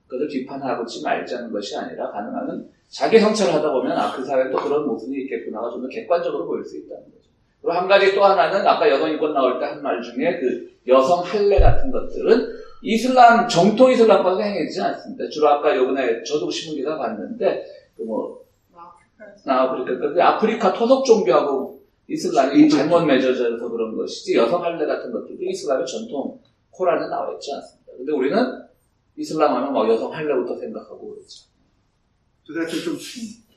그것을 비판하지 말자는 것이 아니라 가능하면 자기 성찰을 하다 보면 그 사회에 또 그런 모습이 있겠구나가 좀 더 객관적으로 보일 수 있다는 거죠. 그리고 한 가지 또 하나는 아까 여성 인권 나올 때 한 말 중에 그 여성 할례 같은 것들은 이슬람 정통 이슬람과는 행해지지 않습니다. 주로 아까 요번에 저도 신문기사 봤는데 아프리카 토속 종교하고 이슬람이 잘못 맺어져서 그런 것이지 여성 할례 같은 것들도 이슬람의 전통 코란에 나와 있지 않습니다. 근데 우리는 이슬람 하면 막 여성 할례부터 생각하고 그러죠. 두 가지 좀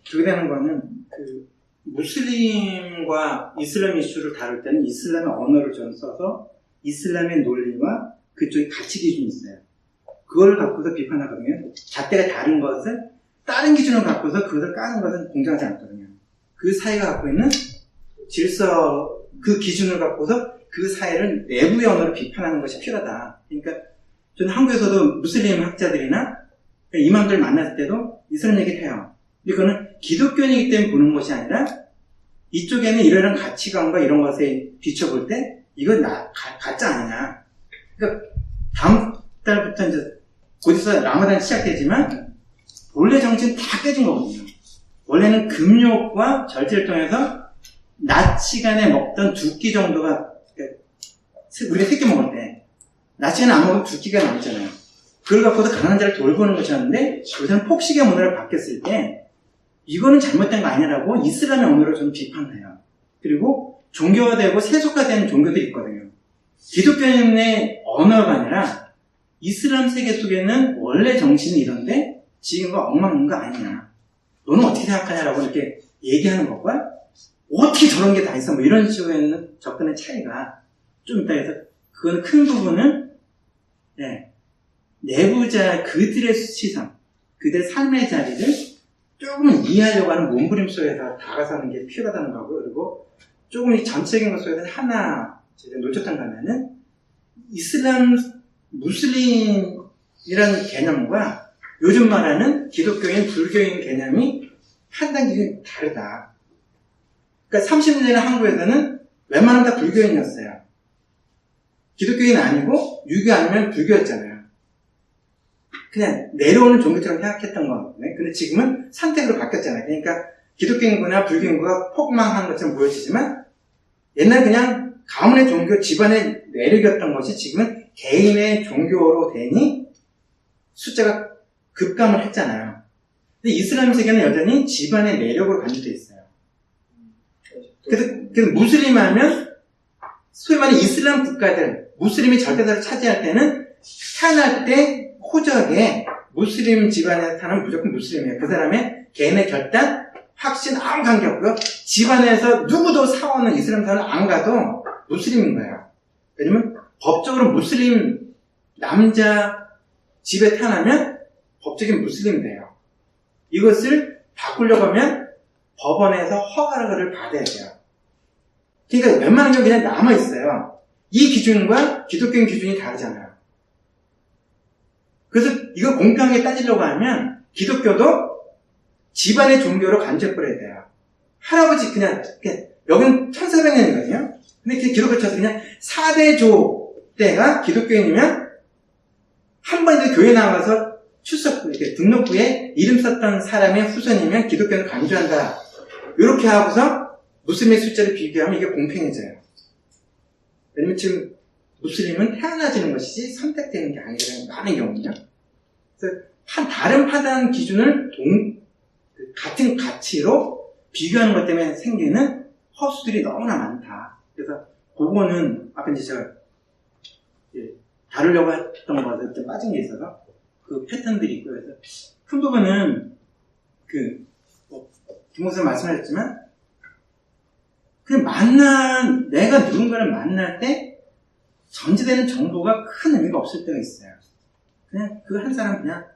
주의되는 거는 그 무슬림과 이슬람 이슈를 다룰 때는 이슬람의 언어를 좀 써서 이슬람의 논리와 그쪽에 가치 기준이 있어요. 그걸 갖고서 비판하거든요. 잣대가 다른 것을 다른 기준을 갖고서 그것을 까는 것은 공정하지 않거든요. 그 사회가 갖고 있는 질서, 그 기준을 갖고서 그 사회를 내부의 언어로 비판하는 것이 필요하다. 그러니까 저는 한국에서도 무슬림 학자들이나 이맘들 만났을 때도 이슬람 얘기를 해요. 근데 그거는 기독교인이기 때문에 보는 것이 아니라 이쪽에는 이런 가치관과 이런 것에 비춰볼 때 이건 가짜 아니냐. 그러니까 다음 달부터 이제 곧있어 라마단이 시작되지만 원래 정치는 다 깨진 거거든요. 원래는 금욕과 절제를 통해서 낮 시간에 먹던 2끼 정도가 우리가 3끼 먹을 때 낮 시간에 안 먹으면 2끼가 남잖아요. 그걸 갖고도 가난한 자를 돌보는 것이었는데 요새는 폭식의 문화로 바뀌었을 때 이거는 잘못된 거 아니라고 이슬람의 언어로 저는 비판을 해요. 그리고 종교화되고 세속화된 종교들이 있거든요. 기독교인의 언어가 아니라 이슬람 세계 속에는 원래 정신이 이런데 지금과 엉망인 거 아니냐. 너는 어떻게 생각하냐라고 이렇게 얘기하는 것과 어떻게 저런 게 다 있어 뭐 이런 식으로 접근의 차이가 좀 있다 해서 그건 큰 부분은 내부자 그들의 시선, 그들의 삶의 자리를 조금 이해하려고 하는 몸부림 속에서 다가서는 게 필요하다는 거고, 그리고 조금 이 전체적인 것 속에서 하나 제가 놓쳤던 거면은 이슬람, 무슬림이라는 개념과 요즘 말하는 기독교인, 불교인 개념이 판단 기준이 다르다. 그러니까 30년 전에 한국에서는 웬만하면 다 불교인이었어요. 기독교인 아니고 유교 아니면 불교였잖아요. 그냥 내려오는 종교처럼 생각했던 거거든요. 근데 지금은 선택으로 바뀌었잖아요. 그러니까 기독교인구나 불교인구가 폭망한 것처럼 보여지지만 옛날 그냥 가문의 종교, 집안의 내력이었던 것이 지금은 개인의 종교로 되니 숫자가 급감을 했잖아요. 근데 이슬람 세계는 여전히 집안의 내력으로 간주되어 있어요. 그래서 무슬림 하면 소위 말하는 이슬람 국가들, 무슬림이 절대자를 차지할 때는 태어날 때 호적에 무슬림 집안에 사는 무조건 무슬림이에요. 그 사람의 개인의 결단, 확신 아무 관계없고요. 집안에서 누구도 사원은 이슬람 사원은 안 가도 무슬림인 거예요. 왜냐면 법적으로 무슬림 남자 집에 태어나면 법적인 무슬림이 돼요. 이것을 바꾸려고 하면 법원에서 허가를 받아야 돼요. 그러니까 웬만한 건 그냥 남아있어요. 이 기준과 기독교인 기준이 다르잖아요. 그래서 이거 공평하게 따지려고 하면 기독교도 집안의 종교로 간주해버려야 돼요. 할아버지 그냥 여기는 1400년이거든요. 근데 기독교 쳐서 그냥 4대조 때가 기독교인이면 한 번이라도 교회 나가서 출석, 이렇게 등록부에 이름 썼던 사람의 후손이면 기독교는 간주한다. 이렇게 하고서 무슬림의 숫자를 비교하면 이게 공평해져요. 왜냐면 지금 무슬림은 태어나지는 것이지 선택되는 게 아니라는 많은 경우는요. 그래서 다른 판단 기준을 같은 가치로 비교하는 것 때문에 생기는 허수들이 너무나 많다. 그래서 그거는 아까 이제 제가 다루려고 했던 것에 좀 빠진 게 있어서 그 패턴들이 있고, 그래서 큰 부분은 김목사님 말씀하셨지만 그냥 내가 누군가를 만날 때 전제되는 정보가 큰 의미가 없을 때가 있어요. 그냥 그 한 사람 그냥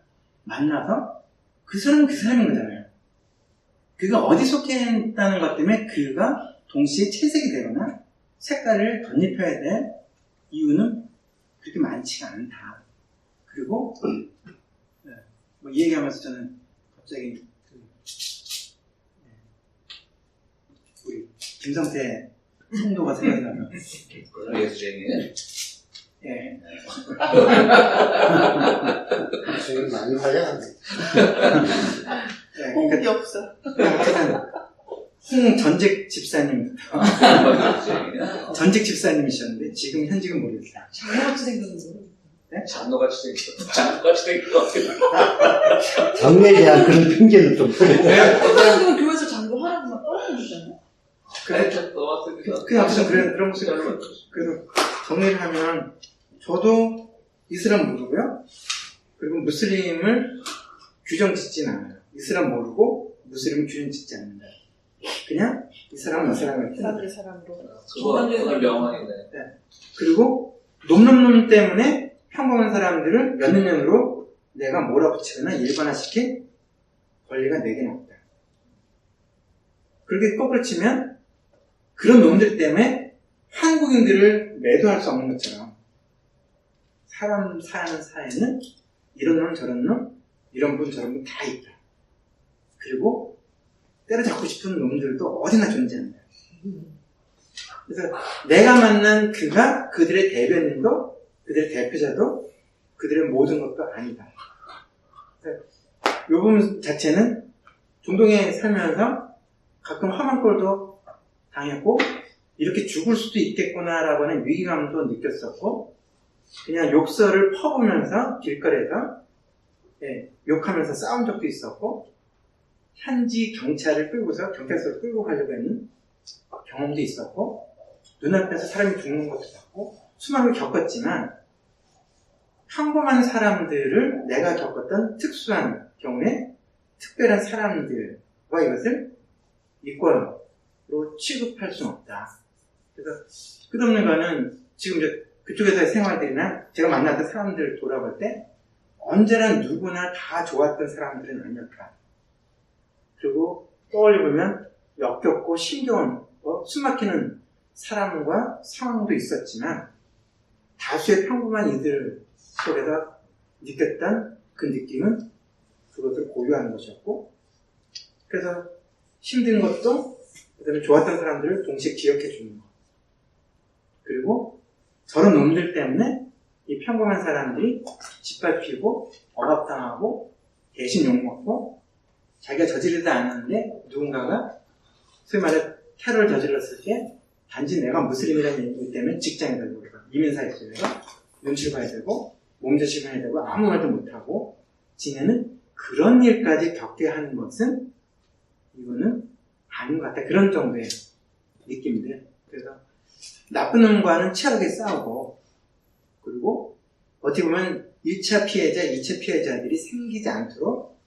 만나서 그 사람은 그 사람인 거잖아요. 그가 어디 속해 있다는 것 때문에 그가 동시에 채색이 되거나 색깔을 덧입혀야 될 이유는 그렇게 많지가 않다. 그리고 뭐 이 얘기하면서 저는 갑자기 우리 김성태 성도가 생각이 나서 예수쟁이는 예. 지금 많이 활약하네. 예, 호흡이 없어. 홍전직 집사님 전직 집사님이셨는데 지금 현직은 모르겠어요. 장모같이 생겼는데. 네? 장로같이 생겼어. 장로같이 생겼어. 장래에 대한 그런 핑계를 좀 풀고. 어떤 사람들은 교회에서 장로하라고 막 떠나주잖아요. 그래, 떠왔으니까. 그냥 아무튼 그런 모습이 그래서 정리를 하면 저도 이슬람 모르고요. 그리고 무슬림을 규정 짓지는 않아요. 이슬람 모르고 무슬림 규정 짓지 않는다. 그냥 이 사람은 이 사람을 사람들 사람으로. 그건 명언이네. 그리고 놈놈놈 때문에 평범한 사람들을 몇 년으로 내가 몰아붙이거나 일반화시킬 권리가 내게는 없다. 그렇게 거꾸로 치면 그런 놈들 때문에 한국인들을 매도할 수 없는 것처럼 사람 사는 사회는 이런 놈 저런 놈 이런 분 저런 분 다 있다. 그리고 때려잡고 싶은 놈들도 어디나 존재한다. 그래서 내가 만난 그가 그들의 대변인도 그들의 대표자도 그들의 모든 것도 아니다. 이 부분 자체는 중동에 살면서 가끔 험한 꼴도 당했고 이렇게 죽을 수도 있겠구나라고 하는 위기감도 느꼈었고 그냥 욕설을 퍼보면서 길거리에서 욕하면서 싸운 적도 있었고 현지 경찰을 끌고서 경찰서를 끌고 가려고 했는 경험도 있었고 눈앞에서 사람이 죽는 것도 봤고 수많은 걸 겪었지만 평범한 사람들을 내가 겪었던 특수한 경우에 특별한 사람들과 이것을 믿고 취급할 수는 없다. 그래서 끝없는 거는 지금 이제 그쪽에서의 생활들이나 제가 만났던 사람들을 돌아볼 때 언제나 누구나 다 좋았던 사람들은 아니었다. 그리고 떠올려보면 역겹고 힘겨운 숨막히는 사람과 상황도 있었지만 다수의 평범한 이들 속에서 느꼈던 그 느낌은 그것을 고유하는 것이었고, 그래서 힘든 것도 그다음에 좋았던 사람들을 동시에 기억해 주는 것. 그리고 저런 놈들 때문에 이 평범한 사람들이 짓밟히고 억압당하고 대신 욕먹고 자기가 저지르지 않았는데 누군가가 소위 말해 테러를 저질렀을 때 단지 내가 무슬림이라는 얘기 때문에 직장에서 이민사회에서 눈치를 봐야 되고 몸조심을 해야 되고 아무 말도 못하고 지내는 그런 일까지 겪게 하는 것은 이거는 아닌 것 같다. 그런 정도의 느낌인데, 그래서 나쁜 놈과는 치열하게 싸우고, 그리고 어떻게 보면 1차 피해자, 2차 피해자들이 생기지 않도록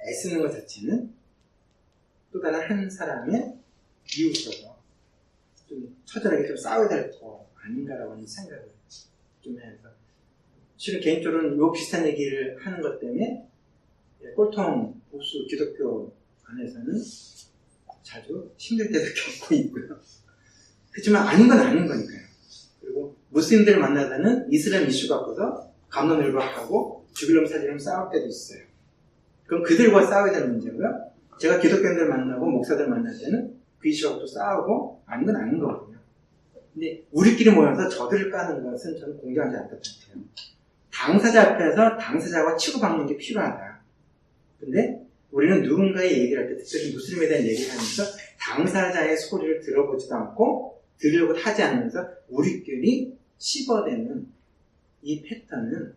애쓰는 것 자체는 또 다른 한 사람의 이웃으로서 좀 처절하게 좀 싸워야 될 거 아닌가라고 하는 생각을 좀 해서, 실은 개인적으로는 요 비슷한 얘기를 하는 것 때문에 꼴통 보수 기독교 안에서는 자주 힘들 때도 겪고 있고요. 그렇지만 아닌 건 아닌 거니까요. 그리고 무슬림들을 만나다는 이슬람 이슈 갖고서 갑론을박하고 죽이려면 살리려면 싸울 때도 있어요. 그럼 그들과 싸워야 되는 문제고요. 제가 기독교인들 만나고 목사들 만날 때는 그 이슈 갖고 싸우고 아닌 건 아닌 거거든요. 근데 우리끼리 모여서 저들을 까는 것은 저는 공정하지 않다고 생각해요. 당사자 앞에서 당사자와 치고받는 게 필요하다. 근데 우리는 누군가의 얘기를 할 때, 특별히 무슬림에 대한 얘기를 하면서 당사자의 소리를 들어보지도 않고 들으려고 하지 않으면서 우리끼리 씹어대는 이 패턴은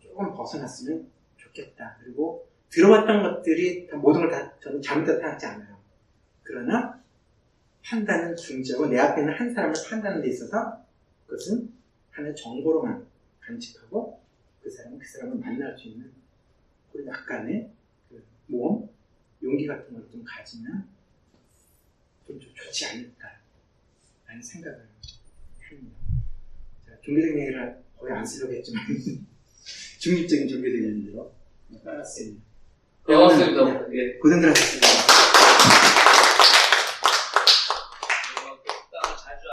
조금 벗어났으면 좋겠다. 그리고 들어왔던 것들이 모든 걸 다 저는 잘못됐다 하지 않아요. 그러나 판단은 중지하고 내 앞에 있는 한 사람을 판단하는 데 있어서 그것은 하나의 정보로만 간직하고 그 사람을 만날 수 있는 우리 약간의 그 모험, 용기 같은 걸 좀 가지면 좀 좋지 않을까라는 생각을 합니다. 종교적인 얘기를 거의 안 쓰려고 했지만 중립적인 종교적인 얘기로 깔았습니다. 고맙습니다. 고생들 하셨습니다.